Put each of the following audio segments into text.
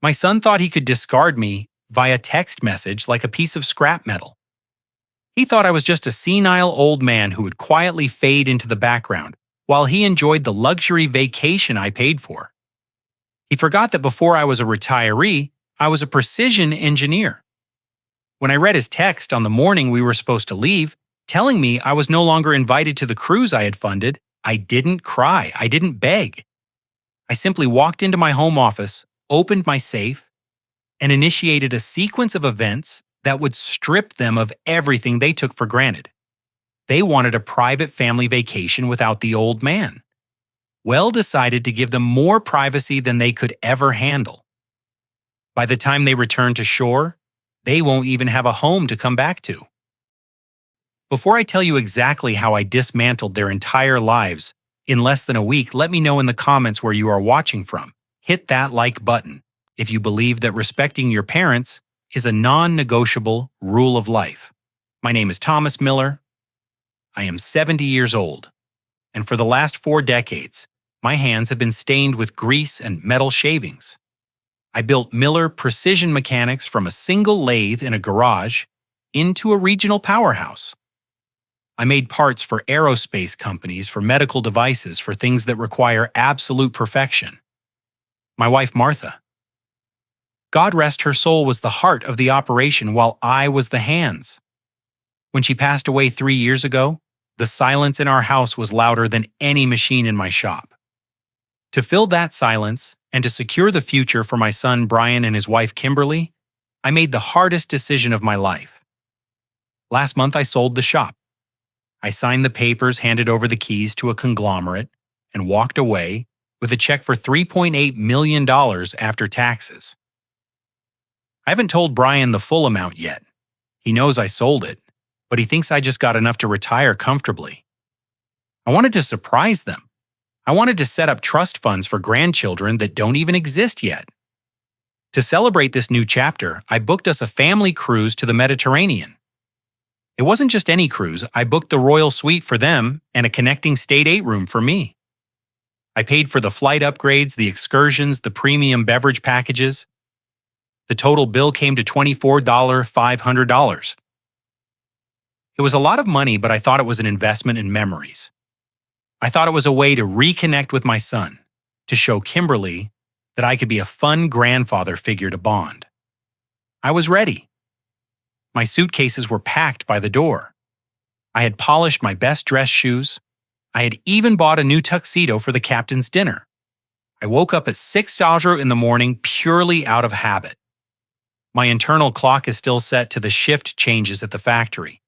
My son thought he could discard me via text message like a piece of scrap metal. He thought I was just a senile old man who would quietly fade into the background while he enjoyed the luxury vacation I paid for. He forgot that before I was a retiree, I was a precision engineer. When I read his text on the morning we were supposed to leave, telling me I was no longer invited to the cruise I had funded, I didn't cry. I didn't beg. I simply walked into my home office, opened my safe, and initiated a sequence of events that would strip them of everything they took for granted. They wanted a private family vacation without the old man. Well decided to give them more privacy than they could ever handle. By the time they return to shore, they won't even have a home to come back to. Before I tell you exactly how I dismantled their entire lives in less than a week, let me know in the comments where you are watching from. Hit that like button if you believe that respecting your parents is a non-negotiable rule of life. My name is Thomas Miller. I am 70 years old, and for the last 4 decades, my hands have been stained with grease and metal shavings. I built Miller Precision Mechanics from a single lathe in a garage into a regional powerhouse. I made parts for aerospace companies, for medical devices, for things that require absolute perfection. My wife, Martha. God rest her soul, was the heart of the operation while I was the hands. When she passed away 3 years ago, the silence in our house was louder than any machine in my shop. To fill that silence and to secure the future for my son Brian and his wife Kimberly, I made the hardest decision of my life. Last month I sold the shop. I signed the papers, handed over the keys to a conglomerate, and walked away with a check for $3.8 million after taxes. I haven't told Brian the full amount yet. He knows I sold it, but he thinks I just got enough to retire comfortably. I wanted to surprise them. I wanted to set up trust funds for grandchildren that don't even exist yet. To celebrate this new chapter, I booked us a family cruise to the Mediterranean. It wasn't just any cruise. I booked the royal suite for them and a connecting state 8 room for me. I paid for the flight upgrades, the excursions, the premium beverage packages. The total bill came to $24,500. It was a lot of money, but I thought it was an investment in memories. I thought it was a way to reconnect with my son, to show Kimberly that I could be a fun grandfather figure to bond. I was ready. My suitcases were packed by the door. I had polished my best dress shoes. I had even bought a new tuxedo for the captain's dinner. I woke up at 6:00 in the morning purely out of habit. My internal clock is still set to the shift changes at the factory.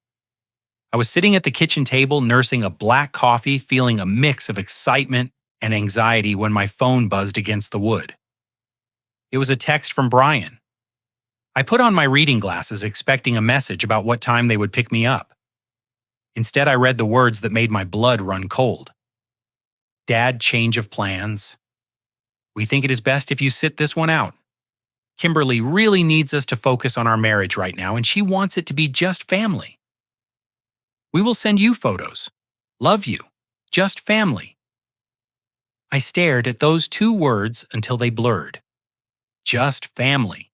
I was sitting at the kitchen table nursing a black coffee, feeling a mix of excitement and anxiety when my phone buzzed against the wood. It was a text from Brian. I put on my reading glasses expecting a message about what time they would pick me up. Instead, I read the words that made my blood run cold. Dad, change of plans. We think it is best if you sit this one out. Kimberly really needs us to focus on our marriage right now, and she wants it to be just family. We will send you photos. Love you. Just family. I stared at those 2 words until they blurred. Just family.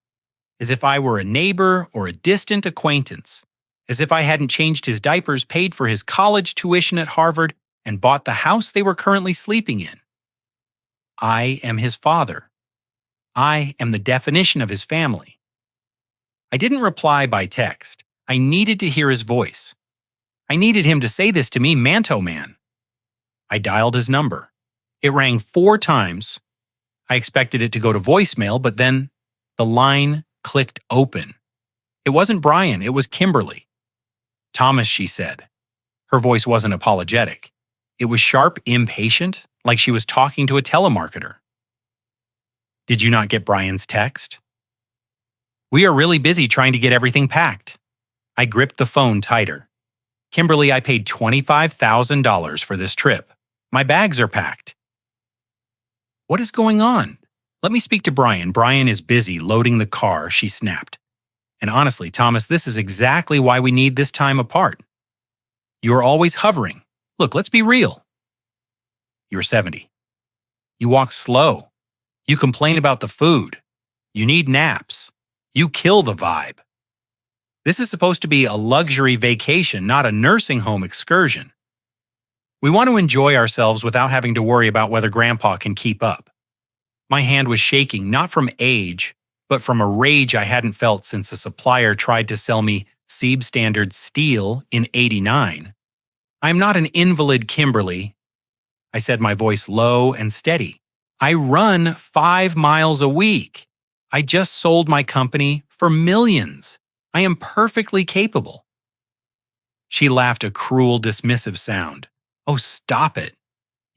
As if I were a neighbor or a distant acquaintance. As if I hadn't changed his diapers, paid for his college tuition at Harvard, and bought the house they were currently sleeping in. I am his father. I am the definition of his family. I didn't reply by text. I needed to hear his voice. I needed him to say this to me, Manto Man. I dialed his number. It rang 4 times. I expected it to go to voicemail, but then the line clicked open. It wasn't Brian, it was Kimberly. Thomas, she said. Her voice wasn't apologetic. It was sharp, impatient, like she was talking to a telemarketer. Did you not get Brian's text? We are really busy trying to get everything packed. I gripped the phone tighter. Kimberly, I paid $25,000 for this trip. My bags are packed. What is going on? Let me speak to Brian. Brian is busy loading the car, she snapped. And honestly, Thomas, this is exactly why we need this time apart. You are always hovering. Look, let's be real. You're 70. You walk slow. You complain about the food. You need naps. You kill the vibe. This is supposed to be a luxury vacation, not a nursing home excursion. We want to enjoy ourselves without having to worry about whether Grandpa can keep up. My hand was shaking, not from age, but from a rage I hadn't felt since a supplier tried to sell me SEEB standard steel in '89. I'm not an invalid, Kimberly, I said, my voice low and steady. I run 5 miles a week. I just sold my company for millions. I am perfectly capable. She laughed a cruel, dismissive sound. Oh, stop it.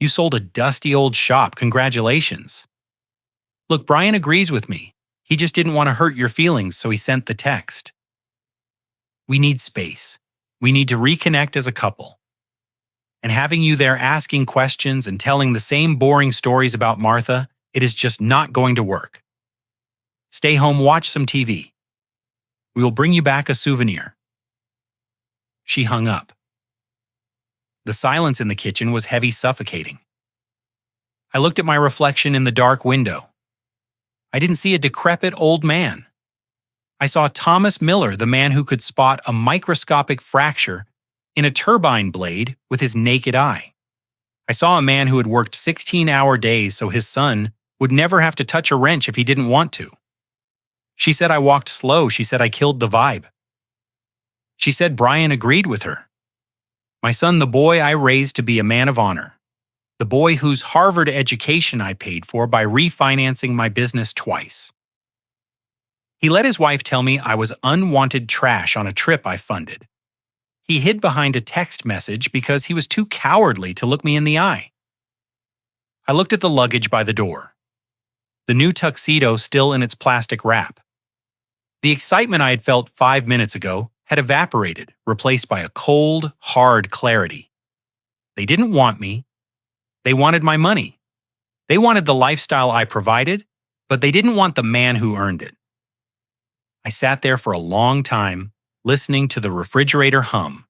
You sold a dusty old shop. Congratulations. Look, Brian agrees with me. He just didn't want to hurt your feelings, so he sent the text. We need space. We need to reconnect as a couple. And having you there asking questions and telling the same boring stories about Martha, it is just not going to work. Stay home, watch some TV. We will bring you back a souvenir. She hung up. The silence in the kitchen was heavy, suffocating. I looked at my reflection in the dark window. I didn't see a decrepit old man. I saw Thomas Miller, the man who could spot a microscopic fracture in a turbine blade with his naked eye. I saw a man who had worked 16-hour days so his son would never have to touch a wrench if he didn't want to. She said I walked slow. She said I killed the vibe. She said Brian agreed with her. My son, the boy I raised to be a man of honor. The boy whose Harvard education I paid for by refinancing my business twice. He let his wife tell me I was unwanted trash on a trip I funded. He hid behind a text message because he was too cowardly to look me in the eye. I looked at the luggage by the door. The new tuxedo still in its plastic wrap. The excitement I had felt 5 minutes ago had evaporated, replaced by a cold, hard clarity. They didn't want me. They wanted my money. They wanted the lifestyle I provided, but they didn't want the man who earned it. I sat there for a long time, listening to the refrigerator hum.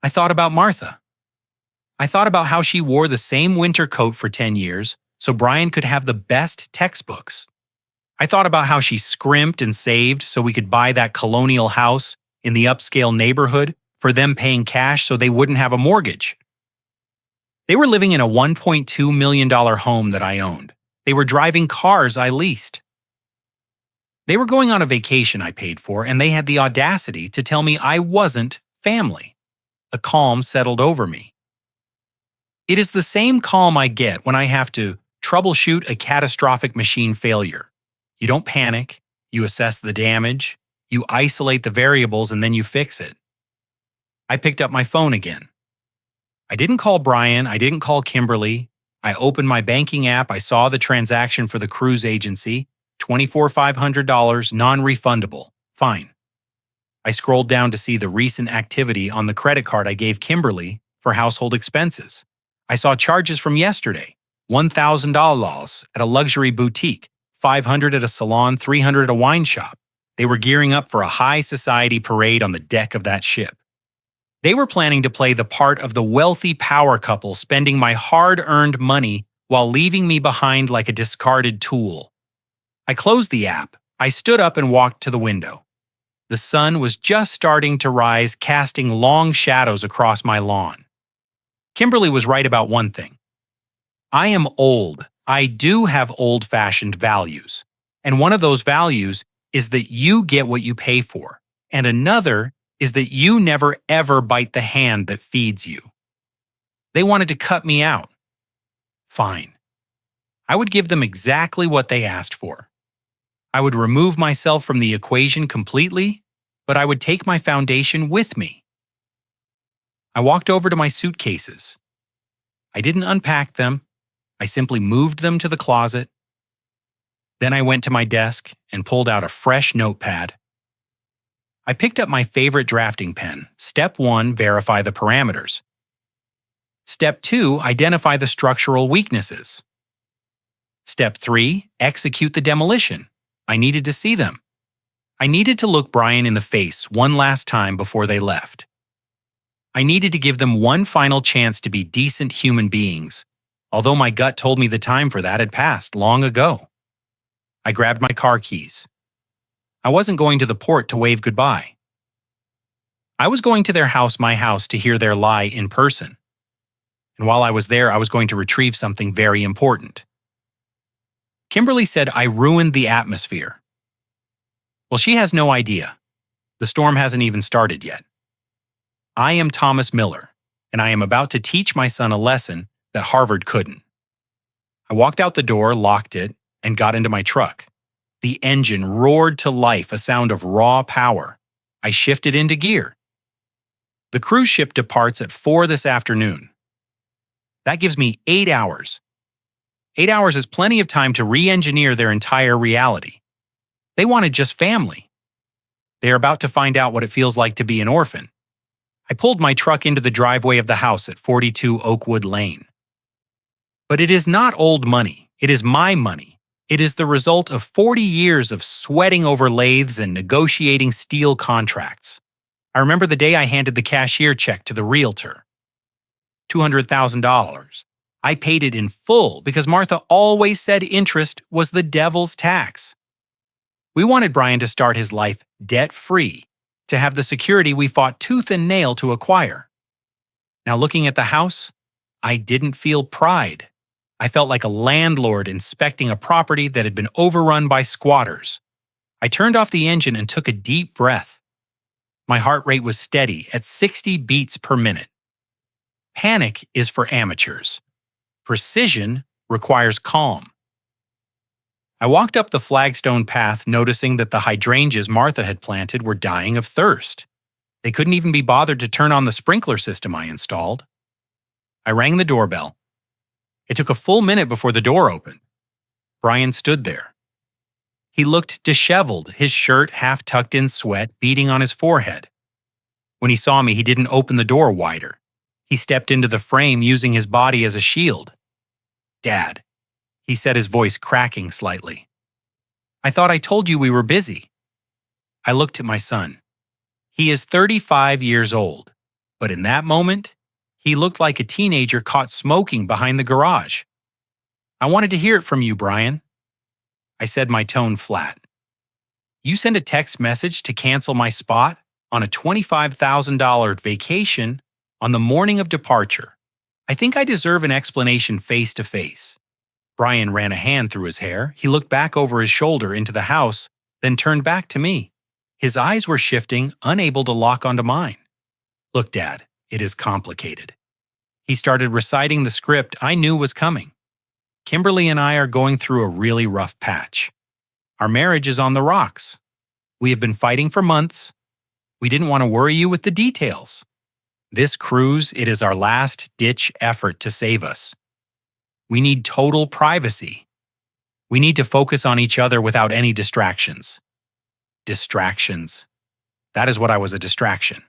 I thought about Martha. I thought about how she wore the same winter coat for 10 years so Brian could have the best textbooks. I thought about how she scrimped and saved so we could buy that colonial house in the upscale neighborhood for them paying cash so they wouldn't have a mortgage. They were living in a $1.2 million home that I owned. They were driving cars I leased. They were going on a vacation I paid for, and they had the audacity to tell me I wasn't family. A calm settled over me. It is the same calm I get when I have to troubleshoot a catastrophic machine failure. You don't panic, you assess the damage, you isolate the variables, and then you fix it. I picked up my phone again. I didn't call Brian, I didn't call Kimberly. I opened my banking app, I saw the transaction for the cruise agency, $24,500, non-refundable. Fine. I scrolled down to see the recent activity on the credit card I gave Kimberly for household expenses. I saw charges from yesterday, $1,000 at a luxury boutique, $500 at a salon, $300 at a wine shop. They were gearing up for a high society parade on the deck of that ship. They were planning to play the part of the wealthy power couple spending my hard-earned money while leaving me behind like a discarded tool. I closed the app. I stood up and walked to the window. The sun was just starting to rise, casting long shadows across my lawn. Kimberly was right about one thing. I am old. I do have old-fashioned values. And one of those values is that you get what you pay for. And another is that you never ever bite the hand that feeds you. They wanted to cut me out. Fine. I would give them exactly what they asked for. I would remove myself from the equation completely, but I would take my foundation with me. I walked over to my suitcases. I didn't unpack them. I simply moved them to the closet. Then I went to my desk and pulled out a fresh notepad. I picked up my favorite drafting pen. Step 1, verify the parameters. Step 2, identify the structural weaknesses. Step 3, execute the demolition. I needed to see them. I needed to look Brian in the face one last time before they left. I needed to give them one final chance to be decent human beings, although my gut told me the time for that had passed long ago. I grabbed my car keys. I wasn't going to the port to wave goodbye. I was going to their house, my house, to hear their lie in person. And while I was there, I was going to retrieve something very important. Kimberly said I ruined the atmosphere. Well, she has no idea. The storm hasn't even started yet. I am Thomas Miller, and I am about to teach my son a lesson that Harvard couldn't. I walked out the door, locked it, and got into my truck. The engine roared to life, a sound of raw power. I shifted into gear. The cruise ship departs at 4 this afternoon. That gives me 8 hours. 8 hours is plenty of time to re-engineer their entire reality. They wanted just family. They are about to find out what it feels like to be an orphan. I pulled my truck into the driveway of the house at 42 Oakwood Lane. But it is not old money. It is my money. It is the result of 40 years of sweating over lathes and negotiating steel contracts. I remember the day I handed the cashier check to the realtor. $200,000. I paid it in full because Martha always said interest was the devil's tax. We wanted Brian to start his life debt-free, to have the security we fought tooth and nail to acquire. Now looking at the house, I didn't feel pride. I felt like a landlord inspecting a property that had been overrun by squatters. I turned off the engine and took a deep breath. My heart rate was steady at 60 beats per minute. Panic is for amateurs. Precision requires calm. I walked up the flagstone path, noticing that the hydrangeas Martha had planted were dying of thirst. They couldn't even be bothered to turn on the sprinkler system I installed. I rang the doorbell. It took a full minute before the door opened. Brian stood there. He looked disheveled, his shirt half tucked in sweat beading on his forehead. When he saw me, he didn't open the door wider. He stepped into the frame using his body as a shield. "Dad," he said, his voice cracking slightly. "I thought I told you we were busy." I looked at my son. He is 35 years old, but in that moment, he looked like a teenager caught smoking behind the garage. "I wanted to hear it from you, Brian." I said, my tone flat. "You sent a text message to cancel my spot on a $25,000 vacation on the morning of departure. I think I deserve an explanation face to face." Brian ran a hand through his hair. He looked back over his shoulder into the house, then turned back to me. His eyes were shifting, unable to lock onto mine. "Look, Dad, it is complicated." He started reciting the script I knew was coming. "Kimberly and I are going through a really rough patch. Our marriage is on the rocks. We have been fighting for months. We didn't want to worry you with the details. This cruise, it is our last-ditch effort to save us. We need total privacy. We need to focus on each other without any distractions." Distractions. That is what I was, a distraction.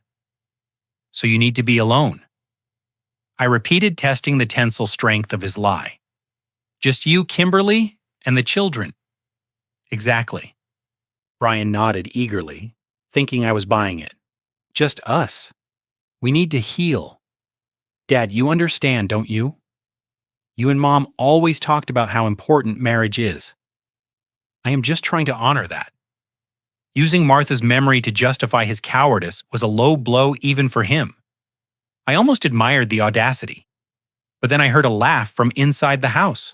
"So you need to be alone." I repeated, testing the tensile strength of his lie. "Just you, Kimberly, and the children." "Exactly." Brian nodded eagerly, thinking I was buying it. "Just us. We need to heal. Dad, you understand, don't you? You and Mom always talked about how important marriage is. I am just trying to honor that." Using Martha's memory to justify his cowardice was a low blow even for him. I almost admired the audacity. But then I heard a laugh from inside the house.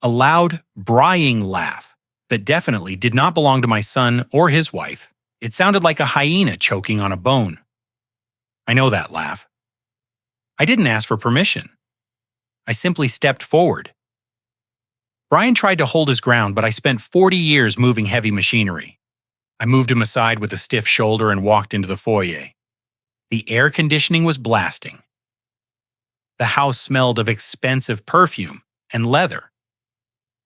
A loud, brying laugh that definitely did not belong to my son or his wife. It sounded like a hyena choking on a bone. I know that laugh. I didn't ask for permission. I simply stepped forward. Brian tried to hold his ground, but I spent 40 years moving heavy machinery. I moved him aside with a stiff shoulder and walked into the foyer. The air conditioning was blasting. The house smelled of expensive perfume and leather.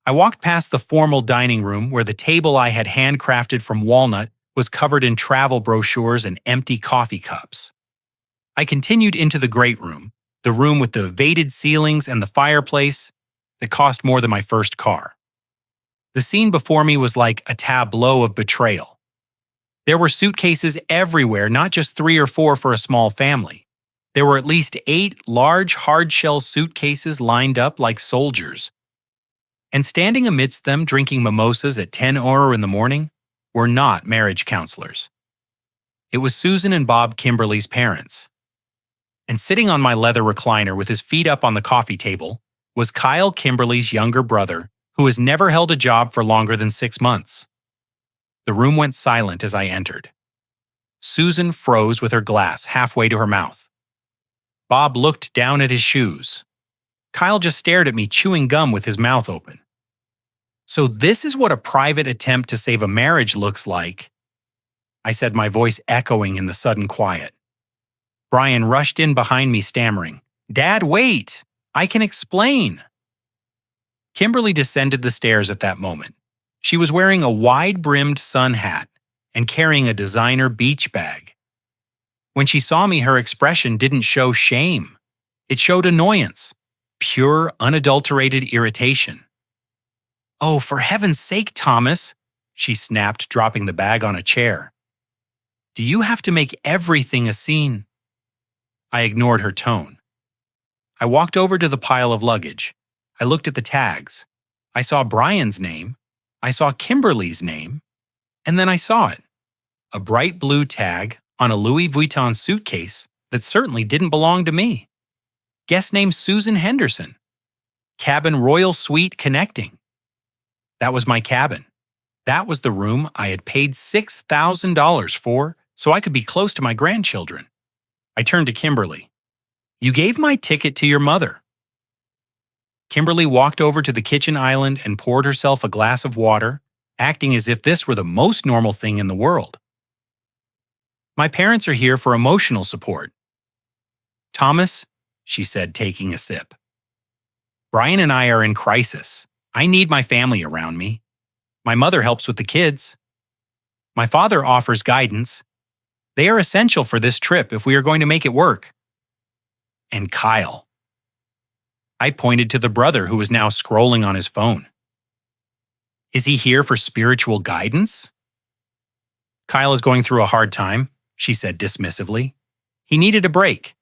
I walked past the formal dining room where the table I had handcrafted from walnut was covered in travel brochures and empty coffee cups. I continued into the great room, the room with the vated ceilings and the fireplace that cost more than my first car. The scene before me was like a tableau of betrayal. There were suitcases everywhere, not just 3 or 4 for a small family. There were at least 8 large hard-shell suitcases lined up like soldiers. And standing amidst them drinking mimosas at 10 in the morning were not marriage counselors. It was Susan and Bob Kimberly's parents. And sitting on my leather recliner with his feet up on the coffee table was Kyle Kimberly's younger brother, who has never held a job for longer than 6 months. The room went silent as I entered. Susan froze with her glass halfway to her mouth. Bob looked down at his shoes. Kyle just stared at me chewing gum with his mouth open. So this is what a private attempt to save a marriage looks like, I said, my voice echoing in the sudden quiet. Brian rushed in behind me stammering, "Dad, wait! I can explain." Kimberly descended the stairs at that moment. She was wearing a wide-brimmed sun hat and carrying a designer beach bag. When she saw me, her expression didn't show shame. It showed annoyance, pure, unadulterated irritation. "Oh, for heaven's sake, Thomas," she snapped, dropping the bag on a chair. "Do you have to make everything a scene?" I ignored her tone. I walked over to the pile of luggage. I looked at the tags. I saw Brian's name. I saw Kimberly's name. And then I saw it. A bright blue tag on a Louis Vuitton suitcase that certainly didn't belong to me. Guest name Susan Henderson. Cabin Royal Suite Connecting. That was my cabin. That was the room I had paid $6,000 for so I could be close to my grandchildren. I turned to Kimberly. "You gave my ticket to your mother." Kimberly walked over to the kitchen island and poured herself a glass of water, acting as if this were the most normal thing in the world. "My parents are here for emotional support." "Thomas," she said, taking a sip, "Brian and I are in crisis. I need my family around me. My mother helps with the kids. My father offers guidance. They are essential for this trip if we are going to make it work. And Kyle." I pointed to the brother who was now scrolling on his phone. "Is he here for spiritual guidance?" "Kyle is going through a hard time," she said dismissively. "He needed a break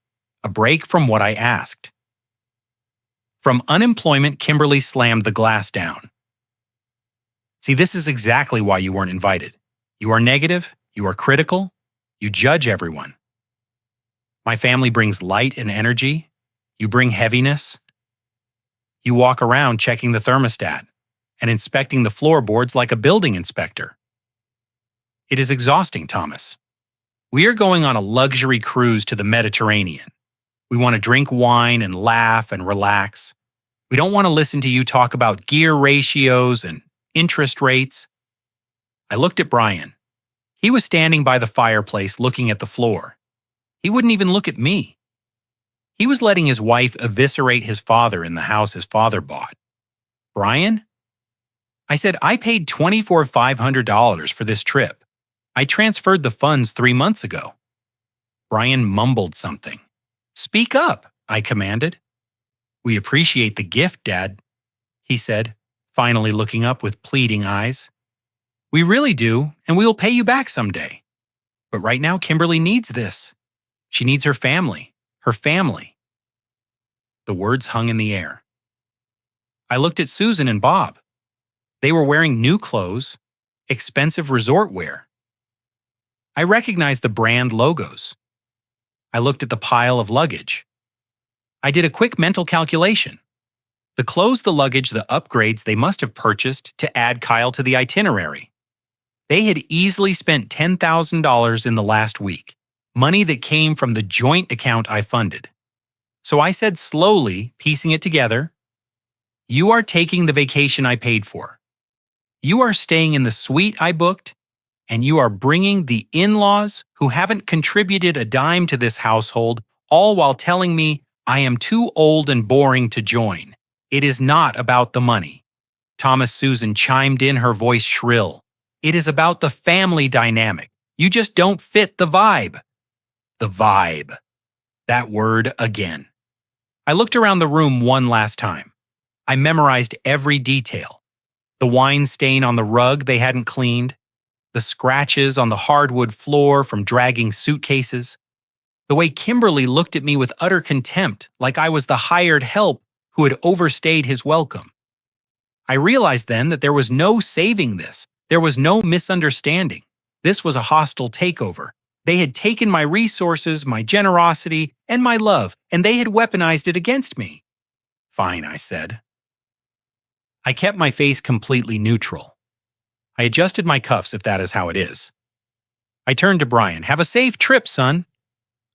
from what I asked." From unemployment, Kimberly slammed the glass down. "See, this is exactly why you weren't invited. You are negative, you are critical, you judge everyone. My family brings light and energy. You bring heaviness. You walk around checking the thermostat and inspecting the floorboards like a building inspector. It is exhausting, Thomas. We are going on a luxury cruise to the Mediterranean. We want to drink wine and laugh and relax. We don't want to listen to you talk about gear ratios and interest rates." I looked at Brian. He was standing by the fireplace looking at the floor. He wouldn't even look at me. He was letting his wife eviscerate his father in the house his father bought. "Brian?" I said, "I paid $2,400 for this trip. I transferred the funds 3 months ago." Brian mumbled something. "Speak up," I commanded. "We appreciate the gift, Dad," he said, finally looking up with pleading eyes. "We really do, and we will pay you back someday. But right now, Kimberly needs this. She needs her family. Her family." The words hung in the air. I looked at Susan and Bob. They were wearing new clothes, expensive resort wear. I recognized the brand logos. I looked at the pile of luggage. I did a quick mental calculation. The clothes, the luggage, the upgrades they must have purchased to add Kyle to the itinerary. They had easily spent $10,000 in the last week, money that came from the joint account I funded. So I said slowly, piecing it together, "You are taking the vacation I paid for. You are staying in the suite I booked, and you are bringing the in-laws who haven't contributed a dime to this household, all while telling me I am too old and boring to join. It is not about the money." Thomas Susan chimed in, her voice shrill. "It is about the family dynamic. You just don't fit the vibe." The vibe. That word again. I looked around the room one last time. I memorized every detail. The wine stain on the rug they hadn't cleaned, the scratches on the hardwood floor from dragging suitcases, the way Kimberly looked at me with utter contempt like I was the hired help who had overstayed his welcome. I realized then that there was no saving this. There was no misunderstanding. This was a hostile takeover. They had taken my resources, my generosity, and my love, and they had weaponized it against me. Fine, I said. I kept my face completely neutral. I adjusted my cuffs if that is how it is. I turned to Brian. Have a safe trip, son.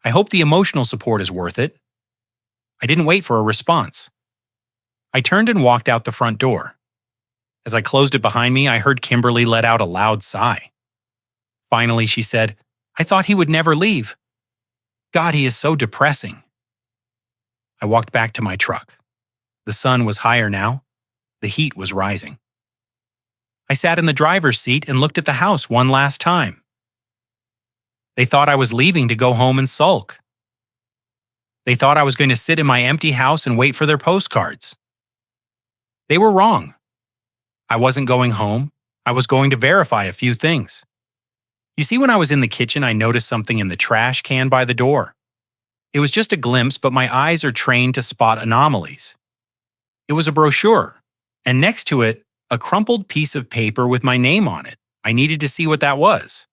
I hope the emotional support is worth it. I didn't wait for a response. I turned and walked out the front door. As I closed it behind me, I heard Kimberly let out a loud sigh. Finally, she said, I thought he would never leave. God, he is so depressing. I walked back to my truck. The sun was higher now. The heat was rising. I sat in the driver's seat and looked at the house one last time. They thought I was leaving to go home and sulk. They thought I was going to sit in my empty house and wait for their postcards. They were wrong. I wasn't going home. I was going to verify a few things. You see, when I was in the kitchen, I noticed something in the trash can by the door. It was just a glimpse, but my eyes are trained to spot anomalies. It was a brochure, and next to it, a crumpled piece of paper with my name on it. I needed to see what that was.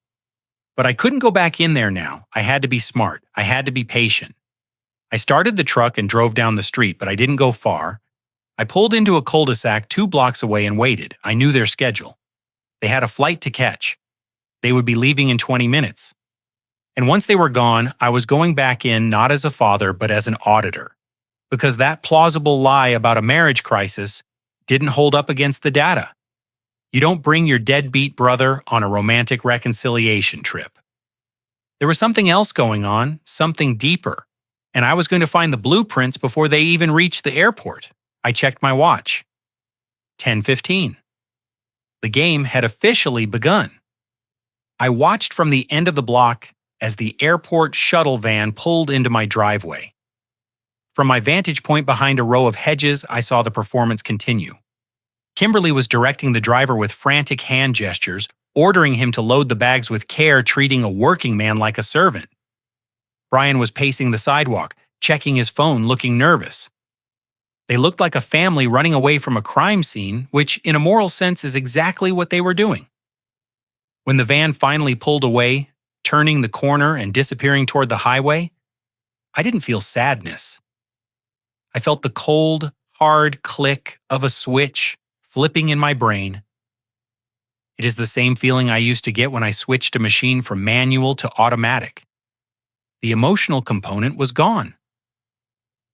But I couldn't go back in there now. I had to be smart. I had to be patient. I started the truck and drove down the street, but I didn't go far. I pulled into a cul-de-sac 2 blocks away and waited. I knew their schedule. They had a flight to catch. They would be leaving in 20 minutes. And once they were gone, I was going back in not as a father, but as an auditor. Because that plausible lie about a marriage crisis didn't hold up against the data. You don't bring your deadbeat brother on a romantic reconciliation trip. There was something else going on, something deeper, and I was going to find the blueprints before they even reached the airport. I checked my watch. 10:15. The game had officially begun. I watched from the end of the block as the airport shuttle van pulled into my driveway. From my vantage point behind a row of hedges, I saw the performance continue. Kimberly was directing the driver with frantic hand gestures, ordering him to load the bags with care, treating a working man like a servant. Brian was pacing the sidewalk, checking his phone, looking nervous. They looked like a family running away from a crime scene, which in a moral sense is exactly what they were doing. When the van finally pulled away, turning the corner and disappearing toward the highway, I didn't feel sadness. I felt the cold, hard click of a switch flipping in my brain. It is the same feeling I used to get when I switched a machine from manual to automatic. The emotional component was gone.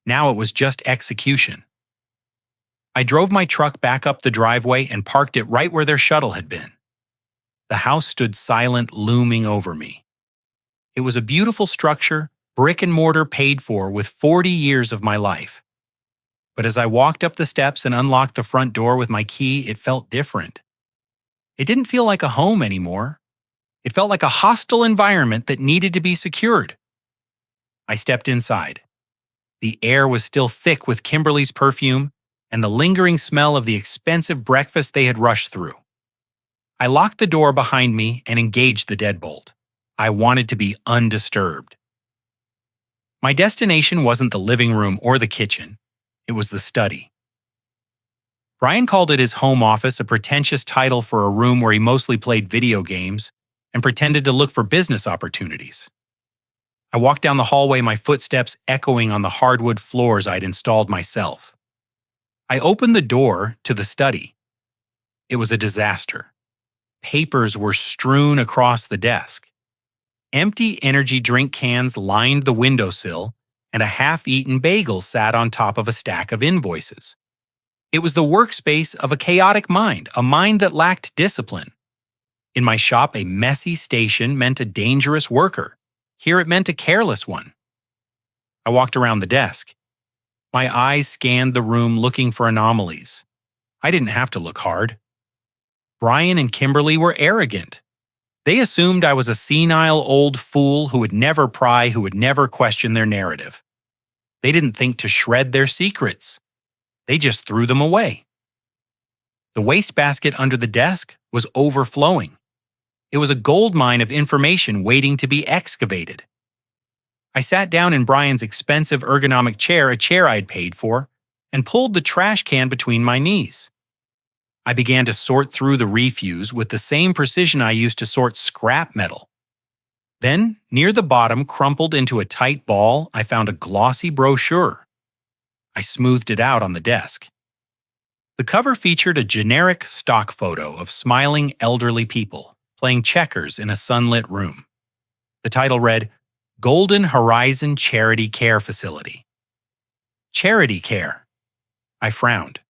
Now it was just execution. I drove my truck back up the driveway and parked it right where their shuttle had been. The house stood silent, looming over me. It was a beautiful structure, brick and mortar paid for with 40 years of my life. But as I walked up the steps and unlocked the front door with my key, it felt different. It didn't feel like a home anymore. It felt like a hostile environment that needed to be secured. I stepped inside. The air was still thick with Kimberly's perfume and the lingering smell of the expensive breakfast they had rushed through. I locked the door behind me and engaged the deadbolt. I wanted to be undisturbed. My destination wasn't the living room or the kitchen. It was the study. Brian called it his home office, a pretentious title for a room where he mostly played video games and pretended to look for business opportunities. I walked down the hallway, my footsteps echoing on the hardwood floors I'd installed myself. I opened the door to the study. It was a disaster. Papers were strewn across the desk. Empty energy drink cans lined the windowsill, and a half-eaten bagel sat on top of a stack of invoices. It was the workspace of a chaotic mind, a mind that lacked discipline. In my shop, a messy station meant a dangerous worker. Here it meant a careless one. I walked around the desk. My eyes scanned the room looking for anomalies. I didn't have to look hard. Brian and Kimberly were arrogant. They assumed I was a senile old fool who would never pry, who would never question their narrative. They didn't think to shred their secrets. They just threw them away. The wastebasket under the desk was overflowing. It was a gold mine of information waiting to be excavated. I sat down in Brian's expensive ergonomic chair, a chair I'd paid for, and pulled the trash can between my knees. I began to sort through the refuse with the same precision I used to sort scrap metal. Then, near the bottom, crumpled into a tight ball, I found a glossy brochure. I smoothed it out on the desk. The cover featured a generic stock photo of smiling elderly people playing checkers in a sunlit room. The title read, Golden Horizon Charity Care Facility. Charity care. I frowned.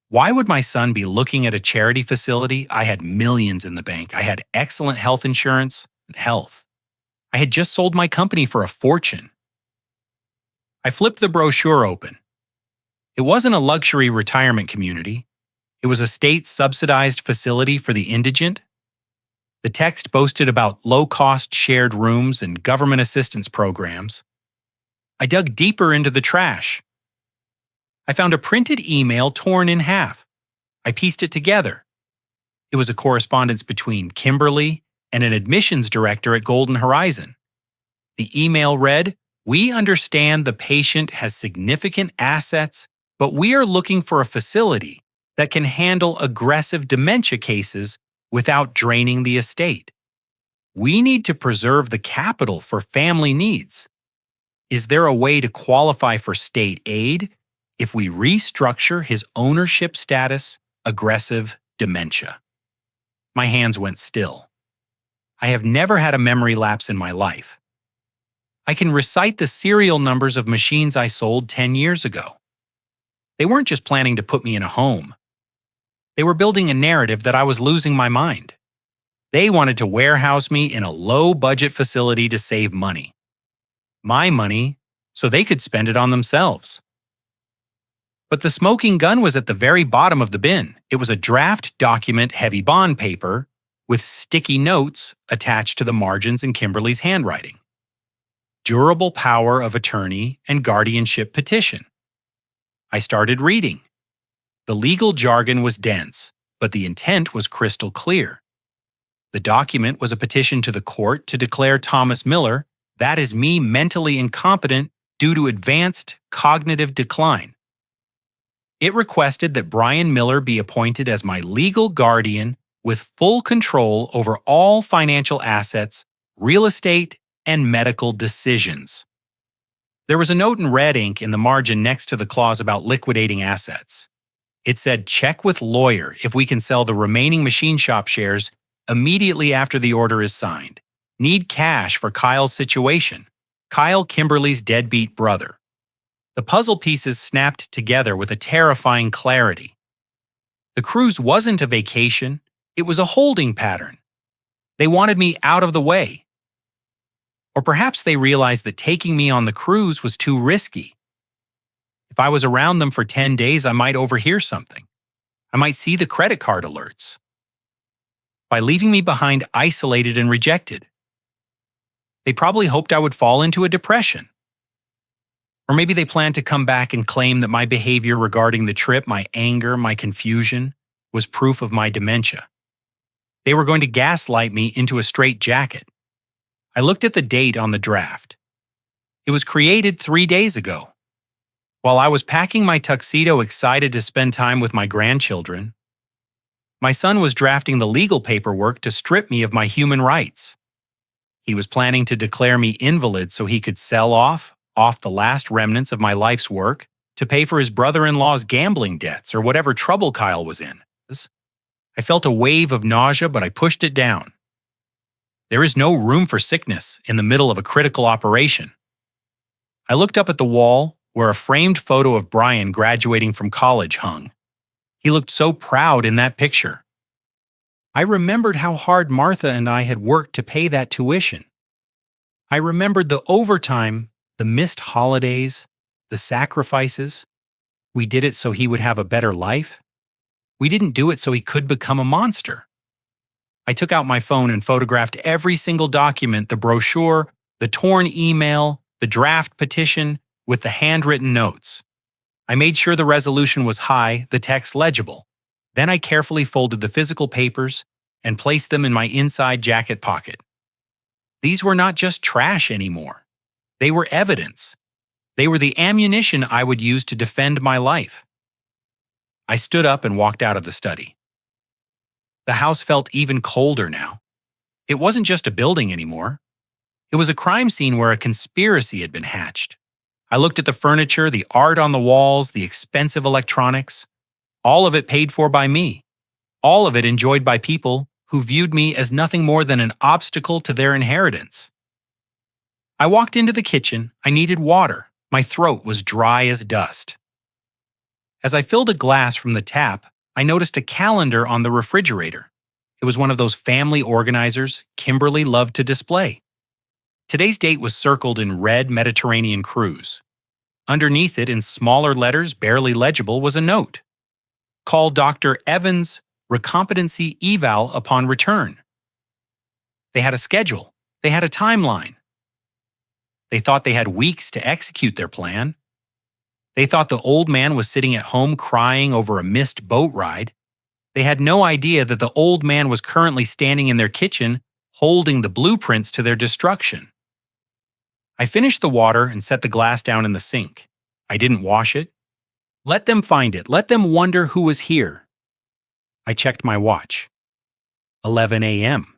Why would my son be looking at a charity facility? I had millions in the bank. I had excellent health insurance and health. I had just sold my company for a fortune. I flipped the brochure open. It wasn't a luxury retirement community. It was a state-subsidized facility for the indigent. The text boasted about low-cost shared rooms and government assistance programs. I dug deeper into the trash. I found a printed email torn in half. I pieced it together. It was a correspondence between Kimberly and an admissions director at Golden Horizon. The email read, We understand the patient has significant assets, but we are looking for a facility that can handle aggressive dementia cases without draining the estate. We need to preserve the capital for family needs. Is there a way to qualify for state aid if we restructure his ownership status, aggressive dementia? My hands went still. I have never had a memory lapse in my life. I can recite the serial numbers of machines I sold 10 years ago. They weren't just planning to put me in a home. They were building a narrative that I was losing my mind. They wanted to warehouse me in a low-budget facility to save money. My money, so they could spend it on themselves. But the smoking gun was at the very bottom of the bin. It was a draft document heavy bond paper with sticky notes attached to the margins in Kimberly's handwriting. Durable power of attorney and guardianship petition. I started reading. The legal jargon was dense, but the intent was crystal clear. The document was a petition to the court to declare Thomas Miller, that is me, mentally incompetent due to advanced cognitive decline. It requested that Brian Miller be appointed as my legal guardian with full control over all financial assets, real estate, and medical decisions. There was a note in red ink in the margin next to the clause about liquidating assets. It said, check with lawyer if we can sell the remaining machine shop shares immediately after the order is signed. Need cash for Kyle's situation. Kyle, Kimberly's deadbeat brother. The puzzle pieces snapped together with a terrifying clarity. The cruise wasn't a vacation, it was a holding pattern. They wanted me out of the way. Or perhaps they realized that taking me on the cruise was too risky. If I was around them for 10 days, I might overhear something. I might see the credit card alerts. By leaving me behind isolated and rejected, they probably hoped I would fall into a depression. Or maybe they planned to come back and claim that my behavior regarding the trip, my anger, my confusion, was proof of my dementia. They were going to gaslight me into a straitjacket. I looked at the date on the draft. It was created 3 days ago. While I was packing my tuxedo excited to spend time with my grandchildren, my son was drafting the legal paperwork to strip me of my human rights. He was planning to declare me invalid so he could sell off the last remnants of my life's work to pay for his brother-in-law's gambling debts or whatever trouble Kyle was in. I felt a wave of nausea, but I pushed it down. There is no room for sickness in the middle of a critical operation. I looked up at the wall where a framed photo of Brian graduating from college hung. He looked so proud in that picture. I remembered how hard Martha and I had worked to pay that tuition. I remembered the overtime, the missed holidays, the sacrifices. We did it so he would have a better life. We didn't do it so he could become a monster. I took out my phone and photographed every single document, the brochure, the torn email, the draft petition, with the handwritten notes. I made sure the resolution was high, the text legible. Then I carefully folded the physical papers and placed them in my inside jacket pocket. These were not just trash anymore. They were evidence. They were the ammunition I would use to defend my life. I stood up and walked out of the study. The house felt even colder now. It wasn't just a building anymore. It was a crime scene where a conspiracy had been hatched. I looked at the furniture, the art on the walls, the expensive electronics. All of it paid for by me. All of it enjoyed by people who viewed me as nothing more than an obstacle to their inheritance. I walked into the kitchen. I needed water. My throat was dry as dust. As I filled a glass from the tap, I noticed a calendar on the refrigerator. It was one of those family organizers Kimberly loved to display. Today's date was circled in red Mediterranean cruise. Underneath it, in smaller letters barely legible, was a note. Call Dr. Evans' recompetency eval upon return. They had a schedule. They had a timeline. They thought they had weeks to execute their plan. They thought the old man was sitting at home crying over a missed boat ride. They had no idea that the old man was currently standing in their kitchen holding the blueprints to their destruction. I finished the water and set the glass down in the sink. I didn't wash it. Let them find it. Let them wonder who was here. I checked my watch. 11 a.m.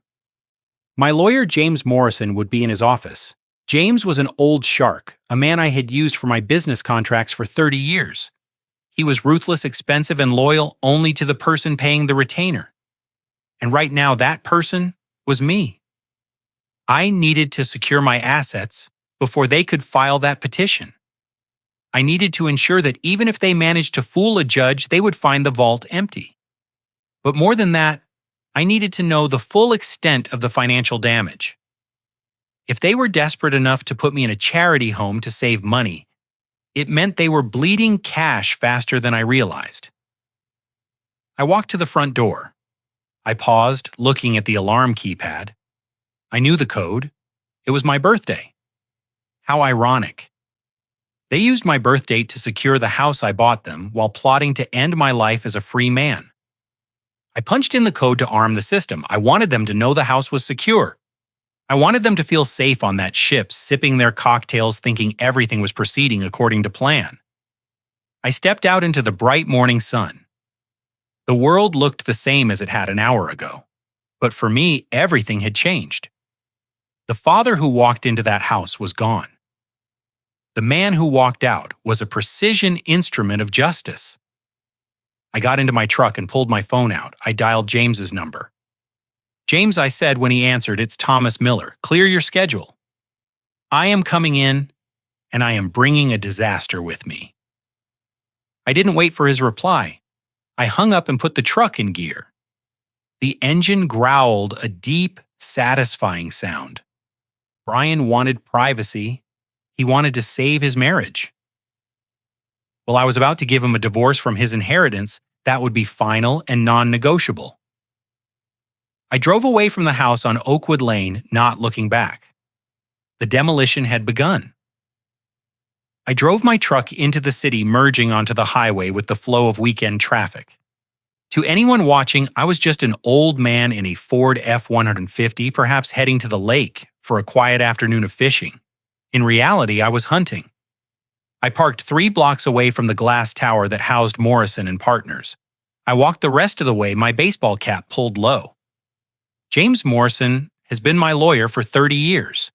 My lawyer, James Morrison, would be in his office. James was an old shark, a man I had used for my business contracts for 30 years. He was ruthless, expensive, and loyal only to the person paying the retainer. And right now, that person was me. I needed to secure my assets before they could file that petition. I needed to ensure that even if they managed to fool a judge, they would find the vault empty. But more than that, I needed to know the full extent of the financial damage. If they were desperate enough to put me in a charity home to save money, it meant they were bleeding cash faster than I realized. I walked to the front door. I paused, looking at the alarm keypad. I knew the code. It was my birthday. How ironic. They used my birth date to secure the house I bought them while plotting to end my life as a free man. I punched in the code to arm the system. I wanted them to know the house was secure. I wanted them to feel safe on that ship, sipping their cocktails, thinking everything was proceeding according to plan. I stepped out into the bright morning sun. The world looked the same as it had an hour ago. But for me, everything had changed. The father who walked into that house was gone. The man who walked out was a precision instrument of justice. I got into my truck and pulled my phone out. I dialed James's number. James, I said when he answered, "It's Thomas Miller. Clear your schedule. I am coming in, and I am bringing a disaster with me." I didn't wait for his reply. I hung up and put the truck in gear. The engine growled a deep, satisfying sound. Brian wanted privacy. He wanted to save his marriage. Well, I was about to give him a divorce from his inheritance that would be final and non-negotiable. I drove away from the house on Oakwood Lane, not looking back. The demolition had begun. I drove my truck into the city, merging onto the highway with the flow of weekend traffic. To anyone watching, I was just an old man in a Ford F-150, perhaps heading to the lake for a quiet afternoon of fishing. In reality, I was hunting. I parked 3 blocks away from the glass tower that housed Morrison and Partners. I walked the rest of the way, my baseball cap pulled low. James Morrison has been my lawyer for 30 years.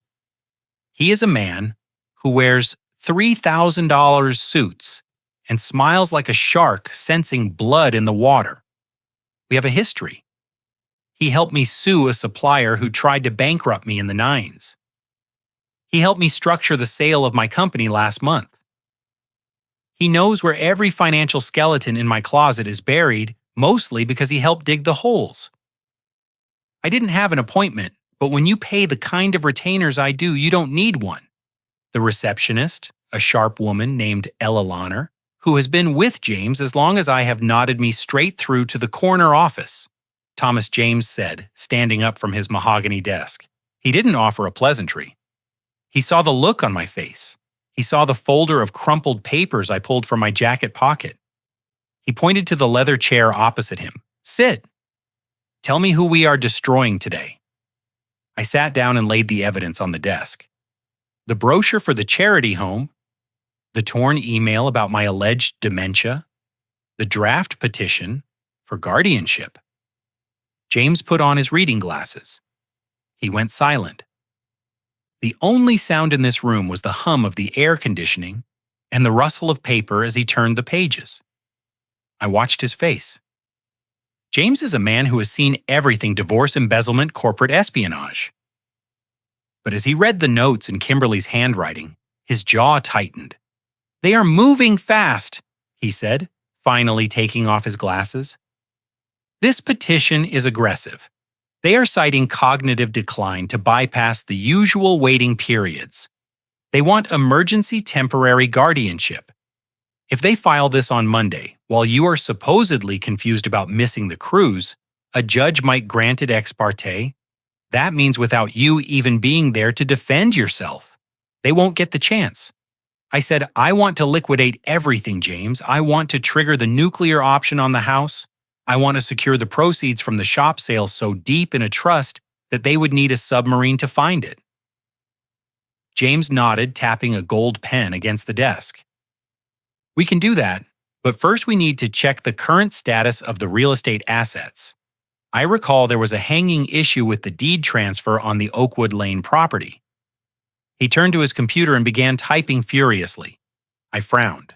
He is a man who wears $3,000 suits and smiles like a shark sensing blood in the water. We have a history. He helped me sue a supplier who tried to bankrupt me in the 90s. He helped me structure the sale of my company last month. He knows where every financial skeleton in my closet is buried, mostly because he helped dig the holes. I didn't have an appointment, but when you pay the kind of retainers I do, you don't need one. The receptionist, a sharp woman named Ella Lahner, who has been with James as long as I have, nodded me straight through to the corner office, Thomas James said, standing up from his mahogany desk. He didn't offer a pleasantry. He saw the look on my face. He saw the folder of crumpled papers I pulled from my jacket pocket. He pointed to the leather chair opposite him. "Sit. Tell me who we are destroying today." I sat down and laid the evidence on the desk. The brochure for the charity home, the torn email about my alleged dementia, the draft petition for guardianship. James put on his reading glasses. He went silent. The only sound in this room was the hum of the air conditioning and the rustle of paper as he turned the pages. I watched his face. James is a man who has seen everything: divorce, embezzlement, corporate espionage. But as he read the notes in Kimberly's handwriting, his jaw tightened. "They are moving fast," he said, finally taking off his glasses. "This petition is aggressive. They are citing cognitive decline to bypass the usual waiting periods. They want emergency temporary guardianship. If they file this on Monday, while you are supposedly confused about missing the cruise, a judge might grant it ex parte. That means without you even being there to defend yourself. They won't get the chance." I said, "I want to liquidate everything, James. I want to trigger the nuclear option on the house. I want to secure the proceeds from the shop sale so deep in a trust that they would need a submarine to find it." James nodded, tapping a gold pen against the desk. "We can do that, but first we need to check the current status of the real estate assets. I recall there was a hanging issue with the deed transfer on the Oakwood Lane property." He turned to his computer and began typing furiously. I frowned.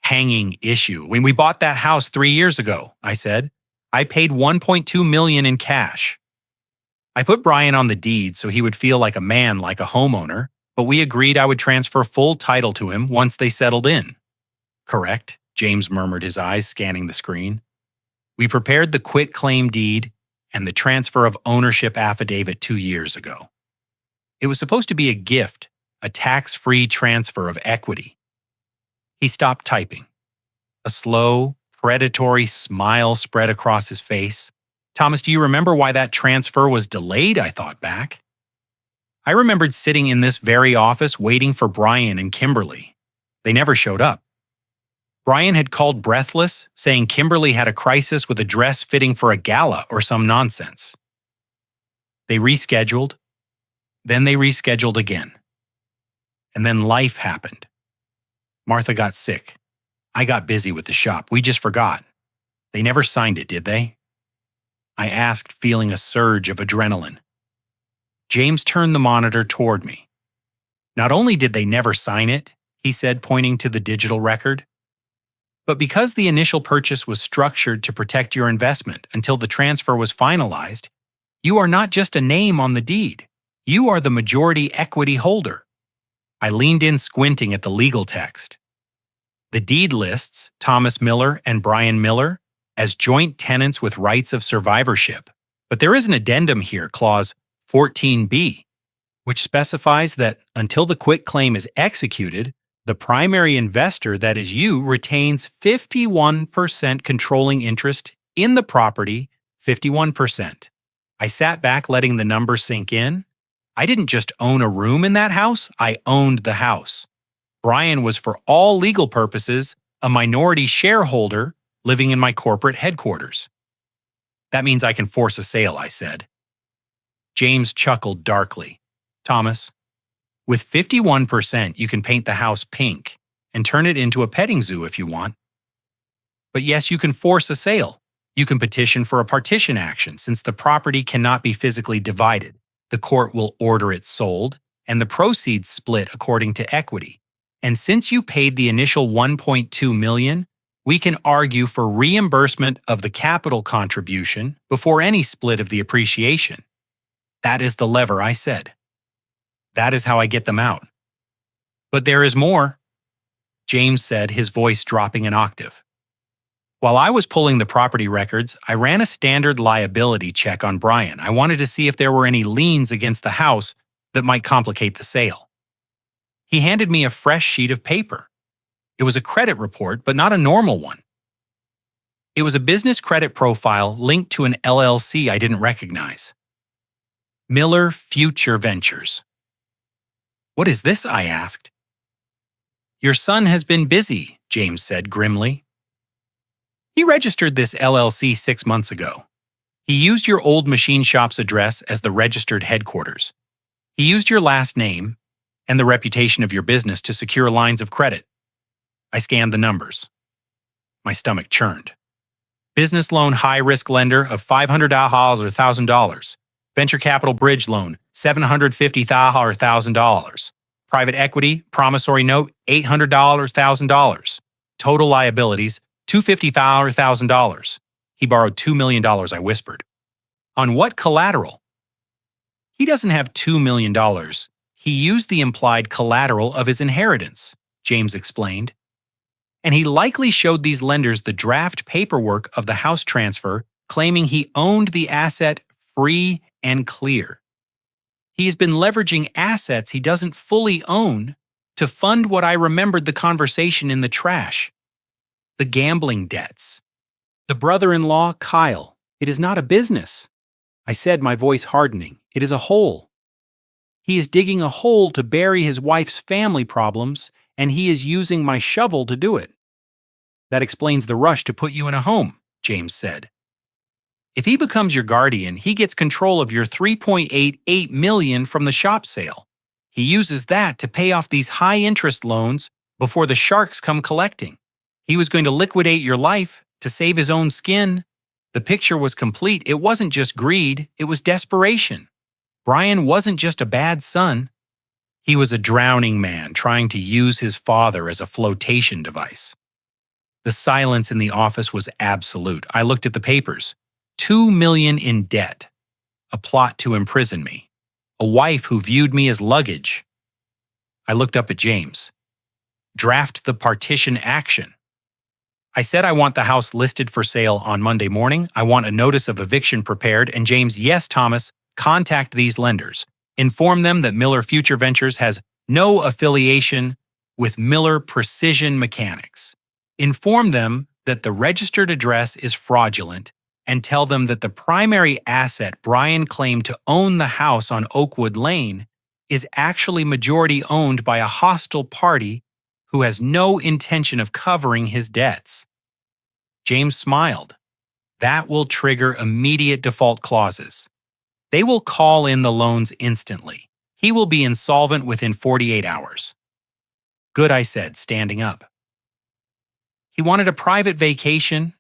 "Hanging issue. When we bought that house 3 years ago," I said. "I paid $1.2 million in cash. I put Brian on the deed so he would feel like a man, like a homeowner, but we agreed I would transfer full title to him once they settled in." "Correct," James murmured, his eyes scanning the screen. "We prepared the quitclaim deed and the transfer of ownership affidavit 2 years ago. It was supposed to be a gift, a tax-free transfer of equity." He stopped typing. A slow, predatory smile spread across his face. "Thomas, do you remember why that transfer was delayed?" I thought back. I remembered sitting in this very office waiting for Brian and Kimberly. They never showed up. Brian had called breathless, saying Kimberly had a crisis with a dress fitting for a gala or some nonsense. They rescheduled. Then they rescheduled again. And then life happened. Martha got sick. I got busy with the shop. We just forgot. They never signed it, did they? I asked, feeling a surge of adrenaline. James turned the monitor toward me. "Not only did they never sign it," he said, pointing to the digital record, "but because the initial purchase was structured to protect your investment until the transfer was finalized, you are not just a name on the deed. You are the majority equity holder." I leaned in, squinting at the legal text. The deed lists Thomas Miller and Brian Miller as joint tenants with rights of survivorship. But there is an addendum here, clause 14B, which specifies that until the quitclaim is executed, the primary investor, that is you, retains 51% controlling interest in the property, 51%. I sat back, letting the number sink in. I didn't just own a room in that house, I owned the house. Brian was, for all legal purposes, a minority shareholder living in my corporate headquarters. "That means I can force a sale," I said. James chuckled darkly. "Thomas, with 51%, you can paint the house pink and turn it into a petting zoo if you want. But yes, you can force a sale. You can petition for a partition action since the property cannot be physically divided. The court will order it sold, and the proceeds split according to equity. And since you paid the initial $1.2 million, we can argue for reimbursement of the capital contribution before any split of the appreciation." "That is the lever," I said. "That is how I get them out." "But there is more," James said, his voice dropping an octave. While I was pulling the property records, I ran a standard liability check on Brian. I wanted to see if there were any liens against the house that might complicate the sale. He handed me a fresh sheet of paper. It was a credit report, but not a normal one. It was a business credit profile linked to an LLC I didn't recognize. Miller Future Ventures. "What is this?" I asked. "Your son has been busy," James said grimly. "He registered this LLC 6 months ago. He used your old machine shop's address as the registered headquarters. He used your last name and the reputation of your business to secure lines of credit." I scanned the numbers. My stomach churned. Business loan high-risk lender of $500 or $1,000. Venture capital bridge loan, $750,000 or $1,000. Private equity, promissory note, $800, $1,000. Total liabilities, $250,000 or $1,000. He borrowed $2 million, I whispered. On what collateral? He doesn't have $2 million. He used the implied collateral of his inheritance, James explained. And he likely showed these lenders the draft paperwork of the house transfer, claiming he owned the asset free and clear. He has been leveraging assets he doesn't fully own to fund what I remembered the conversation in the trash. The gambling debts. The brother-in-law, Kyle. It is not a business. I said, my voice hardening. It is a hole. He is digging a hole to bury his wife's family problems, and he is using my shovel to do it. That explains the rush to put you in a home, James said. If he becomes your guardian, he gets control of your $3.88 million from the shop sale. He uses that to pay off these high-interest loans before the sharks come collecting. He was going to liquidate your life to save his own skin. The picture was complete. It wasn't just greed, it was desperation. Brian wasn't just a bad son. He was a drowning man trying to use his father as a flotation device. The silence in the office was absolute. I looked at the papers. $2 million in debt. A plot to imprison me. A wife who viewed me as luggage. I looked up at James. Draft the partition action. I said I want the house listed for sale on Monday morning. I want a notice of eviction prepared. And James, yes, Thomas, contact these lenders. Inform them that Miller Future Ventures has no affiliation with Miller Precision Mechanics. Inform them that the registered address is fraudulent and tell them that the primary asset Brian claimed to own the house on Oakwood Lane is actually majority owned by a hostile party who has no intention of covering his debts. James smiled. That will trigger immediate default clauses. They will call in the loans instantly. He will be insolvent within 48 hours. Good, I said, standing up. He wanted a private vacation.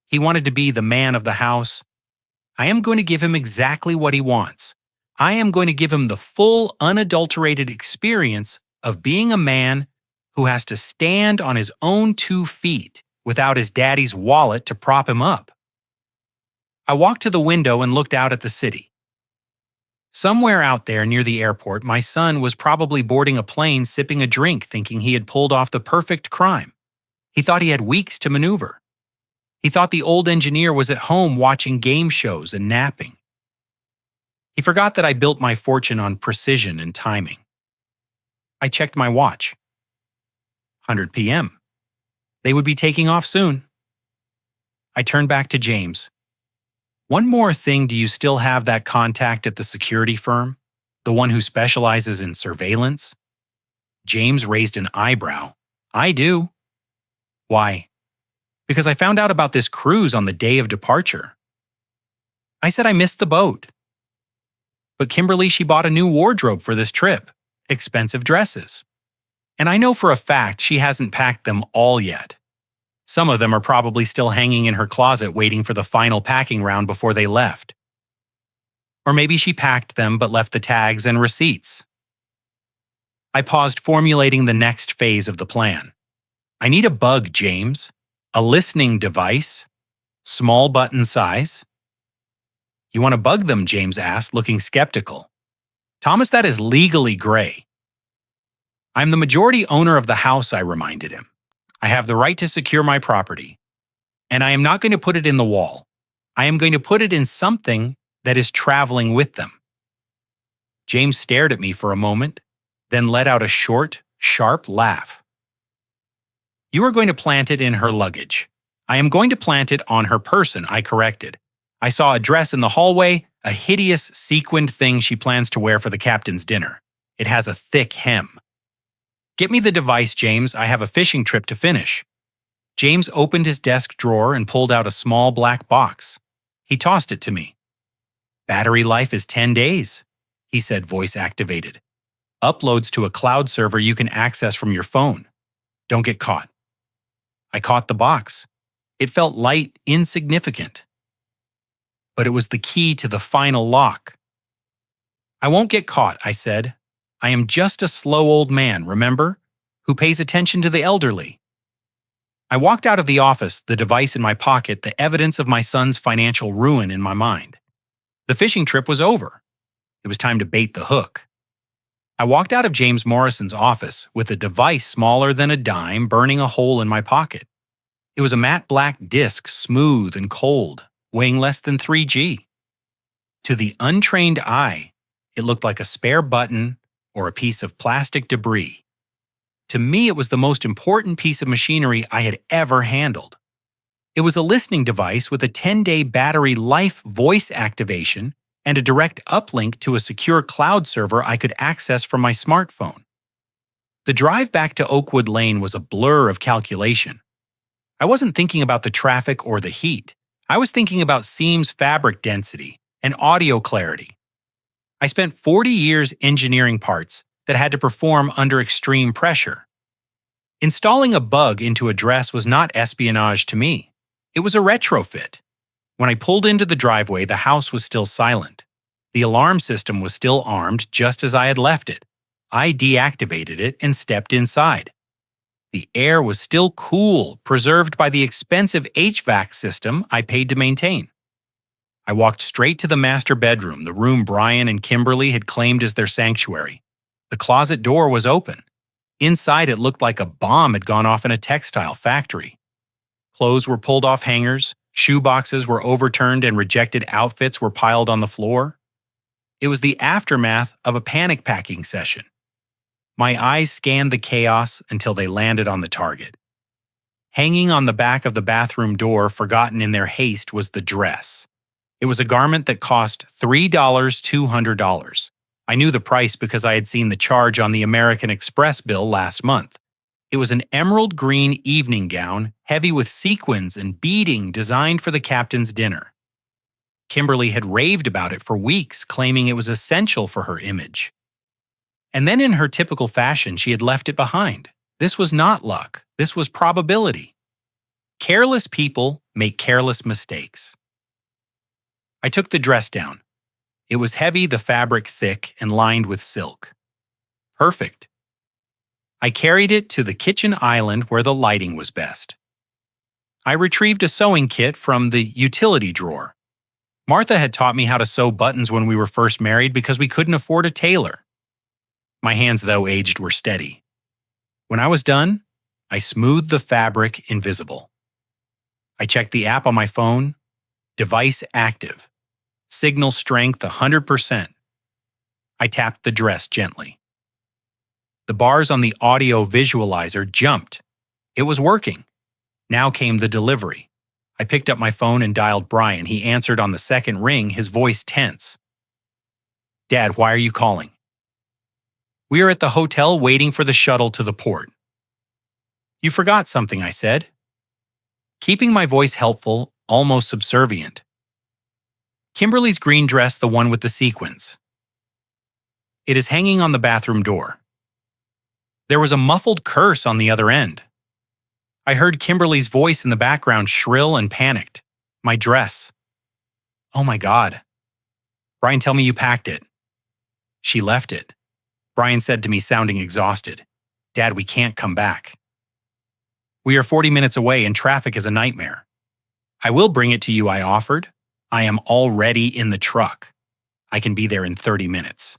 He wanted to be the man of the house. I am going to give him exactly what he wants. I am going to give him the full, unadulterated experience of being a man who has to stand on his own 2 feet without his daddy's wallet to prop him up. I walked to the window and looked out at the city. Somewhere out there near the airport, my son was probably boarding a plane sipping a drink thinking he had pulled off the perfect crime. He thought he had weeks to maneuver. He thought the old engineer was at home watching game shows and napping. He forgot that I built my fortune on precision and timing. I checked my watch. 100 p.m. They would be taking off soon. I turned back to James. One more thing, do you still have that contact at the security firm? The one who specializes in surveillance? James raised an eyebrow. I do. Why? Because I found out about this cruise on the day of departure. I said I missed the boat. But Kimberly, she bought a new wardrobe for this trip. Expensive dresses. And I know for a fact she hasn't packed them all yet. Some of them are probably still hanging in her closet waiting for the final packing round before they left. Or maybe she packed them but left the tags and receipts. I paused, formulating the next phase of the plan. I need a bug, James. A listening device. Small button size. You want to bug them? James asked, looking skeptical. Thomas, that is legally gray. I'm the majority owner of the house, I reminded him. I have the right to secure my property. And I am not going to put it in the wall. I am going to put it in something that is traveling with them. James stared at me for a moment, then let out a short, sharp laugh. You are going to plant it in her luggage. I am going to plant it on her person, I corrected. I saw a dress in the hallway, a hideous sequined thing she plans to wear for the captain's dinner. It has a thick hem. Get me the device, James. I have a fishing trip to finish. James opened his desk drawer and pulled out a small black box. He tossed it to me. Battery life is 10 days, he said, voice activated. Uploads to a cloud server you can access from your phone. Don't get caught. I caught the box. It felt light, insignificant. But it was the key to the final lock. "I won't get caught," I said. "I am just a slow old man, remember? Who pays attention to the elderly." I walked out of the office, the device in my pocket, the evidence of my son's financial ruin in my mind. The fishing trip was over. It was time to bait the hook. I walked out of James Morrison's office with a device smaller than a dime burning a hole in my pocket. It was a matte black disc, smooth and cold, weighing less than 3G. To the untrained eye, it looked like a spare button or a piece of plastic debris. To me, it was the most important piece of machinery I had ever handled. It was a listening device with a 10-day battery life voice activation and a direct uplink to a secure cloud server I could access from my smartphone. The drive back to Oakwood Lane was a blur of calculation. I wasn't thinking about the traffic or the heat. I was thinking about seams fabric density and audio clarity. I spent 40 years engineering parts that had to perform under extreme pressure. Installing a bug into a dress was not espionage to me. It was a retrofit. When I pulled into the driveway, the house was still silent. The alarm system was still armed just as I had left it. I deactivated it and stepped inside. The air was still cool, preserved by the expensive HVAC system I paid to maintain. I walked straight to the master bedroom, the room Brian and Kimberly had claimed as their sanctuary. The closet door was open. Inside, it looked like a bomb had gone off in a textile factory. Clothes were pulled off hangers, shoe boxes were overturned, and rejected outfits were piled on the floor. It was the aftermath of a panic packing session. My eyes scanned the chaos until they landed on the target. Hanging on the back of the bathroom door, forgotten in their haste, was the dress. It was a garment that cost $3,200. I knew the price because I had seen the charge on the American Express bill last month. It was an emerald green evening gown, heavy with sequins and beading designed for the captain's dinner. Kimberly had raved about it for weeks, claiming it was essential for her image. And then in her typical fashion, she had left it behind. This was not luck. This was probability. Careless people make careless mistakes. I took the dress down. It was heavy, the fabric thick, and lined with silk. Perfect. I carried it to the kitchen island where the lighting was best. I retrieved a sewing kit from the utility drawer. Martha had taught me how to sew buttons when we were first married because we couldn't afford a tailor. My hands, though aged, were steady. When I was done, I smoothed the fabric invisible. I checked the app on my phone. Device active. Signal strength 100%. I tapped the dress gently. The bars on the audio visualizer jumped. It was working. Now came the delivery. I picked up my phone and dialed Brian. He answered on the second ring, his voice tense. "Dad, why are you calling?" "We are at the hotel waiting for the shuttle to the port." "You forgot something," I said, keeping my voice helpful, almost subservient. "Kimberly's green dress, the one with the sequins. It is hanging on the bathroom door." There was a muffled curse on the other end. I heard Kimberly's voice in the background, shrill and panicked. "My dress." "Oh my God." "Brian, tell me you packed it." "She left it." Brian said to me, sounding exhausted. "Dad, we can't come back. We are 40 minutes away and traffic is a nightmare." "I will bring it to you," I offered. "I am already in the truck. I can be there in 30 minutes.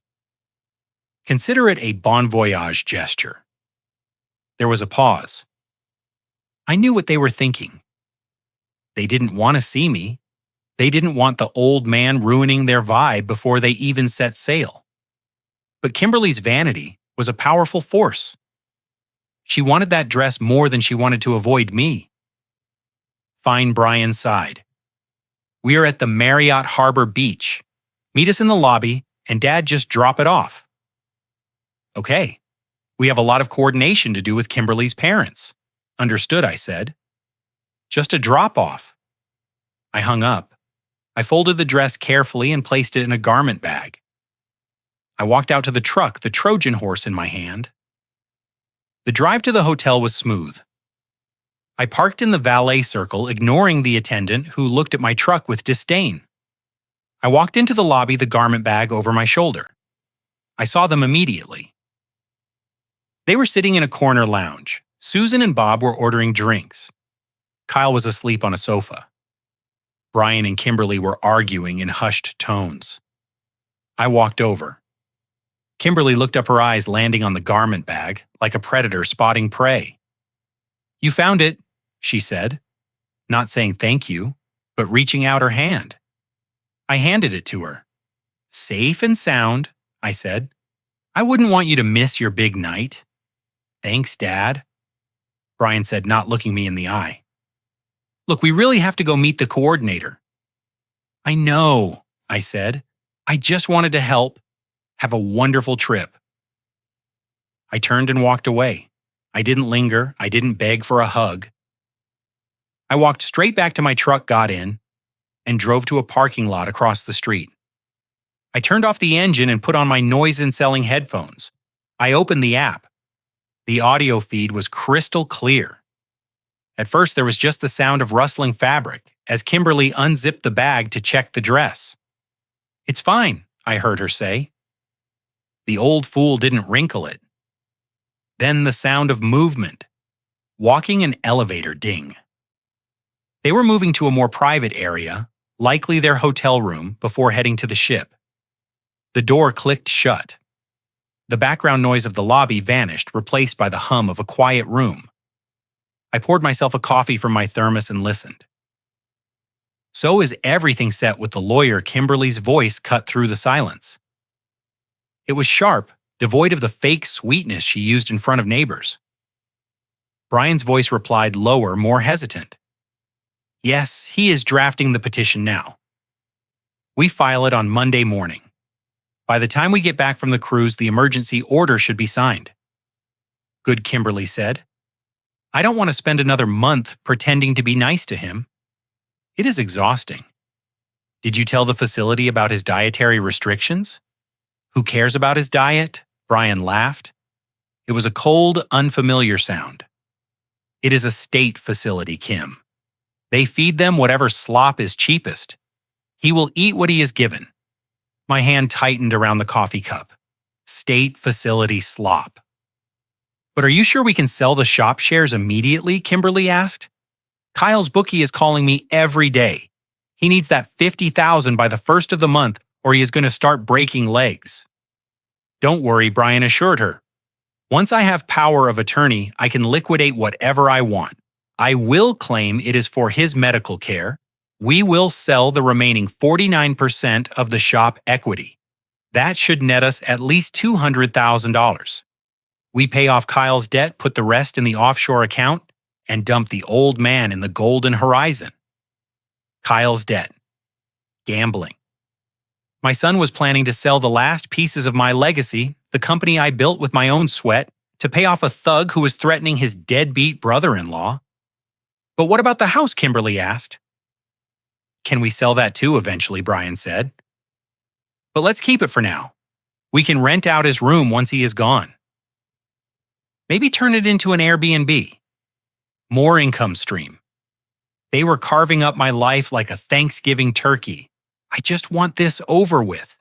Consider it a bon voyage gesture." There was a pause. I knew what they were thinking. They didn't want to see me. They didn't want the old man ruining their vibe before they even set sail. But Kimberly's vanity was a powerful force. She wanted that dress more than she wanted to avoid me. Fine, Brian sighed. "We are at the Marriott Harbor Beach. Meet us in the lobby, and Dad just drop it off." "Okay. We have a lot of coordination to do with Kimberly's parents." "Understood," I said. "Just a drop-off." I hung up. I folded the dress carefully and placed it in a garment bag. I walked out to the truck, the Trojan horse in my hand. The drive to the hotel was smooth. I parked in the valet circle, ignoring the attendant who looked at my truck with disdain. I walked into the lobby, the garment bag over my shoulder. I saw them immediately. They were sitting in a corner lounge. Susan and Bob were ordering drinks. Kyle was asleep on a sofa. Brian and Kimberly were arguing in hushed tones. I walked over. Kimberly looked up, her eyes landing on the garment bag, like a predator spotting prey. "You found it," she said, not saying thank you, but reaching out her hand. I handed it to her. "Safe and sound," I said. "I wouldn't want you to miss your big night." "Thanks, Dad," Brian said, not looking me in the eye. "Look, we really have to go meet the coordinator." "I know," I said. "I just wanted to help. Have a wonderful trip." I turned and walked away. I didn't linger. I didn't beg for a hug. I walked straight back to my truck, got in, and drove to a parking lot across the street. I turned off the engine and put on my noise-canceling headphones. I opened the app. The audio feed was crystal clear. At first, there was just the sound of rustling fabric as Kimberly unzipped the bag to check the dress. "It's fine," I heard her say. The old fool didn't wrinkle it. Then the sound of movement. Walking an elevator ding. They were moving to a more private area, likely their hotel room, before heading to the ship. The door clicked shut. The background noise of the lobby vanished, replaced by the hum of a quiet room. I poured myself a coffee from my thermos and listened. "So is everything set with the lawyer?" Kimberly's voice cut through the silence. It was sharp, devoid of the fake sweetness she used in front of neighbors. Brian's voice replied, lower, more hesitant. "Yes, he is drafting the petition now. We file it on Monday morning. By the time we get back from the cruise, the emergency order should be signed." "Good," Kimberly said. "I don't want to spend another month pretending to be nice to him. It is exhausting." "Did you tell the facility about his dietary restrictions?" "Who cares about his diet?" Brian laughed. It was a cold, unfamiliar sound. "It is a state facility, Kim. They feed them whatever slop is cheapest. He will eat what he is given." My hand tightened around the coffee cup. State facility slop. "But are you sure we can sell the shop shares immediately?" Kimberly asked. "Kyle's bookie is calling me every day. He needs that $50,000 by the first of the month, or he is going to start breaking legs." "Don't worry," Brian assured her. "Once I have power of attorney, I can liquidate whatever I want. I will claim it is for his medical care. We will sell the remaining 49% of the shop equity. That should net us at least $200,000. We pay off Kyle's debt, put the rest in the offshore account, and dump the old man in the golden horizon." Kyle's debt. Gambling. My son was planning to sell the last pieces of my legacy, the company I built with my own sweat, to pay off a thug who was threatening his deadbeat brother-in-law. "But what about the house?" Kimberly asked. "Can we sell that too eventually?" Brian said. "But let's keep it for now. We can rent out his room once he is gone. Maybe turn it into an Airbnb. More income stream. They were carving up my life like a Thanksgiving turkey. I just want this over with."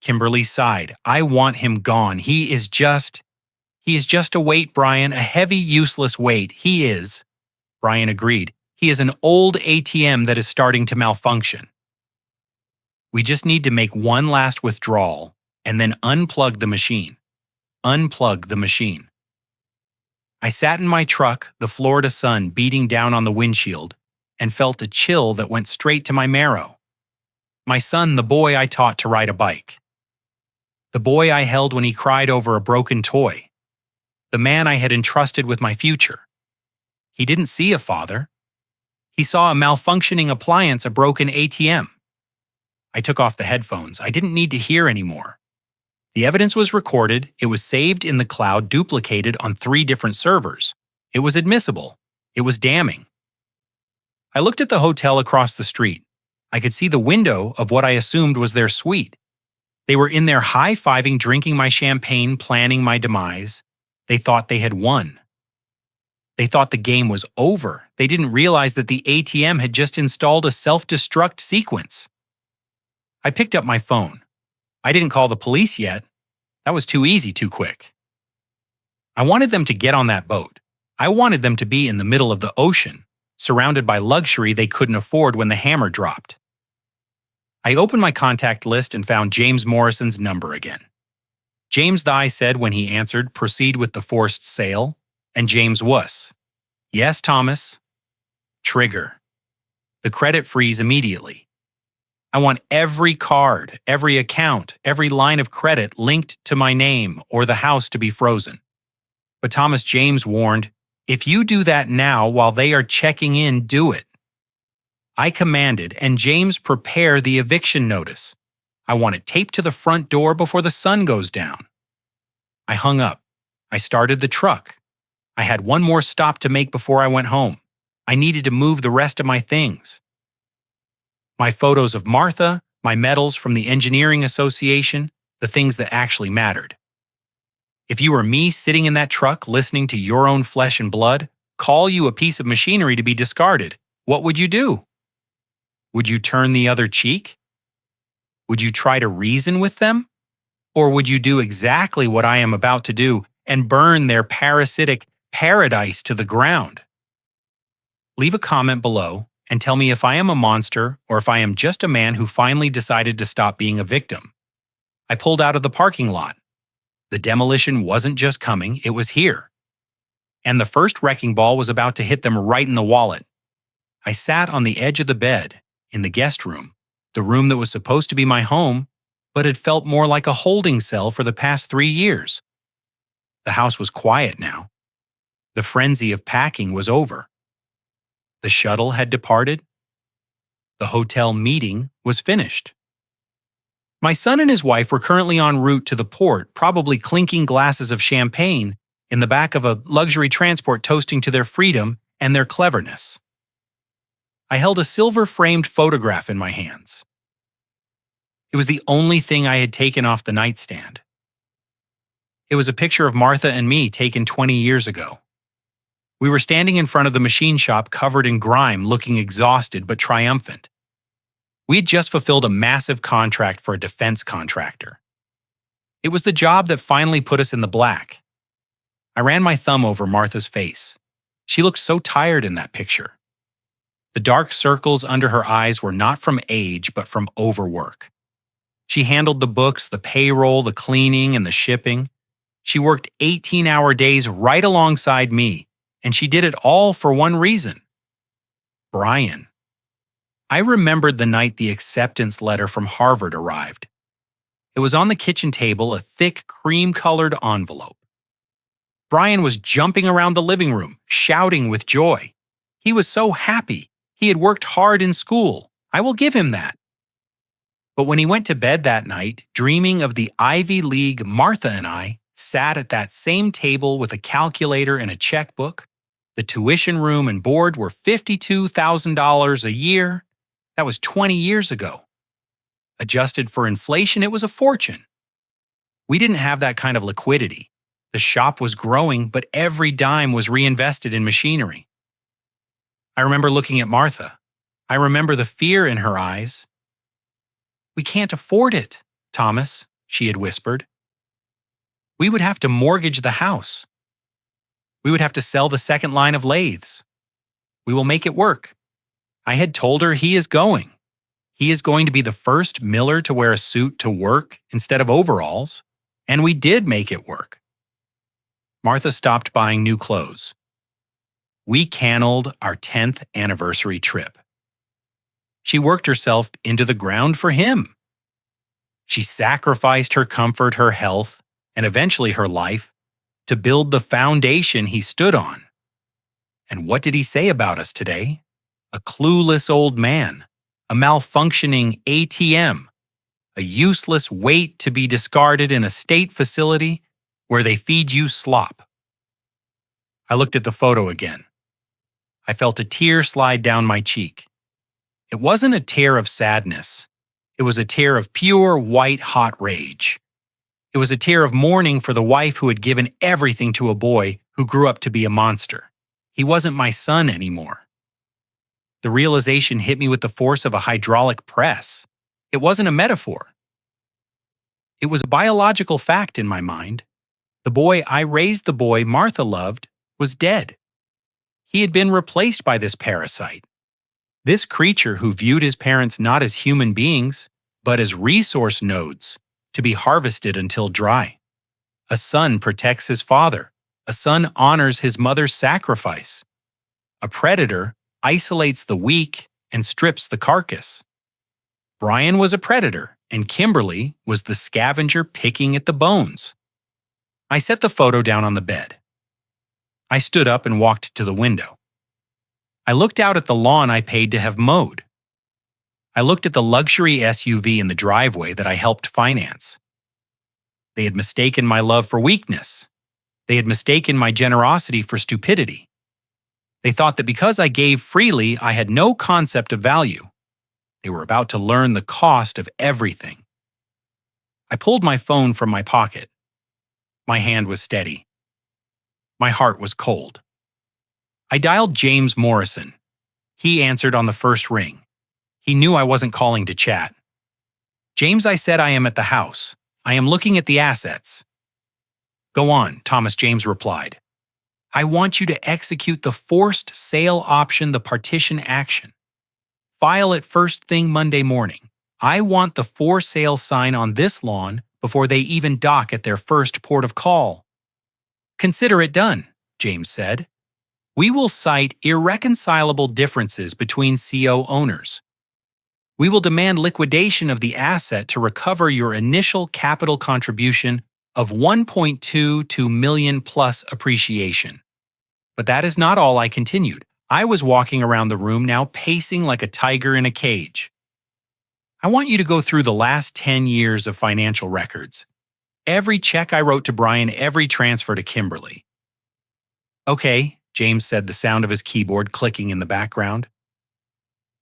Kimberly sighed. "I want him gone. He is just a weight, Brian, a heavy, useless weight. He is." Brian agreed. "He is an old ATM that is starting to malfunction. We just need to make one last withdrawal and then unplug the machine. Unplug the machine." I sat in my truck, the Florida sun beating down on the windshield, and felt a chill that went straight to my marrow. My son, the boy I taught to ride a bike. The boy I held when he cried over a broken toy. The man I had entrusted with my future. He didn't see a father. He saw a malfunctioning appliance, a broken ATM. I took off the headphones. I didn't need to hear anymore. The evidence was recorded. It was saved in the cloud, duplicated on 3 different servers. It was admissible. It was damning. I looked at the hotel across the street. I could see the window of what I assumed was their suite. They were in there high-fiving, drinking my champagne, planning my demise. They thought they had won. They thought the game was over. They didn't realize that the ATM had just installed a self-destruct sequence. I picked up my phone. I didn't call the police yet. That was too easy, too quick. I wanted them to get on that boat. I wanted them to be in the middle of the ocean, surrounded by luxury they couldn't afford when the hammer dropped. I opened my contact list and found James Morrison's number again. James Thye said when he answered, "Proceed with the forced sale," and James was. "Yes, Thomas." Trigger. The credit freeze immediately. I want every card, every account, every line of credit linked to my name or the house to be frozen. But Thomas James warned, "If you do that now while they are checking in, do it." I commanded, and James prepare the eviction notice. I want it taped to the front door before the sun goes down. I hung up. I started the truck. I had one more stop to make before I went home. I needed to move the rest of my things. My photos of Martha, my medals from the Engineering Association, the things that actually mattered. If you were me sitting in that truck listening to your own flesh and blood call you a piece of machinery to be discarded, what would you do? Would you turn the other cheek? Would you try to reason with them? Or would you do exactly what I am about to do and burn their parasitic paradise to the ground? Leave a comment below and tell me if I am a monster or if I am just a man who finally decided to stop being a victim. I pulled out of the parking lot. The demolition wasn't just coming, it was here. And the first wrecking ball was about to hit them right in the wallet. I sat on the edge of the bed, in the guest room, the room that was supposed to be my home, but had felt more like a holding cell for the past 3 years. The house was quiet now. The frenzy of packing was over. The shuttle had departed. The hotel meeting was finished. My son and his wife were currently en route to the port, probably clinking glasses of champagne in the back of a luxury transport toasting to their freedom and their cleverness. I held a silver-framed photograph in my hands. It was the only thing I had taken off the nightstand. It was a picture of Martha and me taken 20 years ago. We were standing in front of the machine shop covered in grime, looking exhausted but triumphant. We had just fulfilled a massive contract for a defense contractor. It was the job that finally put us in the black. I ran my thumb over Martha's face. She looked so tired in that picture. The dark circles under her eyes were not from age, but from overwork. She handled the books, the payroll, the cleaning, and the shipping. She worked 18-hour days right alongside me, and she did it all for one reason. Brian. I remembered the night the acceptance letter from Harvard arrived. It was on the kitchen table, a thick, cream-colored envelope. Brian was jumping around the living room, shouting with joy. He was so happy. He had worked hard in school. I will give him that. But when he went to bed that night, dreaming of the Ivy League, Martha and I sat at that same table with a calculator and a checkbook. The tuition room and board were $52,000 a year. That was 20 years ago. Adjusted for inflation, it was a fortune. We didn't have that kind of liquidity. The shop was growing, but every dime was reinvested in machinery. I remember looking at Martha. I remember the fear in her eyes. "We can't afford it, Thomas," she had whispered. "We would have to mortgage the house. We would have to sell the second line of lathes. We will make it work." I had told her he is going. He is going to be the first miller to wear a suit to work instead of overalls, and we did make it work. Martha stopped buying new clothes. We canceled our 10th anniversary trip. She worked herself into the ground for him. She sacrificed her comfort, her health, and eventually her life to build the foundation he stood on. And what did he say about us today? A clueless old man, a malfunctioning ATM, a useless weight to be discarded in a state facility where they feed you slop. I looked at the photo again. I felt a tear slide down my cheek. It wasn't a tear of sadness. It was a tear of pure, white-hot rage. It was a tear of mourning for the wife who had given everything to a boy who grew up to be a monster. He wasn't my son anymore. The realization hit me with the force of a hydraulic press. It wasn't a metaphor. It was a biological fact in my mind. The boy I raised, the boy Martha loved, was dead. He had been replaced by this parasite. This creature who viewed his parents not as human beings, but as resource nodes to be harvested until dry. A son protects his father. A son honors his mother's sacrifice. A predator isolates the weak and strips the carcass. Brian was a predator, and Kimberly was the scavenger picking at the bones. I set the photo down on the bed. I stood up and walked to the window. I looked out at the lawn I paid to have mowed. I looked at the luxury SUV in the driveway that I helped finance. They had mistaken my love for weakness. They had mistaken my generosity for stupidity. They thought that because I gave freely, I had no concept of value. They were about to learn the cost of everything. I pulled my phone from my pocket. My hand was steady. My heart was cold. I dialed James Morrison. He answered on the first ring. He knew I wasn't calling to chat. "James," I said, "I am at the house. I am looking at the assets." "Go on," Thomas James replied. "I want you to execute the forced sale option, the partition action. File it first thing Monday morning. I want the for sale sign on this lawn before they even dock at their first port of call." "Consider it done," James said. "We will cite irreconcilable differences between CO owners. We will demand liquidation of the asset to recover your initial capital contribution of $1.22 million plus appreciation." But that is not all, I continued. I was walking around the room now, pacing like a tiger in a cage. "I want you to go through the last 10 years of financial records. Every check I wrote to Brian, every transfer to Kimberly." "Okay," James said, the sound of his keyboard clicking in the background.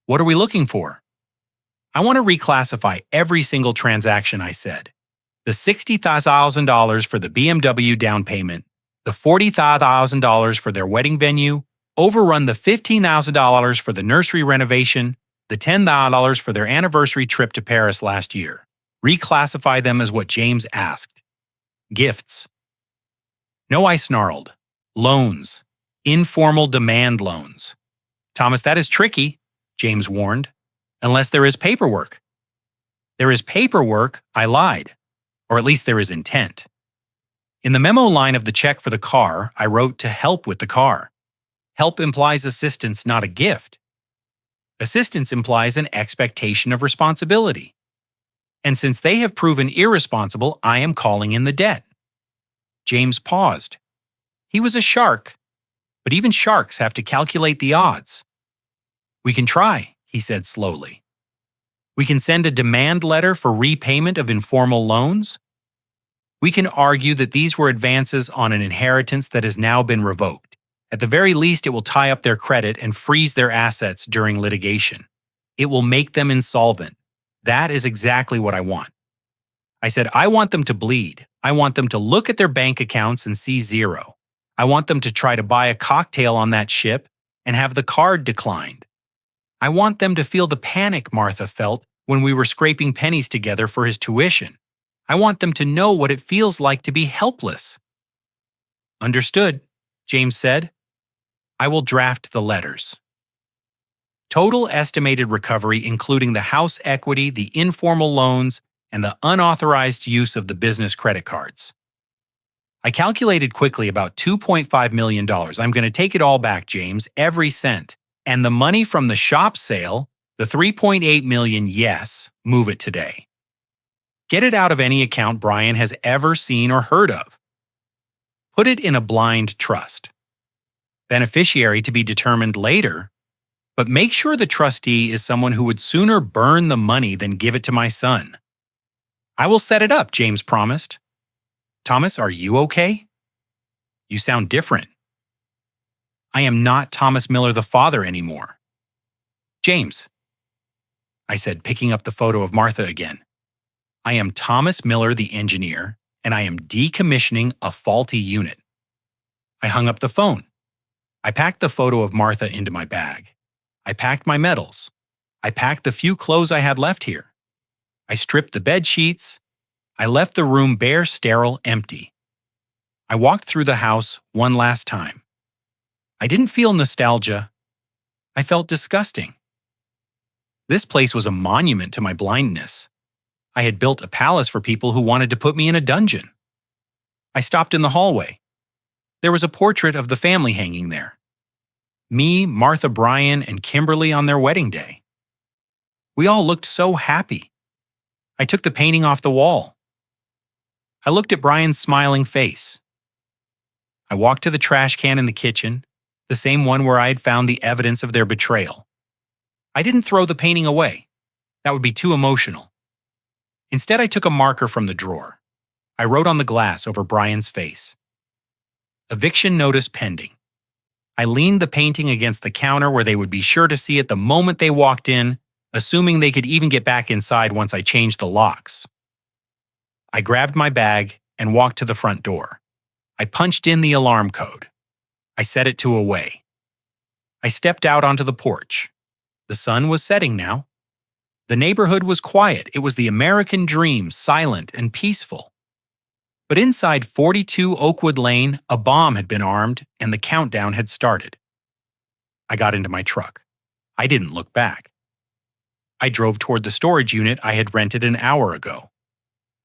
"What are we looking for?" "I want to reclassify every single transaction," I said. "The $60,000 for the BMW down payment, the $40,000 for their wedding venue, overrun the $15,000 for the nursery renovation, the $10,000 for their anniversary trip to Paris last year. Reclassify them as what James asked. Gifts." "No," I snarled. "Loans. Informal demand loans." "Thomas, that is tricky," James warned. "Unless there is paperwork." "There is paperwork," I lied. "Or at least there is intent." In the memo line of the check for the car, I wrote "to help with the car." Help implies assistance, not a gift. Assistance implies an expectation of responsibility. And since they have proven irresponsible, I am calling in the debt. James paused. He was a shark, but even sharks have to calculate the odds. "We can try," he said slowly. "We can send a demand letter for repayment of informal loans. We can argue that these were advances on an inheritance that has now been revoked. At the very least, it will tie up their credit and freeze their assets during litigation. It will make them insolvent. That is exactly what I want." I said, "I want them to bleed. I want them to look at their bank accounts and see zero. I want them to try to buy a cocktail on that ship and have the card declined. I want them to feel the panic Martha felt when we were scraping pennies together for his tuition. I want them to know what it feels like to be helpless." "Understood," James said. "I will draft the letters." Total estimated recovery, including the house equity, the informal loans, and the unauthorized use of the business credit cards. I calculated quickly about $2.5 million. "I'm going to take it all back, James, every cent. And the money from the shop sale, the $3.8 million, yes, move it today. Get it out of any account Brian has ever seen or heard of. Put it in a blind trust. Beneficiary to be determined later, but make sure the trustee is someone who would sooner burn the money than give it to my son." "I will set it up," James promised. "Thomas, are you okay? You sound different." "I am not Thomas Miller the father anymore." "James," I said, picking up the photo of Martha again, "I am Thomas Miller the engineer, and I am decommissioning a faulty unit." I hung up the phone. I packed the photo of Martha into my bag. I packed my medals. I packed the few clothes I had left here. I stripped the bed sheets. I left the room bare, sterile, empty. I walked through the house one last time. I didn't feel nostalgia. I felt disgusting. This place was a monument to my blindness. I had built a palace for people who wanted to put me in a dungeon. I stopped in the hallway. There was a portrait of the family hanging there. Me, Martha, Brian, and Kimberly on their wedding day. We all looked so happy. I took the painting off the wall. I looked at Brian's smiling face. I walked to the trash can in the kitchen, the same one where I had found the evidence of their betrayal. I didn't throw the painting away. That would be too emotional. Instead, I took a marker from the drawer. I wrote on the glass over Brian's face. Eviction notice pending. I leaned the painting against the counter where they would be sure to see it the moment they walked in, assuming they could even get back inside once I changed the locks. I grabbed my bag and walked to the front door. I punched in the alarm code. I set it to away. I stepped out onto the porch. The sun was setting now. The neighborhood was quiet. It was the American dream, silent and peaceful. But inside 42 Oakwood Lane, a bomb had been armed and the countdown had started. I got into my truck. I didn't look back. I drove toward the storage unit I had rented an hour ago.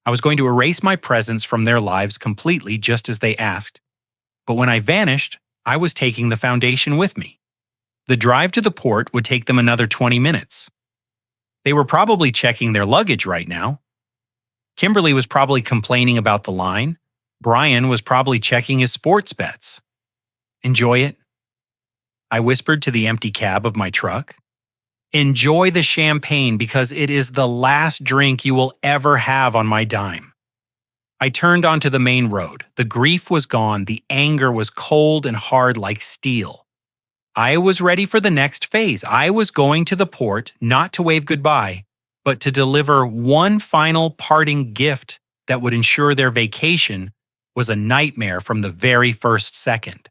I was going to erase my presence from their lives completely just as they asked. But when I vanished, I was taking the foundation with me. The drive to the port would take them another 20 minutes. They were probably checking their luggage right now. Kimberly was probably complaining about the line. Brian was probably checking his sports bets. Enjoy it? I whispered to the empty cab of my truck. Enjoy the champagne because it is the last drink you will ever have on my dime. I turned onto the main road. The grief was gone. The anger was cold and hard like steel. I was ready for the next phase. I was going to the port, not to wave goodbye, but to deliver one final parting gift that would ensure their vacation was a nightmare from the very first second.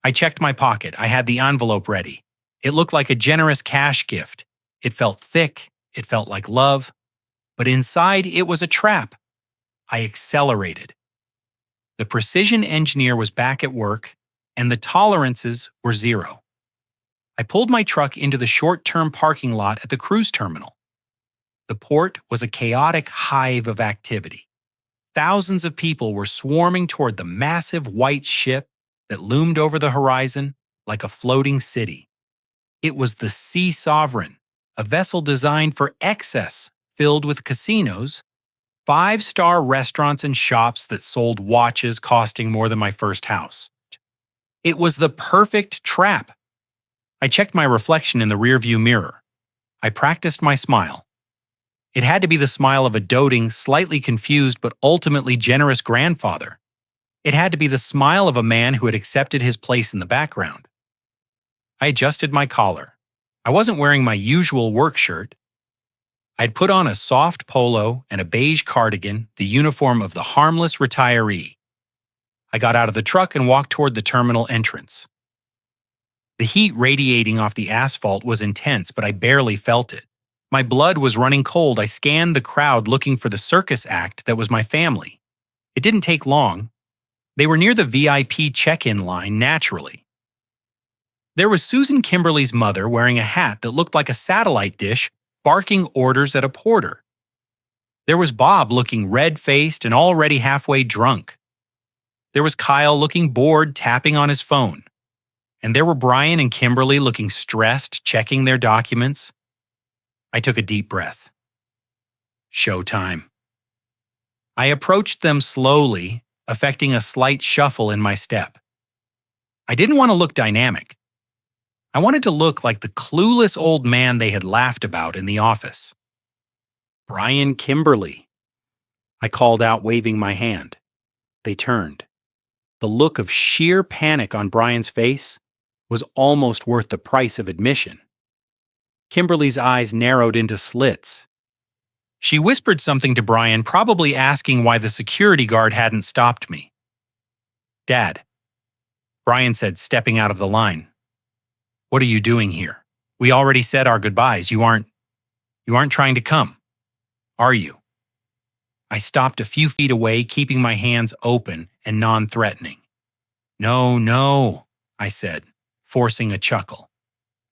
I checked my pocket. I had the envelope ready. It looked like a generous cash gift. It felt thick. It felt like love. But inside, it was a trap. I accelerated. The precision engineer was back at work, and the tolerances were zero. I pulled my truck into the short-term parking lot at the cruise terminal. The port was a chaotic hive of activity. Thousands of people were swarming toward the massive white ship that loomed over the horizon like a floating city. It was the Sea Sovereign, a vessel designed for excess, filled with casinos, 5-star restaurants and shops that sold watches costing more than my first house. It was the perfect trap. I checked my reflection in the rearview mirror. I practiced my smile. It had to be the smile of a doting, slightly confused but ultimately generous grandfather. It had to be the smile of a man who had accepted his place in the background. I adjusted my collar. I wasn't wearing my usual work shirt. I'd put on a soft polo and a beige cardigan, the uniform of the harmless retiree. I got out of the truck and walked toward the terminal entrance. The heat radiating off the asphalt was intense, but I barely felt it. My blood was running cold. I scanned the crowd looking for the circus act that was my family. It didn't take long. They were near the VIP check-in line naturally. There was Susan Kimberly's mother wearing a hat that looked like a satellite dish, barking orders at a porter. There was Bob looking red-faced and already halfway drunk. There was Kyle looking bored, tapping on his phone. And there were Brian and Kimberly looking stressed, checking their documents. I took a deep breath. Showtime. I approached them slowly, affecting a slight shuffle in my step. I didn't want to look dynamic. I wanted to look like the clueless old man they had laughed about in the office. Brian Kimberly. I called out, waving my hand. They turned. The look of sheer panic on Brian's face was almost worth the price of admission. Kimberly's eyes narrowed into slits. She whispered something to Brian, probably asking why the security guard hadn't stopped me. Dad. Brian said, stepping out of the line. What are you doing here? We already said our goodbyes. You aren't trying to come, are you? I stopped a few feet away, keeping my hands open and non-threatening. No, no, I said, forcing a chuckle.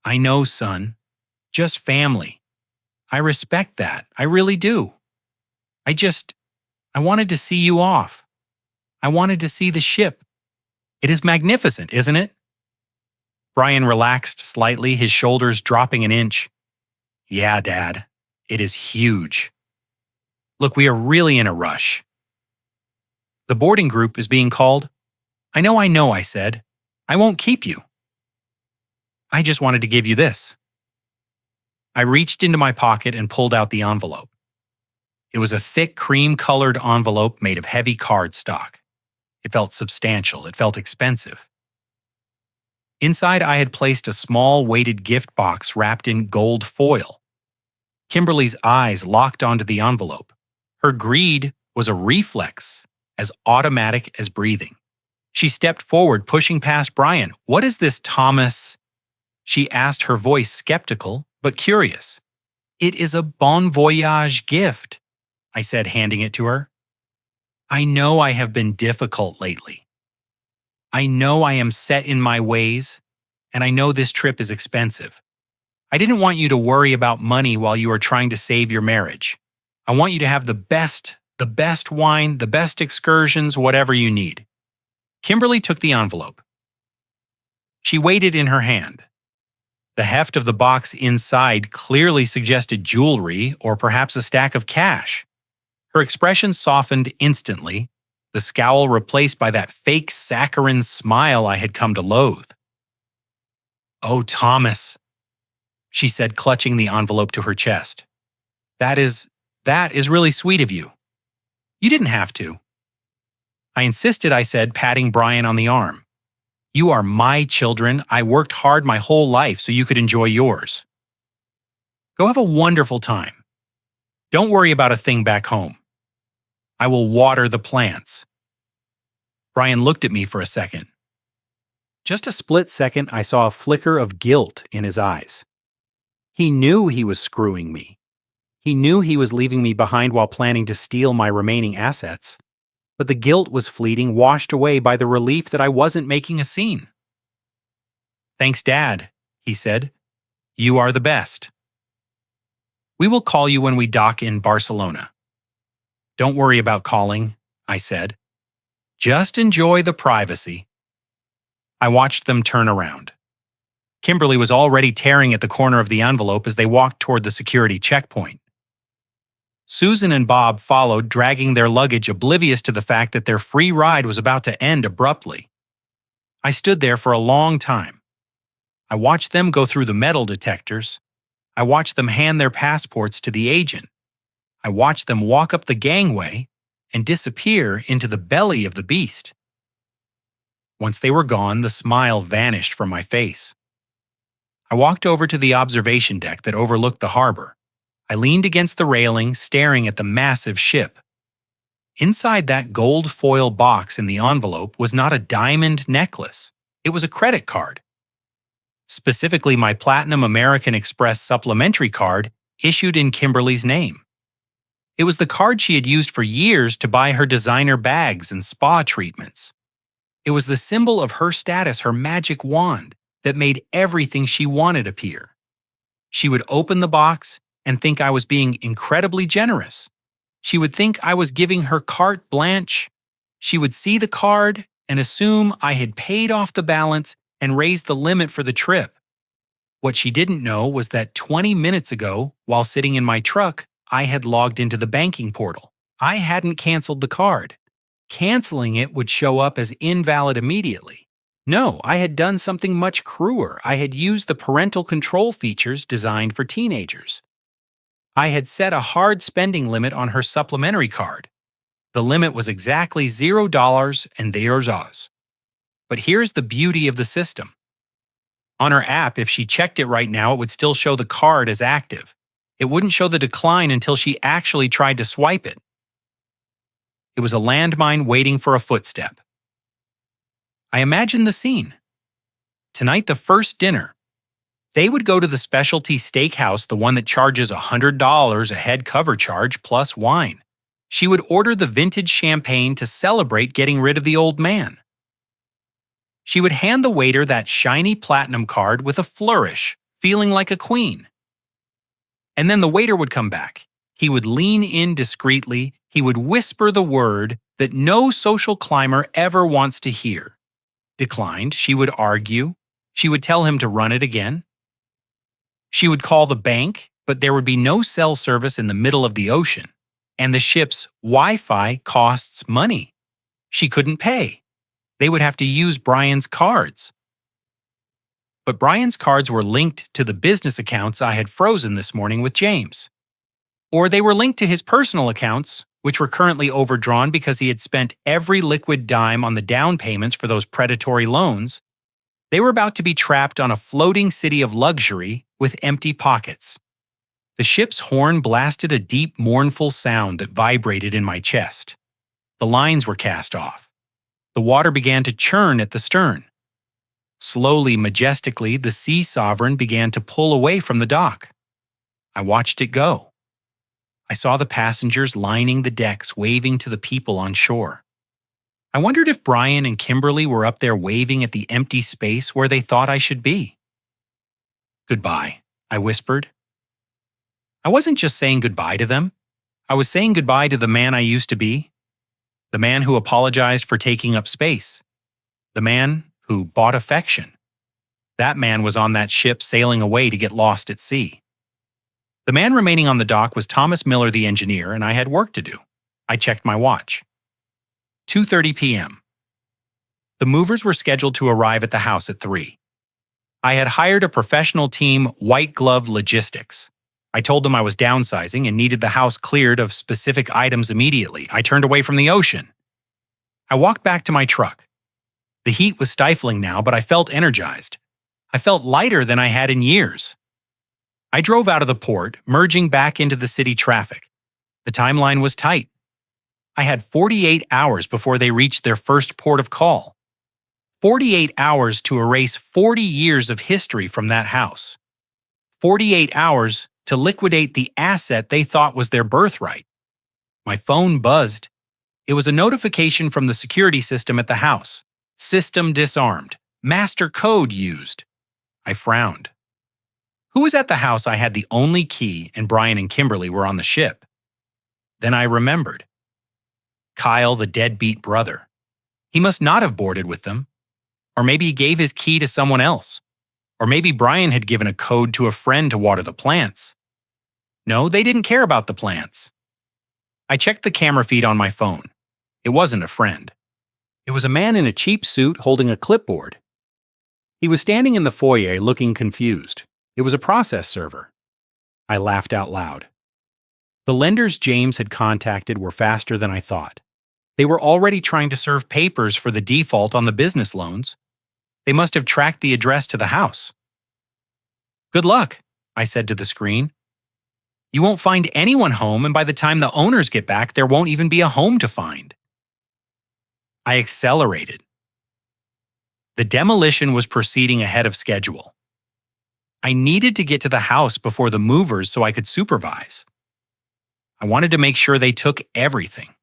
I know, son. Just family. I respect that. I really do. I wanted to see you off. I wanted to see the ship. It is magnificent, isn't it? Brian relaxed slightly, his shoulders dropping an inch. Yeah, Dad. It is huge. Look, we are really in a rush. The boarding group is being called. I know, I said. I won't keep you. I just wanted to give you this. I reached into my pocket and pulled out the envelope. It was a thick cream-colored envelope made of heavy cardstock. It felt substantial. It felt expensive. Inside, I had placed a small weighted gift box wrapped in gold foil. Kimberly's eyes locked onto the envelope. Her greed was a reflex, as automatic as breathing. She stepped forward, pushing past Brian. What is this, Thomas? She asked, her voice skeptical but curious. It is a bon voyage gift, I said, handing it to her. I know I have been difficult lately. I know I am set in my ways, and I know this trip is expensive. I didn't want you to worry about money while you are trying to save your marriage. I want you to have the best wine, the best excursions, whatever you need. Kimberly took the envelope. She weighed it in her hand. The heft of the box inside clearly suggested jewelry or perhaps a stack of cash. Her expression softened instantly, the scowl replaced by that fake saccharine smile I had come to loathe. Oh, Thomas, she said, clutching the envelope to her chest. That is really sweet of you. You didn't have to. I insisted, I said, patting Brian on the arm. You are my children. I worked hard my whole life so you could enjoy yours. Go have a wonderful time. Don't worry about a thing back home. I will water the plants. Brian looked at me for a second. Just a split second, I saw a flicker of guilt in his eyes. He knew he was screwing me. He knew he was leaving me behind while planning to steal my remaining assets. But the guilt was fleeting, washed away by the relief that I wasn't making a scene. Thanks, Dad, he said. You are the best. We will call you when we dock in Barcelona. Don't worry about calling, I said. Just enjoy the privacy. I watched them turn around. Kimberly was already tearing at the corner of the envelope as they walked toward the security checkpoint. Susan and Bob followed, dragging their luggage, oblivious to the fact that their free ride was about to end abruptly. I stood there for a long time. I watched them go through the metal detectors. I watched them hand their passports to the agent. I watched them walk up the gangway and disappear into the belly of the beast. Once they were gone, the smile vanished from my face. I walked over to the observation deck that overlooked the harbor. I leaned against the railing, staring at the massive ship. Inside that gold foil box in the envelope was not a diamond necklace. It was a credit card. Specifically, my Platinum American Express supplementary card issued in Kimberly's name. It was the card she had used for years to buy her designer bags and spa treatments. It was the symbol of her status, her magic wand, that made everything she wanted appear. She would open the box and think I was being incredibly generous. She would think I was giving her carte blanche. She would see the card and assume I had paid off the balance and raised the limit for the trip. What she didn't know was that 20 minutes ago, while sitting in my truck, I had logged into the banking portal. I hadn't canceled the card. Canceling it would show up as invalid immediately. No, I had done something much crueler. I had used the parental control features designed for teenagers. I had set a hard spending limit on her supplementary card. The limit was exactly $0 and there's Oz. But here's the beauty of the system. On her app, if she checked it right now, it would still show the card as active. It wouldn't show the decline until she actually tried to swipe it. It was a landmine waiting for a footstep. I imagined the scene. Tonight, the first dinner. They would go to the specialty steakhouse, the one that charges $100 a head cover charge plus wine. She would order the vintage champagne to celebrate getting rid of the old man. She would hand the waiter that shiny platinum card with a flourish, feeling like a queen. And then the waiter would come back. He would lean in discreetly. He would whisper the word that no social climber ever wants to hear. Declined, she would argue. She would tell him to run it again. She would call the bank, but there would be no cell service in the middle of the ocean, and the ship's Wi-Fi costs money. She couldn't pay. They would have to use Brian's cards. But Brian's cards were linked to the business accounts I had frozen this morning with James. Or they were linked to his personal accounts, which were currently overdrawn because he had spent every liquid dime on the down payments for those predatory loans. They were about to be trapped on a floating city of luxury with empty pockets. The ship's horn blasted a deep, mournful sound that vibrated in my chest. The lines were cast off. The water began to churn at the stern. Slowly, majestically, the sea sovereign began to pull away from the dock. I watched it go. I saw the passengers lining the decks, waving to the people on shore. I wondered if Brian and Kimberly were up there waving at the empty space where they thought I should be. "Goodbye," I whispered. I wasn't just saying goodbye to them. I was saying goodbye to the man I used to be. The man who apologized for taking up space. The man who bought affection. That man was on that ship sailing away to get lost at sea. The man remaining on the dock was Thomas Miller, the engineer, and I had work to do. I checked my watch. 2:30 p.m. The movers were scheduled to arrive at the house at 3. I had hired a professional team, White Glove Logistics. I told them I was downsizing and needed the house cleared of specific items immediately. I turned away from the ocean. I walked back to my truck. The heat was stifling now, but I felt energized. I felt lighter than I had in years. I drove out of the port, merging back into the city traffic. The timeline was tight. I had 48 hours before they reached their first port of call. 48 hours to erase 40 years of history from that house. 48 hours to liquidate the asset they thought was their birthright. My phone buzzed. It was a notification from the security system at the house. System disarmed. Master code used. I frowned. Who was at the house? I had the only key, and Brian and Kimberly were on the ship. Then I remembered. Kyle, the deadbeat brother. He must not have boarded with them. Or maybe he gave his key to someone else. Or maybe Brian had given a code to a friend to water the plants. No, they didn't care about the plants. I checked the camera feed on my phone. It wasn't a friend. It was a man in a cheap suit holding a clipboard. He was standing in the foyer looking confused. It was a process server. I laughed out loud. The lenders James had contacted were faster than I thought. They were already trying to serve papers for the default on the business loans. They must have tracked the address to the house. "Good luck," I said to the screen. "You won't find anyone home, and by the time the owners get back, there won't even be a home to find." I accelerated. The demolition was proceeding ahead of schedule. I needed to get to the house before the movers so I could supervise. I wanted to make sure they took everything.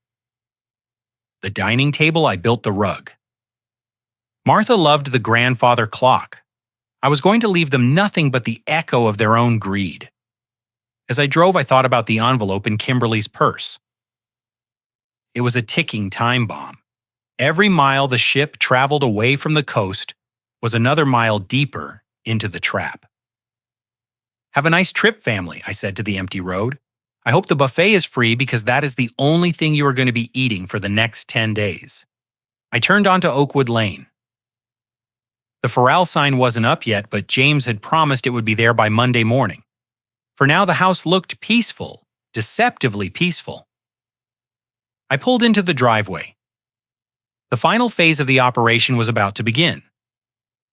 The dining table, I built the rug. Martha loved the grandfather clock. I was going to leave them nothing but the echo of their own greed. As I drove, I thought about the envelope in Kimberly's purse. It was a ticking time bomb. Every mile the ship traveled away from the coast was another mile deeper into the trap. "Have a nice trip, family," I said to the empty road. "I hope the buffet is free because that is the only thing you are going to be eating for the next 10 days. I turned onto Oakwood Lane. The Farrell sign wasn't up yet, but James had promised it would be there by Monday morning. For now, the house looked peaceful, deceptively peaceful. I pulled into the driveway. The final phase of the operation was about to begin.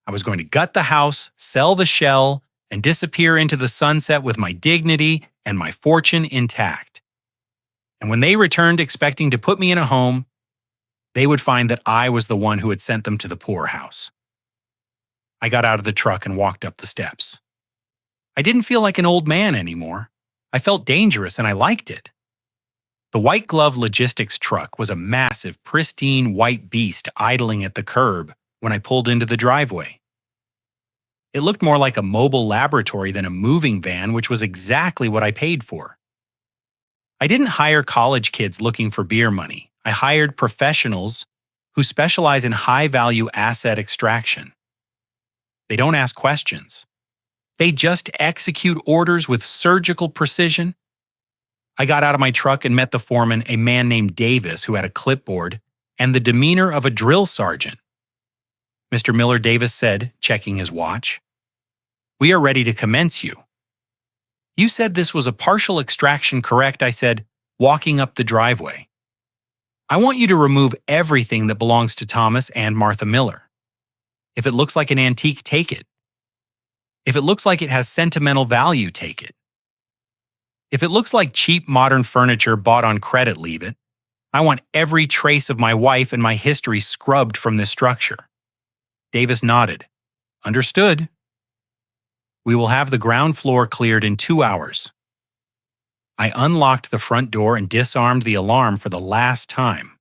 I was going to gut the house, sell the shell, and disappear into the sunset with my dignity and my fortune intact. And when they returned expecting to put me in a home, They would find that I was the one who had sent them to the poorhouse. I got out of the truck and walked up the steps. I didn't feel like an old man anymore. I felt dangerous and I liked it. The white glove logistics truck was a massive, pristine white beast idling at the curb when I pulled into the driveway. It looked more like a mobile laboratory than a moving van, which was exactly what I paid for. I didn't hire college kids looking for beer money. I hired professionals who specialize in high-value asset extraction. They don't ask questions. They just execute orders with surgical precision. I got out of my truck and met the foreman, a man named Davis who had a clipboard and the demeanor of a drill sergeant. Mr. Miller, Davis said, checking his watch. "We are ready to commence you." "You said this was a partial extraction, correct?" I said, walking up the driveway. "I want you to remove everything that belongs to Thomas and Martha Miller. If it looks like an antique, take it. If it looks like it has sentimental value, take it. If it looks like cheap modern furniture bought on credit, leave it. I want every trace of my wife and my history scrubbed from this structure." Davis nodded. "Understood. We will have the ground floor cleared in 2 hours." I unlocked the front door and disarmed the alarm for the last time.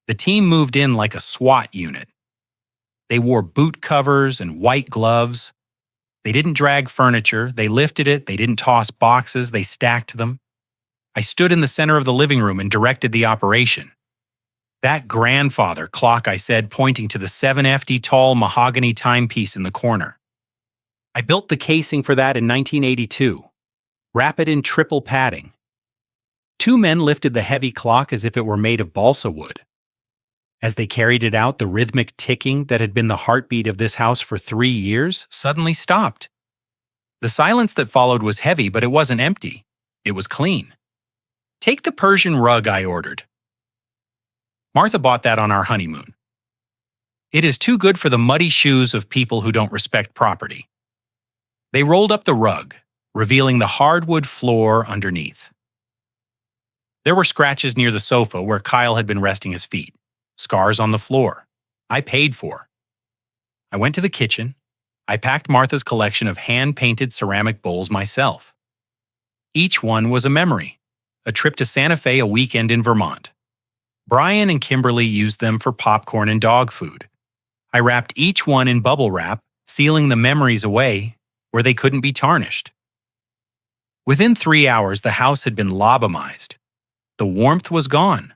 The team moved in like a SWAT unit. They wore boot covers and white gloves. They didn't drag furniture, they lifted it, they didn't toss boxes, they stacked them. I stood in the center of the living room and directed the operation. "That grandfather clock," I said, pointing to the 750 tall mahogany timepiece in the corner. "I built the casing for that in 1982. Wrap it in triple padding." 2 men lifted the heavy clock as if it were made of balsa wood. As they carried it out, the rhythmic ticking that had been the heartbeat of this house for 3 years suddenly stopped. The silence that followed was heavy, but it wasn't empty. It was clean. "Take the Persian rug," I ordered. "Martha bought that on our honeymoon. It is too good for the muddy shoes of people who don't respect property." They rolled up the rug, revealing the hardwood floor underneath. There were scratches near the sofa where Kyle had been resting his feet. Scars on the floor. I paid for. I went to the kitchen. I packed Martha's collection of hand-painted ceramic bowls myself. Each one was a memory, a trip to Santa Fe, a weekend in Vermont. Brian and Kimberly used them for popcorn and dog food. I wrapped each one in bubble wrap, sealing the memories away where they couldn't be tarnished. Within 3 hours, the house had been lobotomized. The warmth was gone.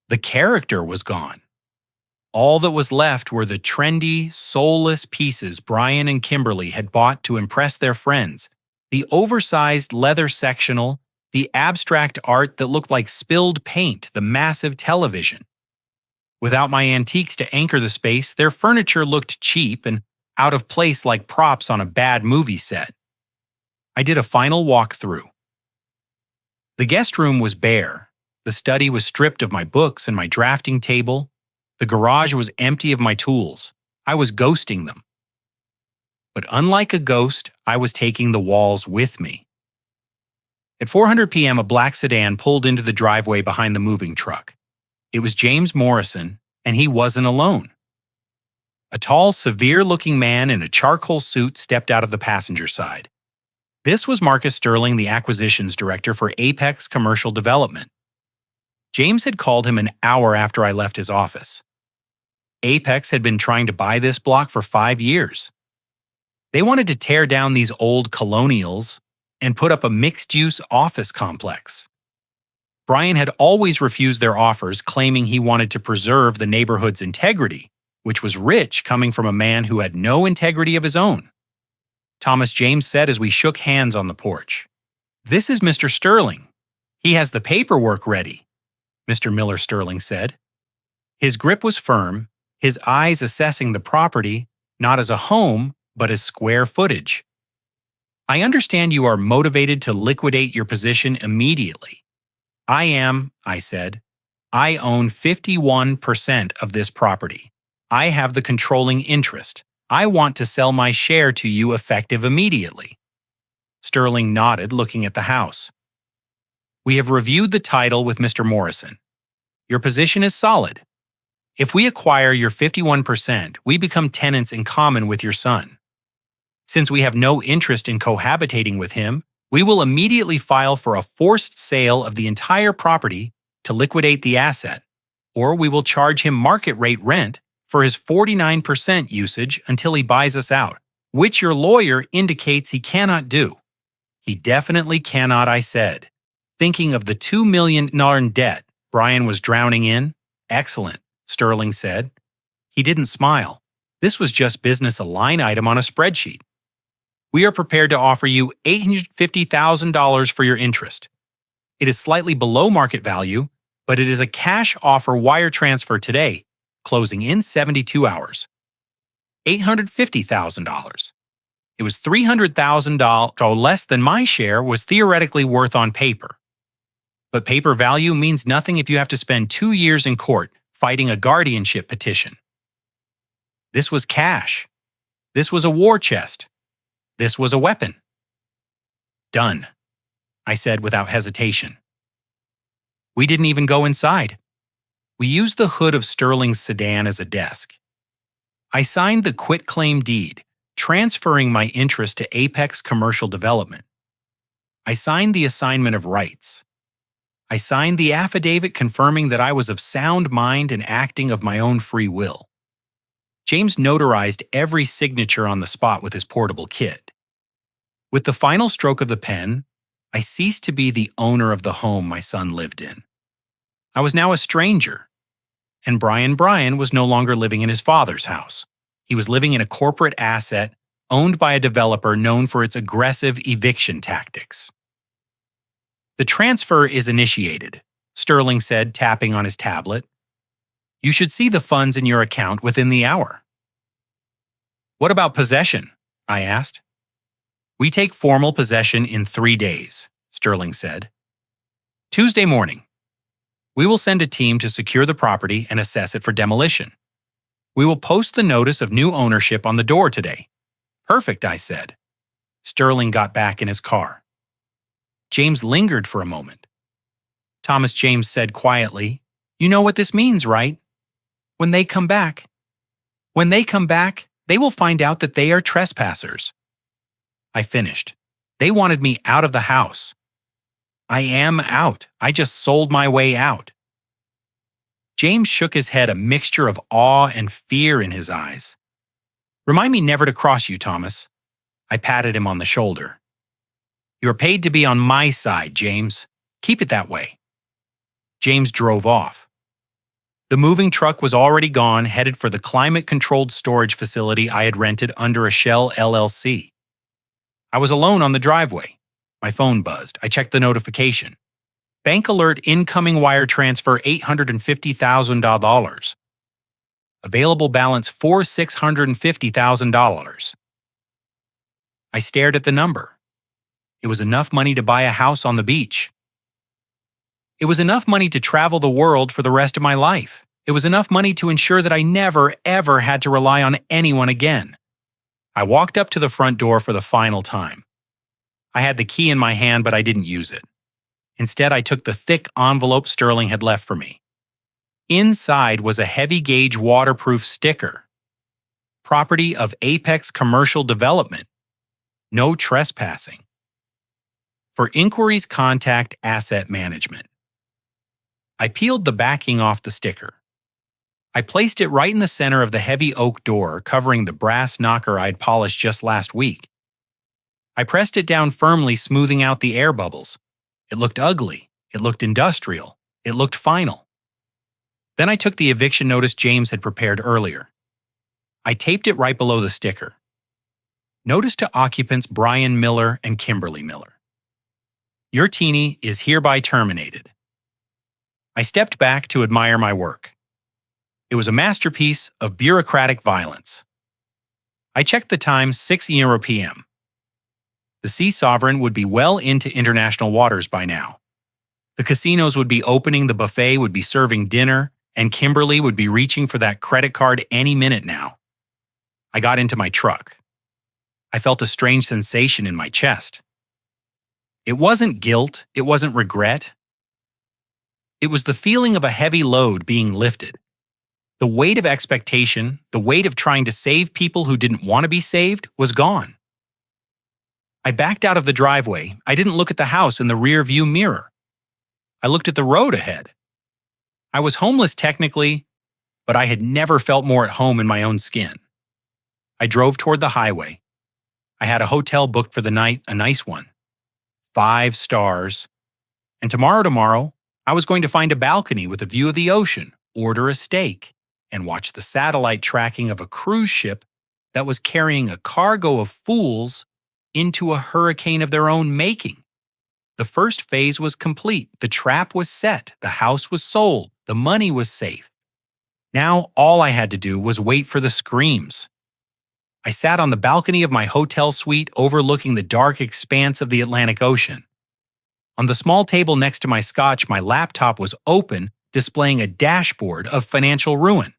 The character was gone. All that was left were the trendy, soulless pieces Brian and Kimberly had bought to impress their friends, the oversized leather sectional, the abstract art that looked like spilled paint, the massive television. Without my antiques to anchor the space, their furniture looked cheap and out of place like props on a bad movie set. I did a final walk-through. The guest room was bare. The study was stripped of my books and my drafting table. The garage was empty of my tools. I was ghosting them. But unlike a ghost, I was taking the walls with me. At 4:00 p.m., a black sedan pulled into the driveway behind the moving truck. It was James Morrison, and he wasn't alone. A tall, severe-looking man in a charcoal suit stepped out of the passenger side. This was Marcus Sterling, the acquisitions director for Apex Commercial Development. James had called him an hour after I left his office. Apex had been trying to buy this block for 5 years. They wanted to tear down these old colonials and put up a mixed-use office complex. Brian had always refused their offers, claiming he wanted to preserve the neighborhood's integrity, which was rich coming from a man who had no integrity of his own. Thomas James said as we shook hands on the porch, "This is Mr. Sterling. He has the paperwork ready," Mr. Miller Sterling said. His grip was firm, his eyes assessing the property, not as a home, but as square footage. "I understand you are motivated to liquidate your position immediately." "I am," I said. "I own 51% of this property. I have the controlling interest. I want to sell my share to you effective immediately." Sterling nodded, looking at the house. "We have reviewed the title with Mr. Morrison. Your position is solid. If we acquire your 51%, we become tenants in common with your son. Since we have no interest in cohabitating with him, we will immediately file for a forced sale of the entire property to liquidate the asset, or we will charge him market rate rent for his 49% usage until he buys us out, which your lawyer indicates he cannot do. He definitely cannot, I said, thinking of the $2 million debt Brian was drowning in. Excellent, Sterling said. He didn't smile. This was just business, a line item on a spreadsheet. We are prepared to offer you $850,000 for your interest. It is slightly below market value, but it is a cash offer wire transfer today, closing in 72 hours. $850,000. It was $300,000 less than my share was theoretically worth on paper. But paper value means nothing if you have to spend 2 years in court fighting a guardianship petition. This was cash. This was a war chest. This was a weapon. Done, I said without hesitation. We didn't even go inside. We used the hood of Sterling's sedan as a desk. I signed the quitclaim deed, transferring my interest to Apex Commercial Development. I signed the assignment of rights. I signed the affidavit confirming that I was of sound mind and acting of my own free will. James notarized every signature on the spot with his portable kit. With the final stroke of the pen, I ceased to be the owner of the home my son lived in. I was now a stranger, and Brian was no longer living in his father's house. He was living in a corporate asset owned by a developer known for its aggressive eviction tactics. The transfer is initiated, Sterling said, tapping on his tablet. You should see the funds in your account within the hour. What about possession? I asked. We take formal possession in 3 days, Sterling said. Tuesday morning. We will send a team to secure the property and assess it for demolition. We will post the notice of new ownership on the door today. Perfect, I said. Sterling got back in his car. James lingered for a moment. Thomas James said quietly, You know what this means, right? When they come back, they will find out that they are trespassers. I finished. They wanted me out of the house. I am out. I just sold my way out. James shook his head, a mixture of awe and fear in his eyes. Remind me never to cross you, Thomas. I patted him on the shoulder. You are paid to be on my side, James. Keep it that way. James drove off. The moving truck was already gone, headed for the climate-controlled storage facility I had rented under a Shell LLC. I was alone on the driveway. My phone buzzed. I checked the notification. Bank alert, incoming wire transfer $850,000. Available balance $650,000. I stared at the number. It was enough money to buy a house on the beach. It was enough money to travel the world for the rest of my life. It was enough money to ensure that I never, ever had to rely on anyone again. I walked up to the front door for the final time. I had the key in my hand, but I didn't use it. Instead, I took the thick envelope Sterling had left for me. Inside was a heavy-gauge waterproof sticker. Property of Apex Commercial Development. No trespassing. For inquiries, contact Asset Management. I peeled the backing off the sticker. I placed it right in the center of the heavy oak door covering the brass knocker I'd polished just last week. I pressed it down firmly, smoothing out the air bubbles. It looked ugly. It looked industrial. It looked final. Then I took the eviction notice James had prepared earlier. I taped it right below the sticker. Notice to occupants Brian Miller and Kimberly Miller. Your teenie is hereby terminated. I stepped back to admire my work. It was a masterpiece of bureaucratic violence. I checked the time, 6 p.m. The Sea Sovereign would be well into international waters by now. The casinos would be opening, the buffet would be serving dinner, and Kimberly would be reaching for that credit card any minute now. I got into my truck. I felt a strange sensation in my chest. It wasn't guilt, it wasn't regret. It was the feeling of a heavy load being lifted. The weight of expectation, the weight of trying to save people who didn't want to be saved, was gone. I backed out of the driveway. I didn't look at the house in the rear view mirror. I looked at the road ahead. I was homeless technically, but I had never felt more at home in my own skin. I drove toward the highway. I had a hotel booked for the night, a nice one. 5 stars. And tomorrow, I was going to find a balcony with a view of the ocean, order a steak, and watch the satellite tracking of a cruise ship that was carrying a cargo of fools into a hurricane of their own making. The first phase was complete. The trap was set. The house was sold. The money was safe. Now all I had to do was wait for the screams. I sat on the balcony of my hotel suite overlooking the dark expanse of the Atlantic Ocean. On the small table next to my scotch, my laptop was open, displaying a dashboard of financial ruin.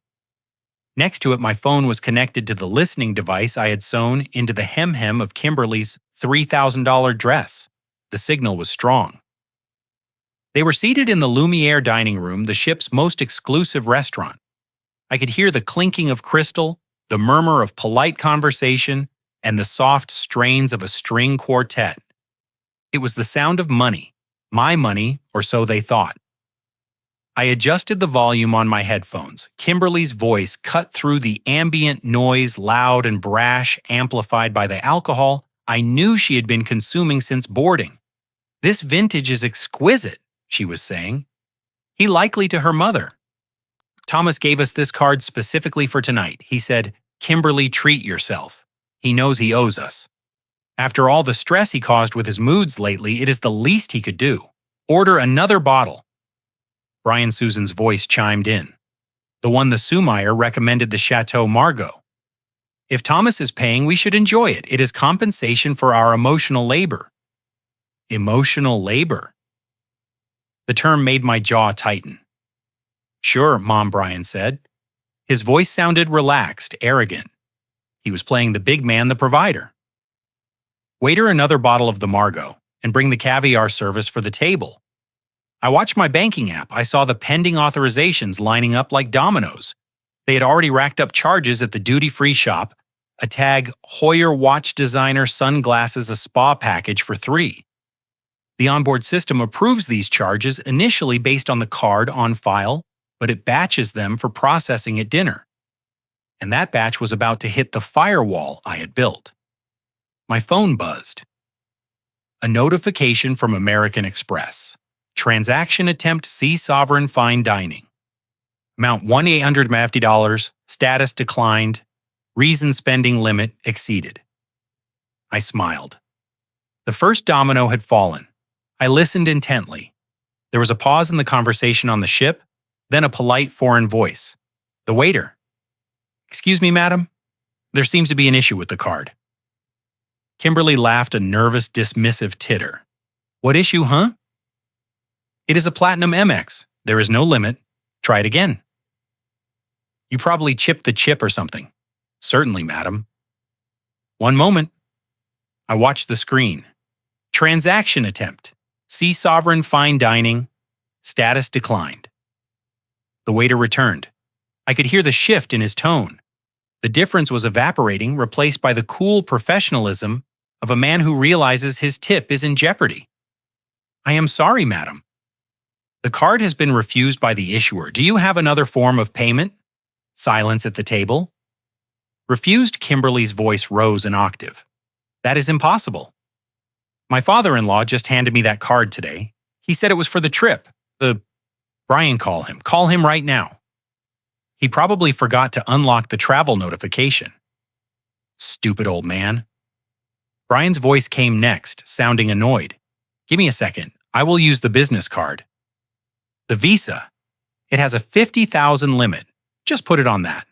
Next to it, my phone was connected to the listening device I had sewn into the hem of Kimberly's $3,000 dress. The signal was strong. They were seated in the Lumiere dining room, the ship's most exclusive restaurant. I could hear the clinking of crystal, the murmur of polite conversation, and the soft strains of a string quartet. It was the sound of money, my money, or so they thought. I adjusted the volume on my headphones. Kimberly's voice cut through the ambient noise, loud and brash, amplified by the alcohol I knew she had been consuming since boarding. "This vintage is exquisite," she was saying. "He likely to her mother. Thomas gave us this card specifically for tonight. He said, 'Kimberly, treat yourself. He knows he owes us. After all the stress he caused with his moods lately, it is the least he could do. Order another bottle.'" Brian Susan's voice chimed in. "The one the Sumeyer recommended, the Chateau Margaux. If Thomas is paying, we should enjoy it. It is compensation for our emotional labor." Emotional labor? The term made my jaw tighten. "Sure, Mom," Brian said. His voice sounded relaxed, arrogant. He was playing the big man, the provider. "Waiter, another bottle of the Margaux, and bring the caviar service for the table." I watched my banking app. I saw the pending authorizations lining up like dominoes. They had already racked up charges at the duty-free shop, a tag Hoyer watch designer sunglasses a spa package for 3. The onboard system approves these charges initially based on the card on file, but it batches them for processing at dinner. And that batch was about to hit the firewall I had built. My phone buzzed. A notification from American Express. Transaction attempt Sea Sovereign Fine Dining. Amount $1,850. Status declined. Reason spending limit exceeded. I smiled. The first domino had fallen. I listened intently. There was a pause in the conversation on the ship, then a polite foreign voice. The waiter. "Excuse me, madam? There seems to be an issue with the card." Kimberly laughed a nervous, dismissive titter. "What issue, huh?" "It is a Platinum MX. There is no limit. Try it again." "You probably chipped the chip or something." "Certainly, madam." "One moment." I watched the screen. Transaction attempt. Sea Sovereign Fine Dining. Status declined. The waiter returned. I could hear the shift in his tone. The difference was evaporating, replaced by the cool professionalism of a man who realizes his tip is in jeopardy. "I am sorry, madam. The card has been refused by the issuer. Do you have another form of payment?" Silence at the table. "Refused?" Kimberly's voice rose an octave. "That is impossible. My father-in-law just handed me that card today. He said it was for the trip. Brian, call him. Call him right now. He probably forgot to unlock the travel notification." Stupid old man. Brian's voice came next, sounding annoyed. "Give me a second. I will use the business card." "The Visa. It has a 50,000 limit. Just put it on that."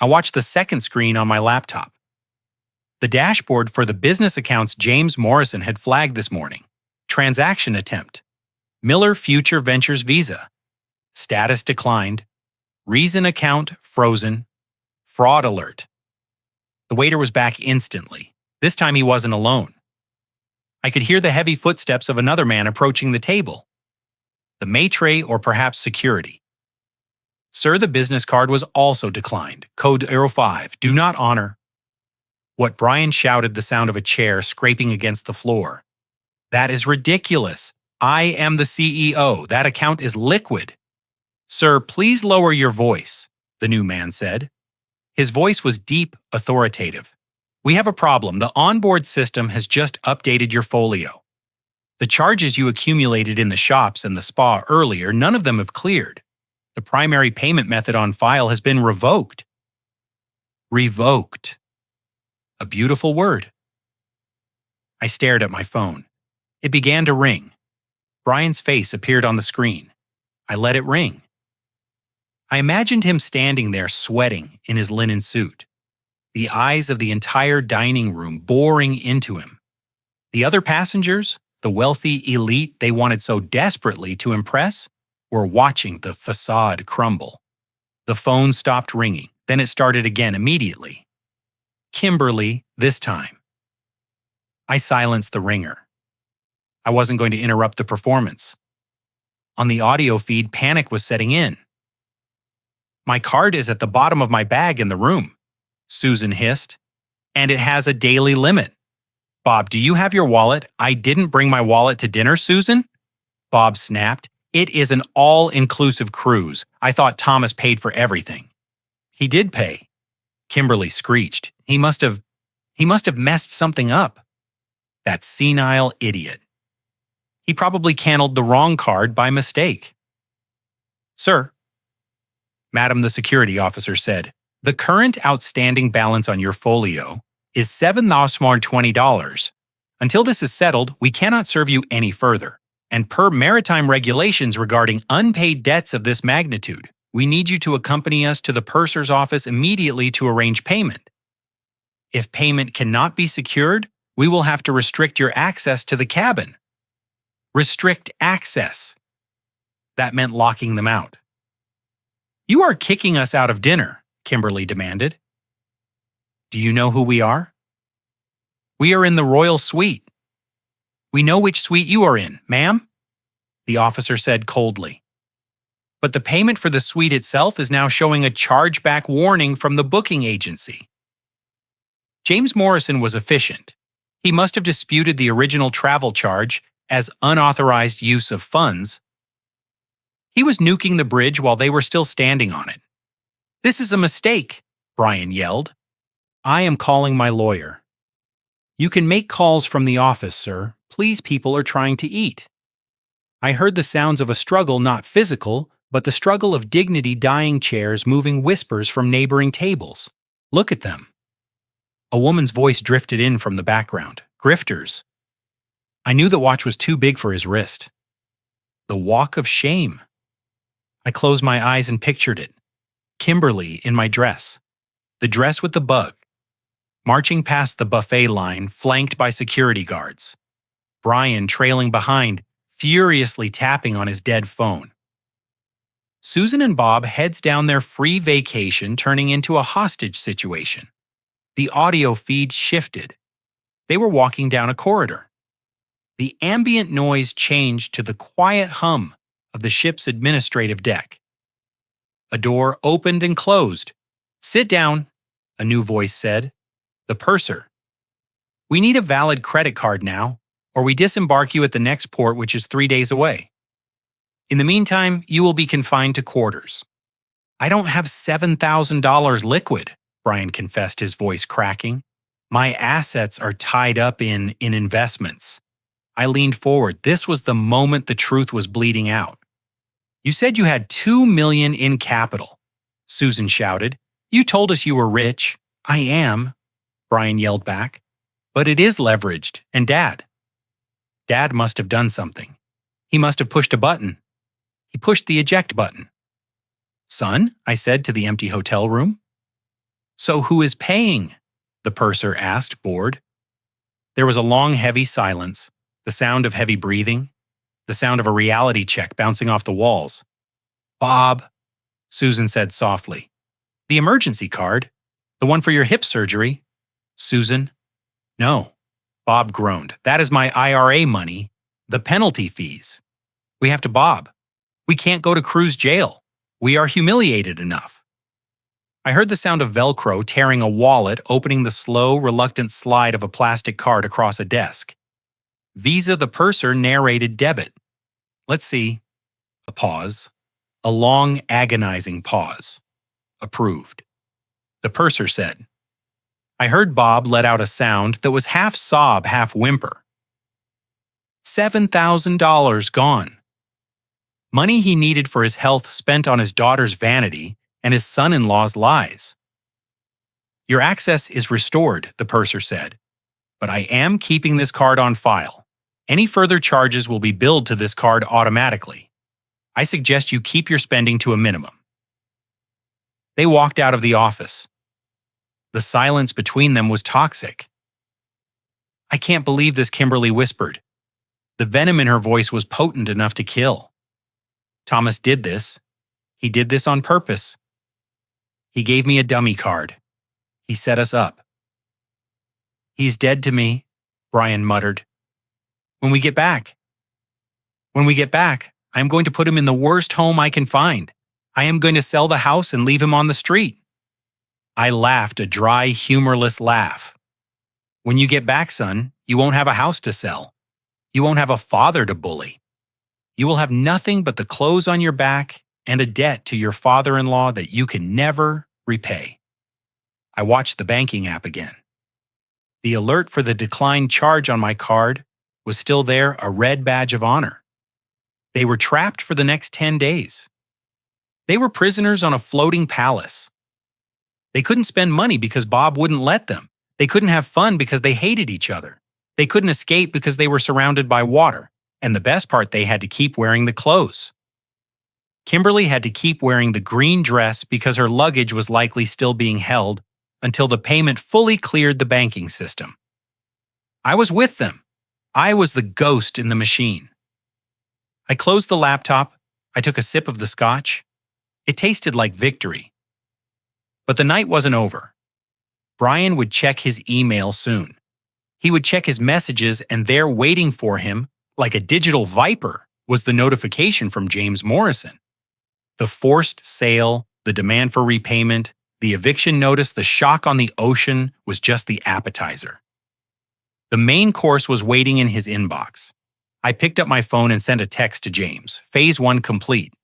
I watched the second screen on my laptop. The dashboard for the business accounts James Morrison had flagged this morning. Transaction attempt. Miller Future Ventures Visa. Status declined. Reason account frozen. Fraud alert. The waiter was back instantly. This time he wasn't alone. I could hear the heavy footsteps of another man approaching the table. The maitre or perhaps security. Sir, the business card was also declined. Code 05, do not honor. What Brian shouted, the sound of a chair scraping against the floor. That is ridiculous. I am the CEO. That account is liquid. Sir, please lower your voice, the new man said. His voice was deep, authoritative. We have a problem. The onboard system has just updated your folio. The charges you accumulated in the shops and the spa earlier, none of them have cleared. The primary payment method on file has been revoked. Revoked. A beautiful word. I stared at my phone. It began to ring. Brian's face appeared on the screen. I let it ring. I imagined him standing there sweating in his linen suit. The eyes of the entire dining room boring into him. The other passengers, the wealthy elite they wanted so desperately to impress, were watching the facade crumble. The phone stopped ringing. Then it started again immediately. Kimberly, this time. I silenced the ringer. I wasn't going to interrupt the performance. On the audio feed, panic was setting in. My card is at the bottom of my bag in the room, Susan hissed. And it has a daily limit. Bob, do you have your wallet? I didn't bring my wallet to dinner, Susan? Bob snapped. It is an all-inclusive cruise. I thought Thomas paid for everything. He did pay. Kimberly screeched. He must have messed something up. That senile idiot. He probably canceled the wrong card by mistake. Sir, Madam the security officer said, the current outstanding balance on your folio is $7,020. Until this is settled, we cannot serve you any further. And per maritime regulations regarding unpaid debts of this magnitude, we need you to accompany us to the purser's office immediately to arrange payment. If payment cannot be secured, we will have to restrict your access to the cabin. Restrict access. That meant locking them out. You are kicking us out of dinner, Kimberly demanded. Do you know who we are? We are in the royal suite. We know which suite you are in, ma'am, the officer said coldly. But the payment for the suite itself is now showing a chargeback warning from the booking agency. James Morrison was efficient. He must have disputed the original travel charge as unauthorized use of funds. He was nuking the bridge while they were still standing on it. This is a mistake, Brian yelled. I am calling my lawyer. You can make calls from the office, sir. Please, people are trying to eat. I heard the sounds of a struggle, not physical, but the struggle of dignity dying chairs moving whispers from neighboring tables. Look at them. A woman's voice drifted in from the background. Grifters. I knew the watch was too big for his wrist. The walk of shame. I closed my eyes and pictured it. Kimberly in my dress. The dress with the bug. Marching past the buffet line, flanked by security guards. Brian trailing behind, furiously tapping on his dead phone. Susan and Bob heads down their free vacation turning into a hostage situation. The audio feed shifted. They were walking down a corridor. The ambient noise changed to the quiet hum of the ship's administrative deck. A door opened and closed. Sit down, a new voice said. The purser. We need a valid credit card now, or we disembark you at the next port, which is 3 days away. In the meantime, you will be confined to quarters. I don't have $7,000 liquid, Brian confessed, his voice cracking. My assets are tied up in investments. I leaned forward. This was the moment the truth was bleeding out. You said you had $2 million in capital, Susan shouted. You told us you were rich. I am, Brian yelled back. But it is leveraged, and Dad must have done something. He must have pushed a button. He pushed the eject button. Son, I said to the empty hotel room. So who is paying? The purser asked, bored. There was a long, heavy silence, the sound of heavy breathing, the sound of a reality check bouncing off the walls. Bob, Susan said softly. The emergency card? The one for your hip surgery? Susan? No. Bob groaned. That is my IRA money. The penalty fees. We have to Bob. We can't go to cruise jail. We are humiliated enough. I heard the sound of Velcro tearing a wallet, opening the slow, reluctant slide of a plastic card across a desk. Visa the purser narrated debit. Let's see. A pause. A long, agonizing pause. Approved. The purser said. I heard Bob let out a sound that was half sob, half whimper. $7,000 gone. Money he needed for his health spent on his daughter's vanity and his son-in-law's lies. Your access is restored, the purser said, but I am keeping this card on file. Any further charges will be billed to this card automatically. I suggest you keep your spending to a minimum. They walked out of the office. The silence between them was toxic. I can't believe this, Kimberly whispered. The venom in her voice was potent enough to kill. Thomas did this. He did this on purpose. He gave me a dummy card. He set us up. He's dead to me, Brian muttered. When we get back, I am going to put him in the worst home I can find. I am going to sell the house and leave him on the street. I laughed a dry, humorless laugh. When you get back, son, you won't have a house to sell. You won't have a father to bully. You will have nothing but the clothes on your back and a debt to your father-in-law that you can never repay. I watched the banking app again. The alert for the declined charge on my card was still there, a red badge of honor. They were trapped for the next 10 days. They were prisoners on a floating palace. They couldn't spend money because Bob wouldn't let them. They couldn't have fun because they hated each other. They couldn't escape because they were surrounded by water. And the best part, they had to keep wearing the clothes. Kimberly had to keep wearing the green dress because her luggage was likely still being held until the payment fully cleared the banking system. I was with them. I was the ghost in the machine. I closed the laptop. I took a sip of the scotch. It tasted like victory. But the night wasn't over. Brian would check his email soon. He would check his messages, and there waiting for him, like a digital viper, was the notification from James Morrison. The forced sale, the demand for repayment, the eviction notice, the shock on the ocean was just the appetizer. The main course was waiting in his inbox. I picked up my phone and sent a text to James. Phase 1 complete.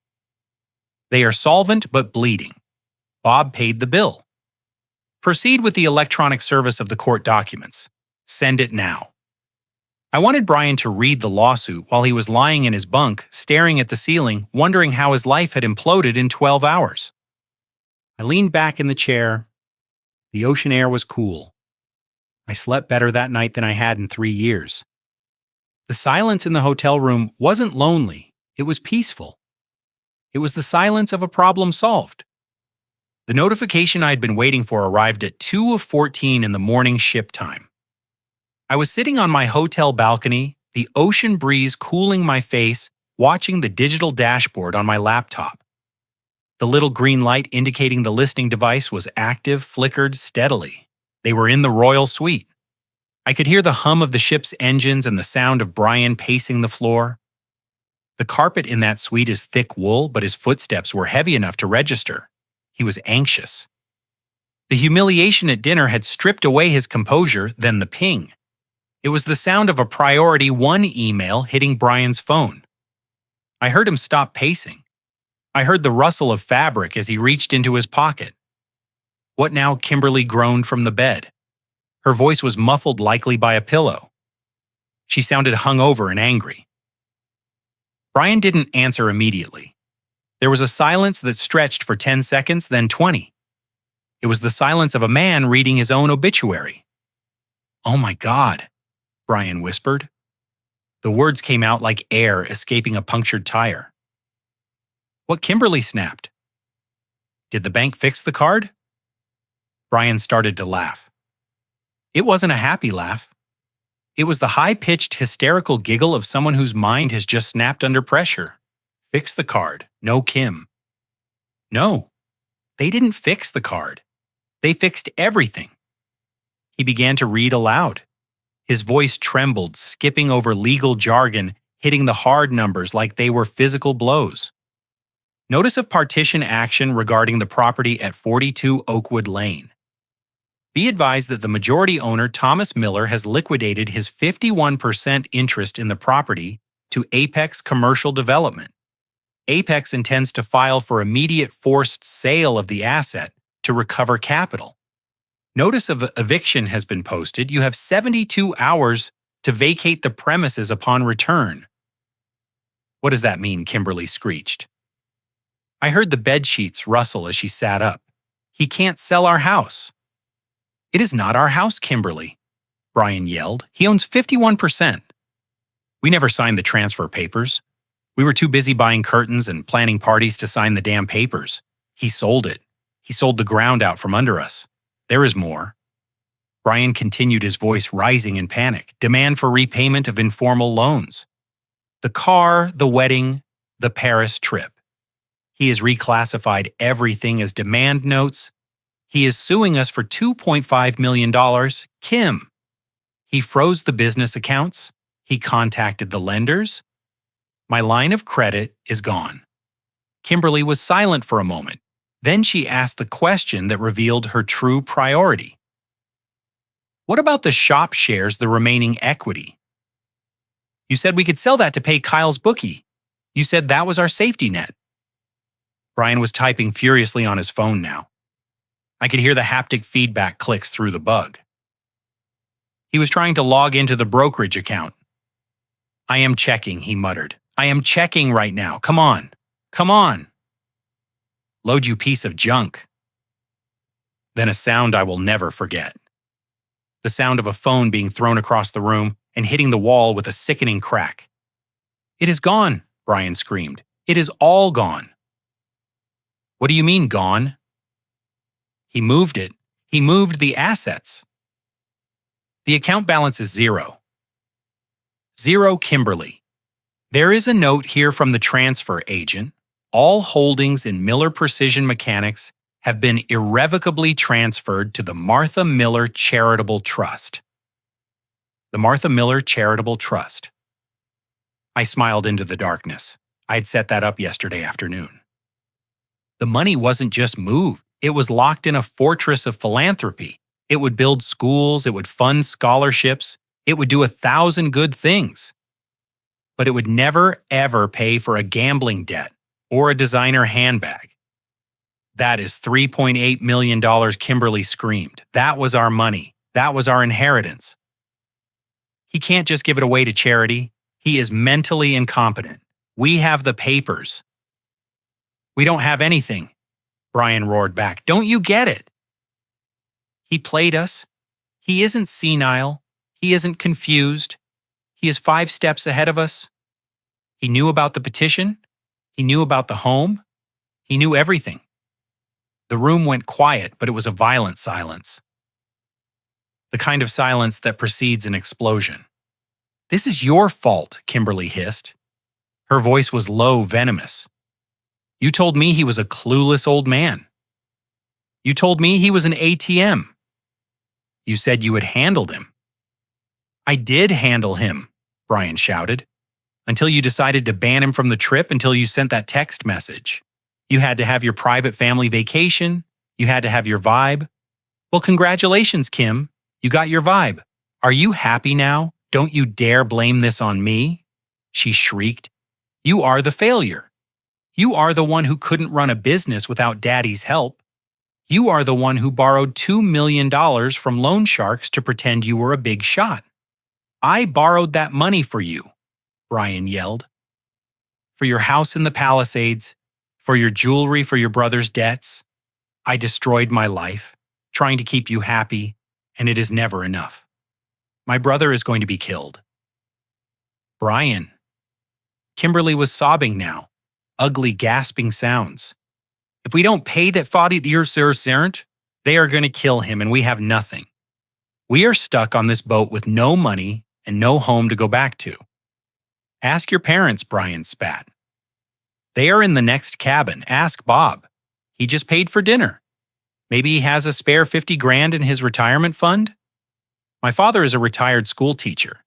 They are solvent but bleeding. Bob paid the bill. Proceed with the electronic service of the court documents. Send it now. I wanted Brian to read the lawsuit while he was lying in his bunk, staring at the ceiling, wondering how his life had imploded in 12 hours. I leaned back in the chair. The ocean air was cool. I slept better that night than I had in 3 years. The silence in the hotel room wasn't lonely, it was peaceful. It was the silence of a problem solved. The notification I had been waiting for arrived at 2:14 in the morning ship time. I was sitting on my hotel balcony, the ocean breeze cooling my face, watching the digital dashboard on my laptop. The little green light indicating the listening device was active flickered steadily. They were in the royal suite. I could hear the hum of the ship's engines and the sound of Brian pacing the floor. The carpet in that suite is thick wool, but his footsteps were heavy enough to register. He was anxious. The humiliation at dinner had stripped away his composure, then the ping. It was the sound of a priority 1 email hitting Brian's phone. I heard him stop pacing. I heard the rustle of fabric as he reached into his pocket. What now? Kimberly groaned from the bed. Her voice was muffled likely by a pillow. She sounded hungover and angry. Brian didn't answer immediately. There was a silence that stretched for 10 seconds, then 20. It was the silence of a man reading his own obituary. "Oh my God," Brian whispered. The words came out like air escaping a punctured tire. What? Kimberly snapped. "Did the bank fix the card?" Brian started to laugh. It wasn't a happy laugh. It was the high-pitched, hysterical giggle of someone whose mind has just snapped under pressure. Fix the card. No Kim. No, they didn't fix the card. They fixed everything. He began to read aloud. His voice trembled, skipping over legal jargon, hitting the hard numbers like they were physical blows. Notice of partition action regarding the property at 42 Oakwood Lane. Be advised that the majority owner, Thomas Miller, has liquidated his 51% interest in the property to Apex Commercial Development. Apex intends to file for immediate forced sale of the asset to recover capital. Notice of eviction has been posted. You have 72 hours to vacate the premises upon return. What does that mean? Kimberly screeched. I heard the bed sheets rustle as she sat up. He can't sell our house. It is not our house, Kimberly, Brian yelled. He owns 51%. We never signed the transfer papers. We were too busy buying curtains and planning parties to sign the damn papers. He sold it. He sold the ground out from under us. There is more. Brian continued, his voice rising in panic. Demand for repayment of informal loans. The car, the wedding, the Paris trip. He has reclassified everything as demand notes. He is suing us for $2.5 million. Kim. He froze the business accounts. He contacted the lenders. My line of credit is gone. Kimberly was silent for a moment. Then she asked the question that revealed her true priority. What about the shop shares, the remaining equity? You said we could sell that to pay Kyle's bookie. You said that was our safety net. Brian was typing furiously on his phone now. I could hear the haptic feedback clicks through the bug. He was trying to log into the brokerage account. I am checking, he muttered. I am checking right now. Come on. Come on. Load, you piece of junk. Then a sound I will never forget. The sound of a phone being thrown across the room and hitting the wall with a sickening crack. It is gone, Brian screamed. It is all gone. What do you mean gone? He moved it. He moved the assets. The account balance is zero. Zero, Kimberly. There is a note here from the transfer agent. All holdings in Miller Precision Mechanics have been irrevocably transferred to the Martha Miller Charitable Trust. The Martha Miller Charitable Trust. I smiled into the darkness. I'd set that up yesterday afternoon. The money wasn't just moved. It was locked in a fortress of philanthropy. It would build schools. It would fund scholarships. It would do 1,000 good things. But it would never, ever pay for a gambling debt or a designer handbag. That is $3.8 million, Kimberly screamed. That was our money. That was our inheritance. He can't just give it away to charity. He is mentally incompetent. We have the papers. We don't have anything, Brian roared back. Don't you get it? He played us. He isn't senile. He isn't confused. He is 5 steps ahead of us. He knew about the petition. He knew about the home. He knew everything. The room went quiet, but it was a violent silence. The kind of silence that precedes an explosion. This is your fault, Kimberly hissed. Her voice was low, venomous. You told me he was a clueless old man. You told me he was an ATM. You said you had handled him. I did handle him, Brian shouted, until you decided to ban him from the trip, until you sent that text message. You had to have your private family vacation. You had to have your vibe. Well, congratulations, Kim. You got your vibe. Are you happy now? Don't you dare blame this on me, she shrieked. You are the failure. You are the one who couldn't run a business without Daddy's help. You are the one who borrowed $2 million from loan sharks to pretend you were a big shot. I borrowed that money for you, Brian yelled. For your house in the Palisades, for your jewelry, for your brother's debts. I destroyed my life, trying to keep you happy, and it is never enough. My brother is going to be killed. Brian. Kimberly was sobbing now, ugly, gasping sounds. If we don't pay that $40,000, they are going to kill him and we have nothing. We are stuck on this boat with no money and no home to go back to. Ask your parents, Brian spat. They are in the next cabin. Ask Bob. He just paid for dinner. Maybe he has a spare $50,000 in his retirement fund? My father is a retired school teacher.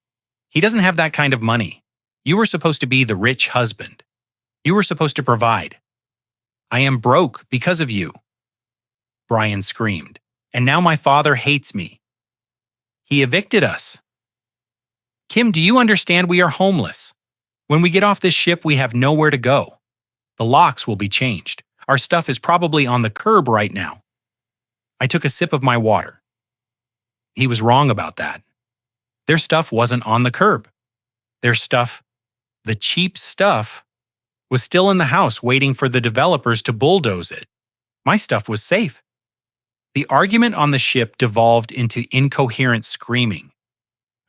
He doesn't have that kind of money. You were supposed to be the rich husband. You were supposed to provide. I am broke because of you," Brian screamed. "And now my father hates me. He evicted us. Kim, do you understand we are homeless? When we get off this ship, we have nowhere to go. The locks will be changed. Our stuff is probably on the curb right now." I took a sip of my water. He was wrong about that. Their stuff wasn't on the curb. Their stuff, the cheap stuff, was still in the house waiting for the developers to bulldoze it. My stuff was safe. The argument on the ship devolved into incoherent screaming.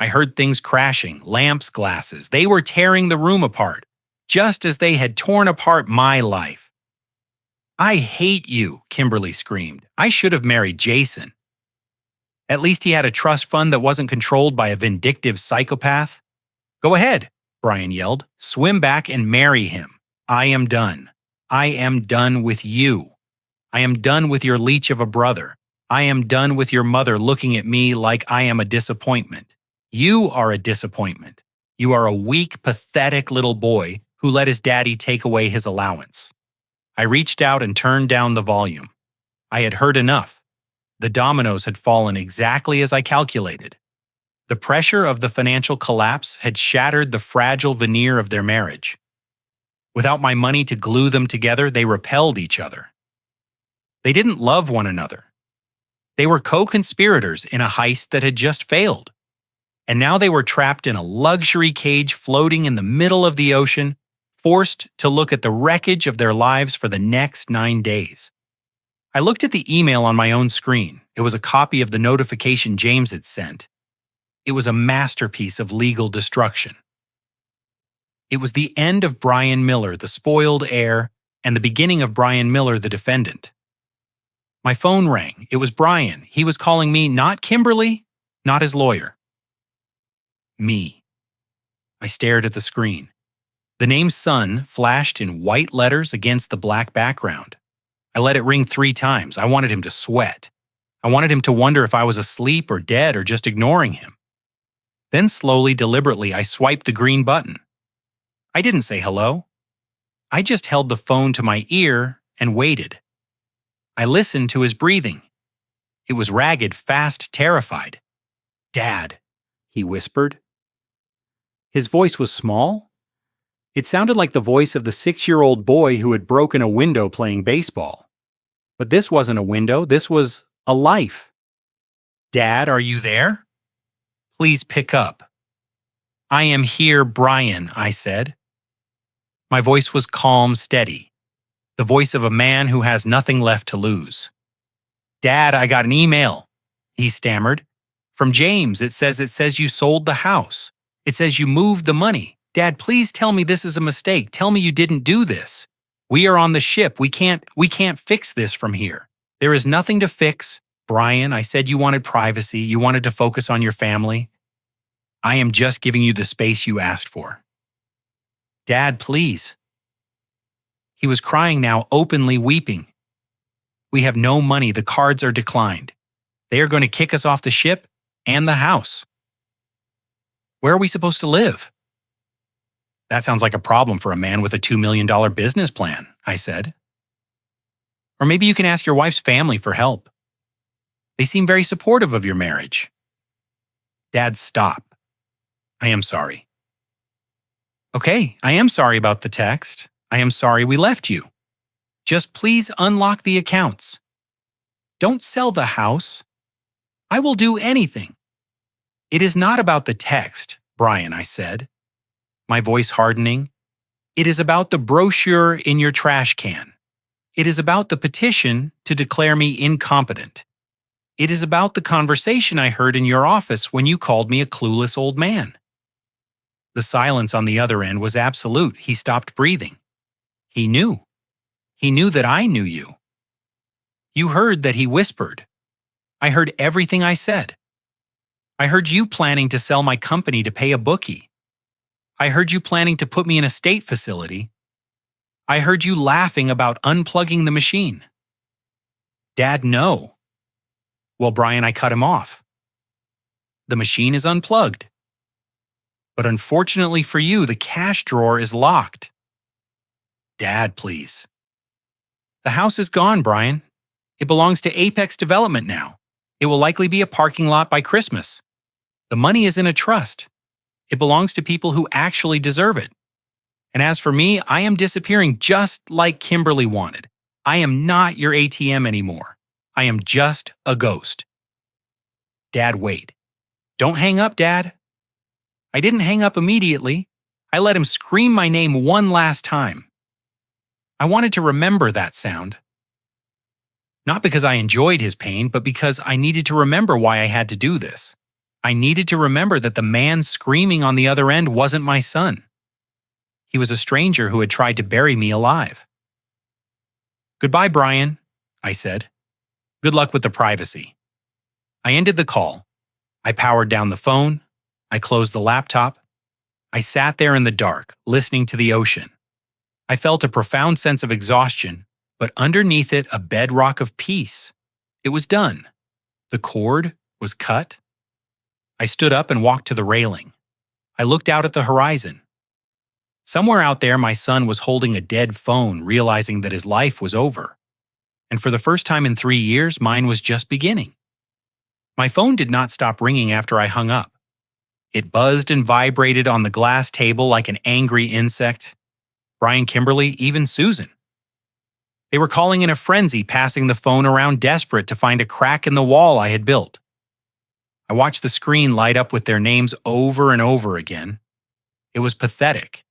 I heard things crashing, lamps, glasses. They were tearing the room apart, just as they had torn apart my life. "I hate you," Kimberly screamed. "I should have married Jason. At least he had a trust fund that wasn't controlled by a vindictive psychopath." "Go ahead," Brian yelled. "Swim back and marry him. I am done. I am done with you. I am done with your leech of a brother. I am done with your mother looking at me like I am a disappointment. You are a disappointment. You are a weak, pathetic little boy who let his daddy take away his allowance." I reached out and turned down the volume. I had heard enough. The dominoes had fallen exactly as I calculated. The pressure of the financial collapse had shattered the fragile veneer of their marriage. Without my money to glue them together, they repelled each other. They didn't love one another. They were co-conspirators in a heist that had just failed. And now they were trapped in a luxury cage floating in the middle of the ocean, forced to look at the wreckage of their lives for the next 9 days. I looked at the email on my own screen. It was a copy of the notification James had sent. It was a masterpiece of legal destruction. It was the end of Brian Miller, the spoiled heir, and the beginning of Brian Miller, the defendant. My phone rang. It was Brian. He was calling me, not Kimberly, not his lawyer. Me. I stared at the screen. The name Son flashed in white letters against the black background. I let it ring 3 times. I wanted him to sweat. I wanted him to wonder if I was asleep or dead or just ignoring him. Then slowly, deliberately, I swiped the green button. I didn't say hello. I just held the phone to my ear and waited. I listened to his breathing. It was ragged, fast, terrified. "Dad," he whispered. His voice was small. It sounded like the voice of the 6-year-old boy who had broken a window playing baseball. But this wasn't a window, this was a life. "Dad, are you there? Please pick up." "I am here, Brian," I said. My voice was calm, steady. The voice of a man who has nothing left to lose. "Dad, I got an email," he stammered. "From James. It says you sold the house. It says you moved the money. Dad, please tell me this is a mistake. Tell me you didn't do this. We are on the ship. We can't fix this from here. There is nothing to fix. Brian, I said you wanted privacy. You wanted to focus on your family. I am just giving you the space you asked for. Dad, please." He was crying now, openly weeping. "We have no money. The cards are declined. They are going to kick us off the ship and the house. Where are we supposed to live?" "That sounds like a problem for a man with a $2 million business plan," I said. "Or maybe you can ask your wife's family for help. They seem very supportive of your marriage." "Dad, stop. I am sorry." "Okay, I am sorry about the text. I am sorry we left you. Just please unlock the accounts. Don't sell the house. I will do anything." "It is not about the text, Brian," I said, my voice hardening. "It is about the brochure in your trash can. It is about the petition to declare me incompetent. It is about the conversation I heard in your office when you called me a clueless old man." The silence on the other end was absolute. He stopped breathing. He knew. He knew that I knew you. You heard that he whispered. I heard everything I said. I heard you planning to sell my company to pay a bookie. I heard you planning to put me in a state facility. I heard you laughing about unplugging the machine. Dad, no. Well, Brian, I cut him off. The machine is unplugged. But unfortunately for you, the cash drawer is locked. Dad, please. The house is gone, Brian. It belongs to Apex Development now. It will likely be a parking lot by Christmas. The money is in a trust. It belongs to people who actually deserve it. And as for me, I am disappearing just like Kimberly wanted. I am not your ATM anymore. I am just a ghost. Dad, wait. Don't hang up, Dad. I didn't hang up immediately. I let him scream my name one last time. I wanted to remember that sound. Not because I enjoyed his pain, but because I needed to remember why I had to do this. I needed to remember that the man screaming on the other end wasn't my son. He was a stranger who had tried to bury me alive. Goodbye, Brian, I said. Good luck with the privacy. I ended the call. I powered down the phone. I closed the laptop. I sat there in the dark, listening to the ocean. I felt a profound sense of exhaustion, but underneath it a bedrock of peace. It was done. The cord was cut. I stood up and walked to the railing. I looked out at the horizon. Somewhere out there, my son was holding a dead phone, realizing that his life was over. And for the first time in 3 years, mine was just beginning. My phone did not stop ringing after I hung up. It buzzed and vibrated on the glass table like an angry insect. Brian, Kimberly, even Susan. They were calling in a frenzy, passing the phone around, desperate to find a crack in the wall I had built. I watched the screen light up with their names over and over again. It was pathetic.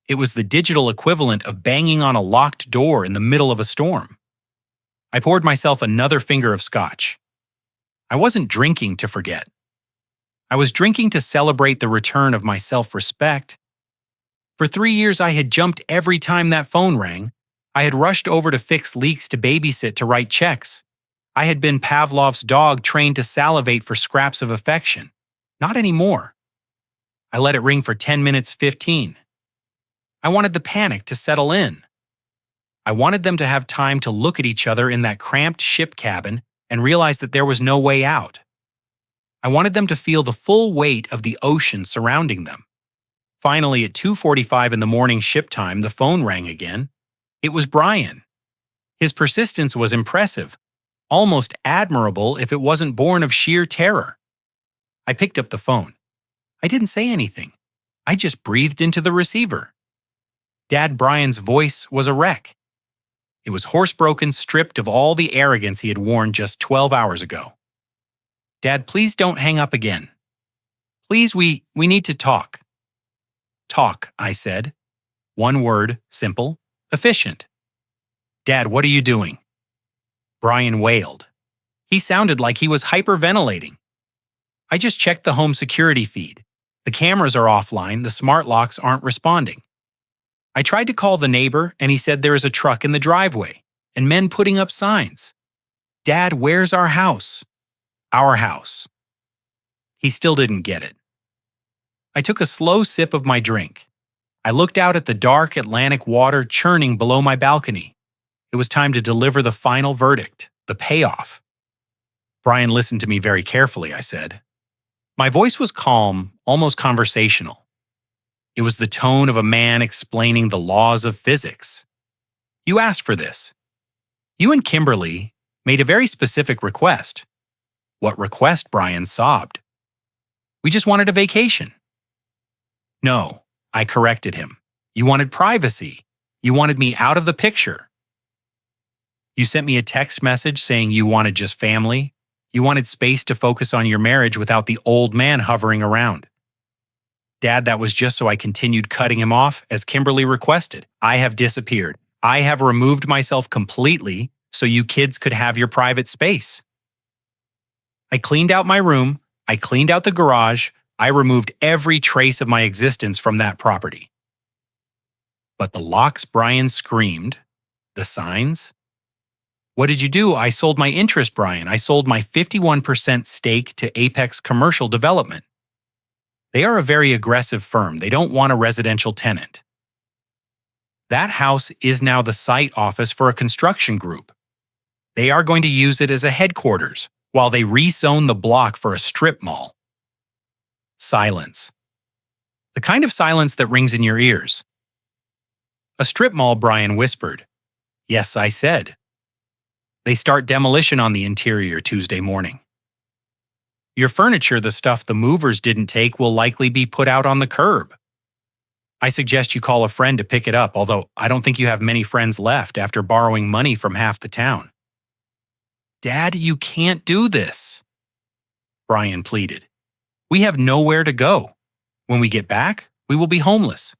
It was the digital equivalent of banging on a locked door in the middle of a storm. I poured myself another finger of scotch. I wasn't drinking to forget. I was drinking to celebrate the return of my self-respect. For 3 years, I had jumped every time that phone rang. I had rushed over to fix leaks, to babysit, to write checks. I had been Pavlov's dog, trained to salivate for scraps of affection. Not anymore. I let it ring for 10 minutes, 15. I wanted the panic to settle in. I wanted them to have time to look at each other in that cramped ship cabin and realize that there was no way out. I wanted them to feel the full weight of the ocean surrounding them. Finally, at 2:45 in the morning ship time, the phone rang again. It was Brian. His persistence was impressive, almost admirable if it wasn't born of sheer terror. I picked up the phone. I didn't say anything. I just breathed into the receiver. Dad Brian's voice was a wreck. It was horse-broken, stripped of all the arrogance he had worn just 12 hours ago. Dad, please don't hang up again. Please, we need to talk. Talk, I said. One word, simple, efficient. Dad, what are you doing? Brian wailed. He sounded like he was hyperventilating. I just checked the home security feed. The cameras are offline, the smart locks aren't responding. I tried to call the neighbor, and he said there is a truck in the driveway, and men putting up signs. Dad, where's our house? Our house. He still didn't get it. I took a slow sip of my drink. I looked out at the dark Atlantic water churning below my balcony. It was time to deliver the final verdict, the payoff. Brian listened to me very carefully, I said. My voice was calm, almost conversational. It was the tone of a man explaining the laws of physics. You asked for this. You and Kimberly made a very specific request. What request? Brian sobbed. We just wanted a vacation. No, I corrected him. You wanted privacy. You wanted me out of the picture. You sent me a text message saying you wanted just family. You wanted space to focus on your marriage without the old man hovering around. Dad, that was just so I continued cutting him off, as Kimberly requested. I have disappeared. I have removed myself completely so you kids could have your private space. I cleaned out my room. I cleaned out the garage. I removed every trace of my existence from that property. But the locks, Brian screamed. The signs? What did you do? I sold my interest, Brian. I sold my 51% stake to Apex Commercial Development. They are a very aggressive firm. They don't want a residential tenant. That house is now the site office for a construction group. They are going to use it as a headquarters while they rezone the block for a strip mall. Silence. The kind of silence that rings in your ears. A strip mall, Brian whispered. Yes, I said. They start demolition on the interior Tuesday morning. Your furniture, the stuff the movers didn't take, will likely be put out on the curb. I suggest you call a friend to pick it up, although I don't think you have many friends left after borrowing money from half the town. Dad, you can't do this, Brian pleaded. We have nowhere to go. When we get back, we will be homeless.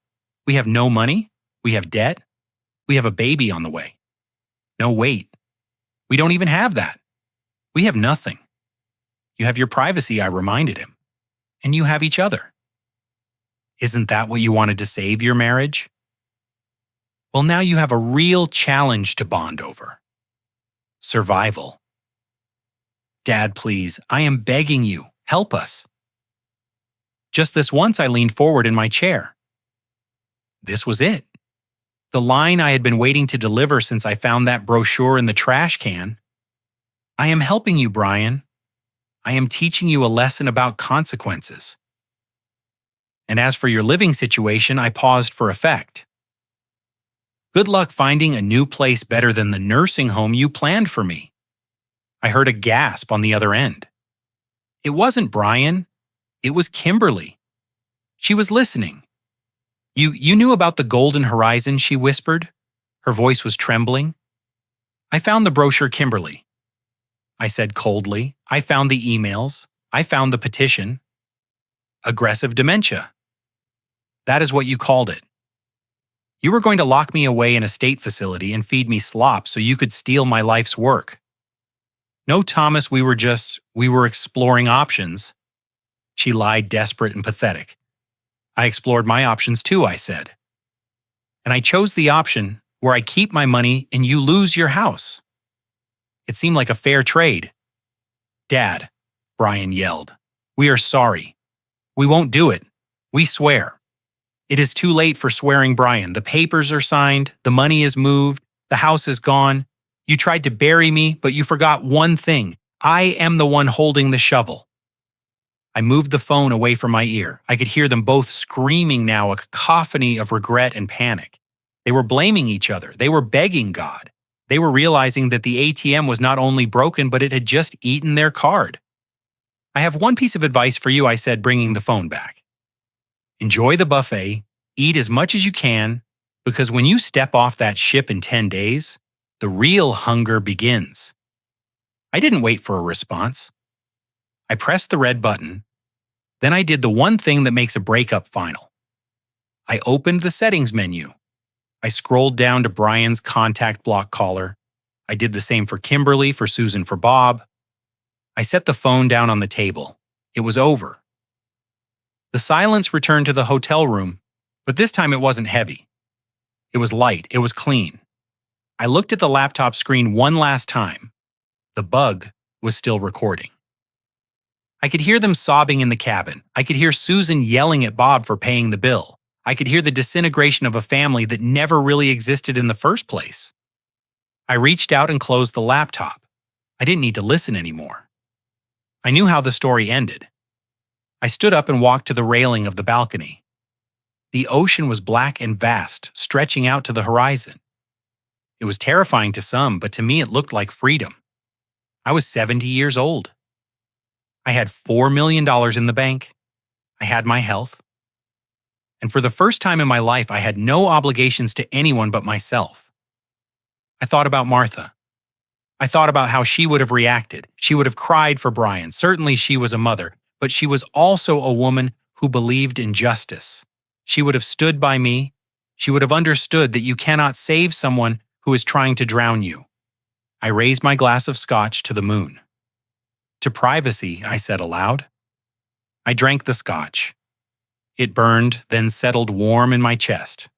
We have no money. We have debt. We have a baby on the way. No, wait. We don't even have that. We have nothing. You have your privacy, I reminded him. And you have each other. Isn't that what you wanted to save your marriage? Well, now you have a real challenge to bond over. Survival. Dad, please, I am begging you, help us. Just this once I leaned forward in my chair. This was it. The line I had been waiting to deliver since I found that brochure in the trash can. I am helping you, Brian. I am teaching you a lesson about consequences. And as for your living situation, I paused for effect. Good luck finding a new place better than the nursing home you planned for me. I heard a gasp on the other end. It wasn't Brian. It was Kimberly. She was listening. You knew about the golden horizon, she whispered. Her voice was trembling. I found the brochure, Kimberly. I said coldly. I found the emails. I found the petition. Aggressive dementia. That is what you called it. You were going to lock me away in a state facility and feed me slop so you could steal my life's work. No, Thomas, we were exploring options. She lied, desperate and pathetic. I explored my options too, I said. And I chose the option where I keep my money and you lose your house. It seemed like a fair trade. Dad, Brian yelled, we are sorry. We won't do it. We swear. It is too late for swearing, Brian. The papers are signed, the money is moved, the house is gone. You tried to bury me, but you forgot one thing. I am the one holding the shovel. I moved the phone away from my ear. I could hear them both screaming now, a cacophony of regret and panic. They were blaming each other. They were begging God. They were realizing that the ATM was not only broken, but it had just eaten their card. I have one piece of advice for you, I said, bringing the phone back. Enjoy the buffet, eat as much as you can, because when you step off that ship in 10 days, the real hunger begins. I didn't wait for a response. I pressed the red button. Then I did the one thing that makes a breakup final. I opened the settings menu. I scrolled down to Brian's contact block caller. I did the same for Kimberly, for Susan, for Bob. I set the phone down on the table. It was over. The silence returned to the hotel room, but this time it wasn't heavy. It was light. It was clean. I looked at the laptop screen one last time. The bug was still recording. I could hear them sobbing in the cabin. I could hear Susan yelling at Bob for paying the bill. I could hear the disintegration of a family that never really existed in the first place. I reached out and closed the laptop. I didn't need to listen anymore. I knew how the story ended. I stood up and walked to the railing of the balcony. The ocean was black and vast, stretching out to the horizon. It was terrifying to some, but to me it looked like freedom. I was 70 years old. I had $4 million in the bank. I had my health. And for the first time in my life, I had no obligations to anyone but myself. I thought about Martha. I thought about how she would have reacted. She would have cried for Brian. Certainly she was a mother, but she was also a woman who believed in justice. She would have stood by me. She would have understood that you cannot save someone who is trying to drown you. I raised my glass of scotch to the moon. To privacy, I said aloud. I drank the scotch. It burned, then settled warm in my chest.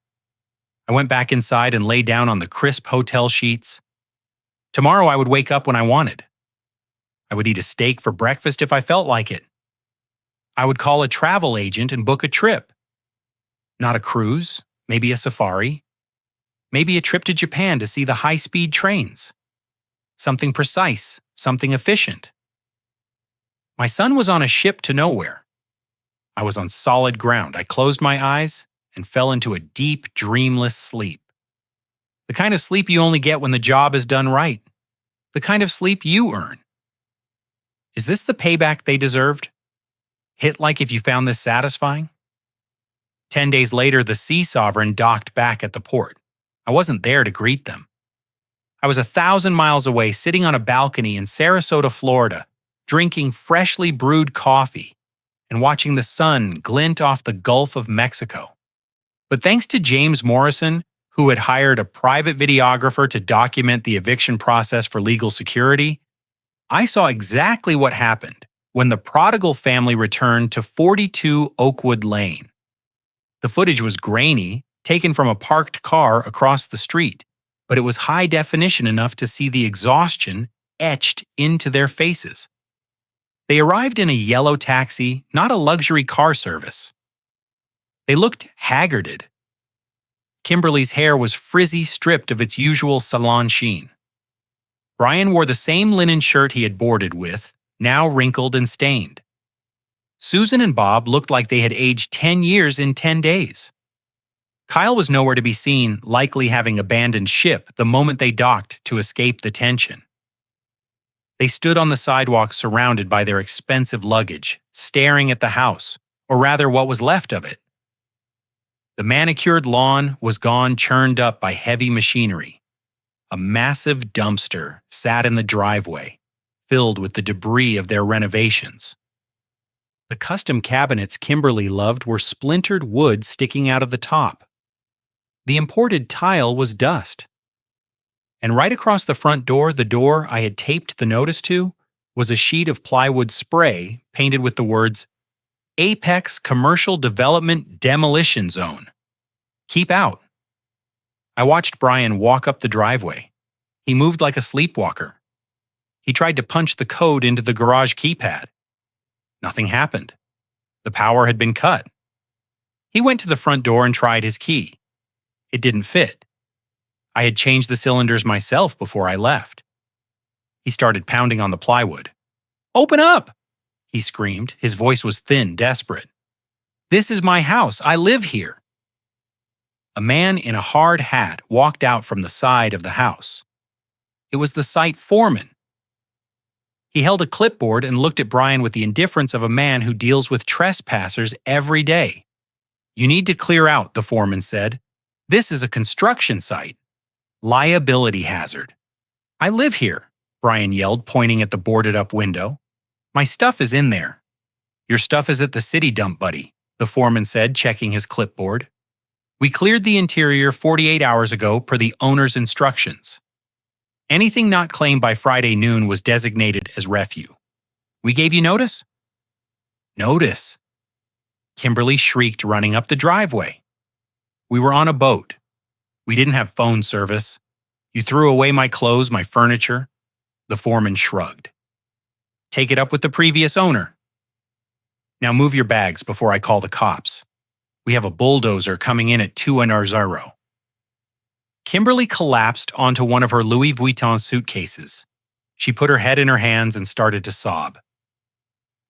I went back inside and lay down on the crisp hotel sheets. Tomorrow I would wake up when I wanted. I would eat a steak for breakfast if I felt like it. I would call a travel agent and book a trip. Not a cruise, maybe a safari. Maybe a trip to Japan to see the high-speed trains. Something precise, something efficient. My son was on a ship to nowhere. I was on solid ground. I closed my eyes and fell into a deep, dreamless sleep. The kind of sleep you only get when the job is done right. The kind of sleep you earn. Is this the payback they deserved? Hit like if you found this satisfying? 10 days later, the Sea Sovereign docked back at the port. I wasn't there to greet them. I was 1,000 miles away, sitting on a balcony in Sarasota, Florida, drinking freshly brewed coffee and watching the sun glint off the Gulf of Mexico. But thanks to James Morrison, who had hired a private videographer to document the eviction process for legal security, I saw exactly what happened when the prodigal family returned to 42 Oakwood Lane. The footage was grainy, taken from a parked car across the street, but it was high definition enough to see the exhaustion etched into their faces. They arrived in a yellow taxi, not a luxury car service. They looked haggarded. Kimberly's hair was frizzy, stripped of its usual salon sheen. Brian wore the same linen shirt he had boarded with, now wrinkled and stained. Susan and Bob looked like they had aged 10 years in 10 days. Kyle was nowhere to be seen, likely having abandoned ship the moment they docked to escape the tension. They stood on the sidewalk surrounded by their expensive luggage, staring at the house, or rather what was left of it. The manicured lawn was gone, churned up by heavy machinery. A massive dumpster sat in the driveway, filled with the debris of their renovations. The custom cabinets Kimberly loved were splintered wood sticking out of the top. The imported tile was dust. And right across the front door, the door I had taped the notice to, was a sheet of plywood spray painted with the words, Apex Commercial Development Demolition Zone. Keep out. I watched Brian walk up the driveway. He moved like a sleepwalker. He tried to punch the code into the garage keypad. Nothing happened. The power had been cut. He went to the front door and tried his key. It didn't fit. I had changed the cylinders myself before I left. He started pounding on the plywood. Open up! He screamed. His voice was thin, desperate. This is my house. I live here. A man in a hard hat walked out from the side of the house. It was the site foreman. He held a clipboard and looked at Brian with the indifference of a man who deals with trespassers every day. You need to clear out, the foreman said. This is a construction site. Liability hazard. I live here, Brian yelled, pointing at the boarded-up window. My stuff is in there. Your stuff is at the city dump, buddy, the foreman said, checking his clipboard. We cleared the interior 48 hours ago per the owner's instructions. Anything not claimed by Friday noon was designated as refuse. We gave you notice? Notice? Kimberly shrieked, running up the driveway. We were on a boat. We didn't have phone service. You threw away my clothes, my furniture. The foreman shrugged. Take it up with the previous owner. Now move your bags before I call the cops. We have a bulldozer coming in at 2:00. Kimberly collapsed onto one of her Louis Vuitton suitcases. She put her head in her hands and started to sob.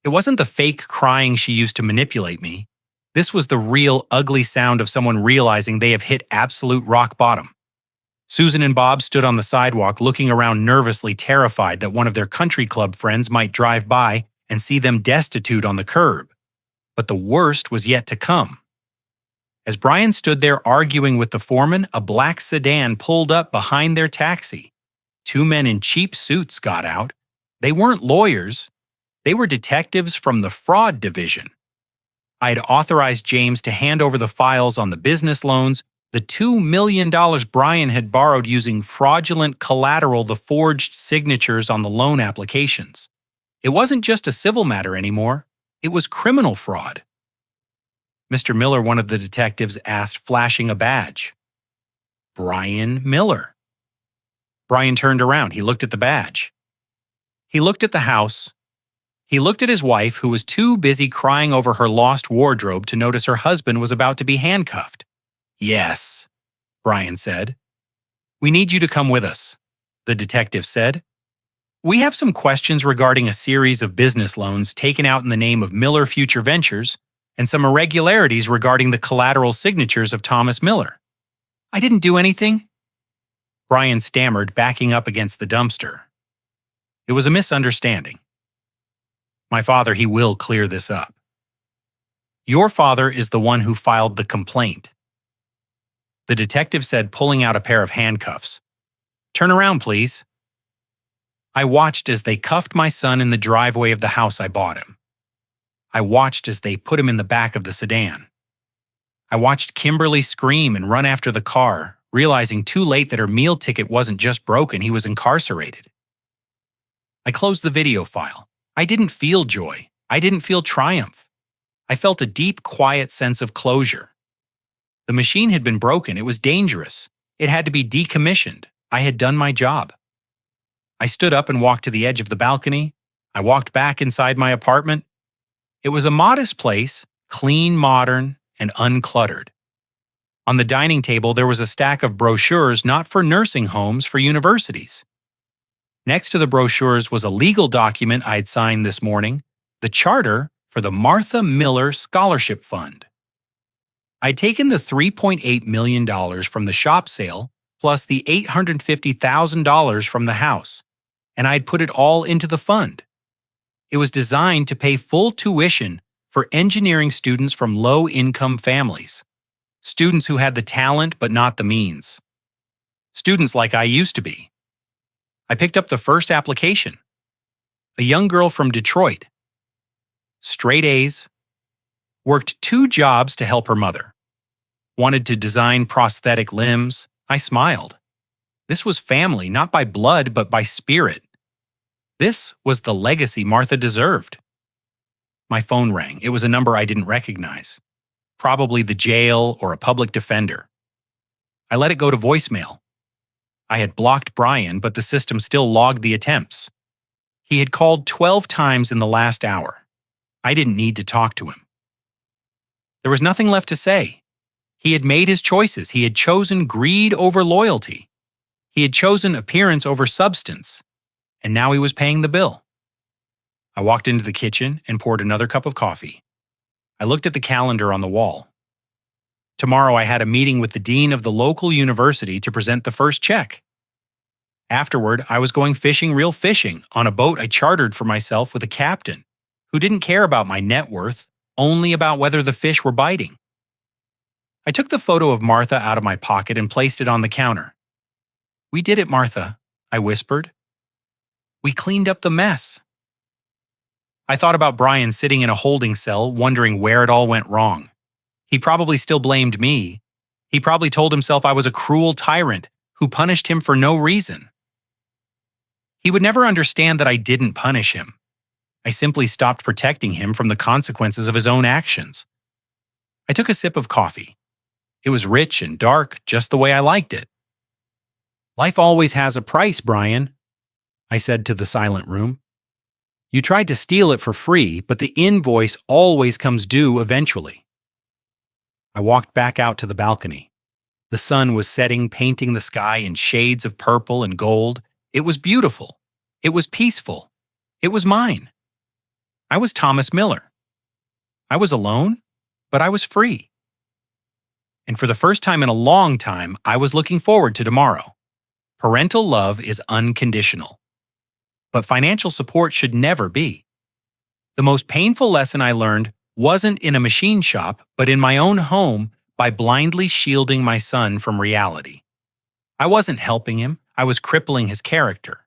It wasn't the fake crying she used to manipulate me. This was the real, ugly sound of someone realizing they have hit absolute rock bottom. Susan and Bob stood on the sidewalk looking around nervously, terrified that one of their country club friends might drive by and see them destitute on the curb. But the worst was yet to come. As Brian stood there arguing with the foreman, a black sedan pulled up behind their taxi. Two men in cheap suits got out. They weren't lawyers. They were detectives from the fraud division. I had authorized James to hand over the files on the business loans, the $2 million Brian had borrowed using fraudulent collateral, the forged signatures on the loan applications. It wasn't just a civil matter anymore. It was criminal fraud. Mr. Miller, one of the detectives asked, flashing a badge. Brian Miller. Brian turned around. He looked at the badge. He looked at the house. He looked at his wife, who was too busy crying over her lost wardrobe to notice her husband was about to be handcuffed. Yes, Brian said. We need you to come with us, the detective said. We have some questions regarding a series of business loans taken out in the name of Miller Future Ventures and some irregularities regarding the collateral signatures of Thomas Miller. I didn't do anything. Brian stammered, backing up against the dumpster. It was a misunderstanding. My father, he will clear this up. Your father is the one who filed the complaint. The detective said, pulling out a pair of handcuffs. Turn around, please. I watched as they cuffed my son in the driveway of the house I bought him. I watched as they put him in the back of the sedan. I watched Kimberly scream and run after the car, realizing too late that her meal ticket wasn't just broken, he was incarcerated. I closed the video file. I didn't feel joy. I didn't feel triumph. I felt a deep, quiet sense of closure. The machine had been broken. It was dangerous. It had to be decommissioned. I had done my job. I stood up and walked to the edge of the balcony. I walked back inside my apartment. It was a modest place, clean, modern, and uncluttered. On the dining table, there was a stack of brochures not for nursing homes, for universities. Next to the brochures was a legal document I'd signed this morning, the charter for the Martha Miller Scholarship Fund. I'd taken the $3.8 million from the shop sale plus the $850,000 from the house, and I'd put it all into the fund. It was designed to pay full tuition for engineering students from low-income families, students who had the talent but not the means, students like I used to be. I picked up the first application. A young girl from Detroit. Straight A's. Worked 2 jobs to help her mother. Wanted to design prosthetic limbs. I smiled. This was family, not by blood, but by spirit. This was the legacy Martha deserved. My phone rang. It was a number I didn't recognize. Probably the jail or a public defender. I let it go to voicemail. I had blocked Brian, but the system still logged the attempts. He had called 12 times in the last hour. I didn't need to talk to him. There was nothing left to say. He had made his choices. He had chosen greed over loyalty. He had chosen appearance over substance. And now he was paying the bill. I walked into the kitchen and poured another cup of coffee. I looked at the calendar on the wall. Tomorrow I had a meeting with the dean of the local university to present the first check. Afterward, I was going fishing, real fishing, on a boat I chartered for myself with a captain who didn't care about my net worth, only about whether the fish were biting. I took the photo of Martha out of my pocket and placed it on the counter. We did it, Martha, I whispered. We cleaned up the mess. I thought about Brian sitting in a holding cell, wondering where it all went wrong. He probably still blamed me. He probably told himself I was a cruel tyrant who punished him for no reason. He would never understand that I didn't punish him. I simply stopped protecting him from the consequences of his own actions. I took a sip of coffee. It was rich and dark, just the way I liked it. Life always has a price, Brian, I said to the silent room. You tried to steal it for free, but the invoice always comes due eventually. I walked back out to the balcony. The sun was setting, painting the sky in shades of purple and gold. It was beautiful. It was peaceful. It was mine. I was Thomas Miller. I was alone, but I was free. And for the first time in a long time, I was looking forward to tomorrow. Parental love is unconditional. But financial support should never be. The most painful lesson I learned wasn't in a machine shop, but in my own home by blindly shielding my son from reality. I wasn't helping him, I was crippling his character.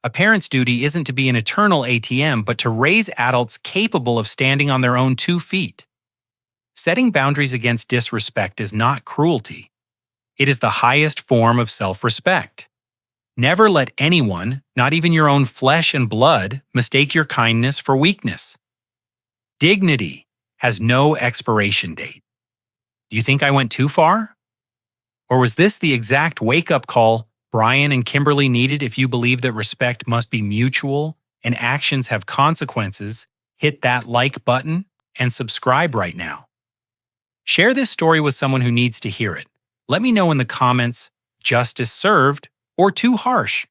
A parent's duty isn't to be an eternal ATM, but to raise adults capable of standing on their own 2 feet. Setting boundaries against disrespect is not cruelty. It is the highest form of self-respect. Never let anyone, not even your own flesh and blood, mistake your kindness for weakness. Dignity has no expiration date. Do you think I went too far? Or was this the exact wake-up call Brian and Kimberly needed? If you believe that respect must be mutual and actions have consequences, hit that like button and subscribe right now. Share this story with someone who needs to hear it. Let me know in the comments, justice served or too harsh.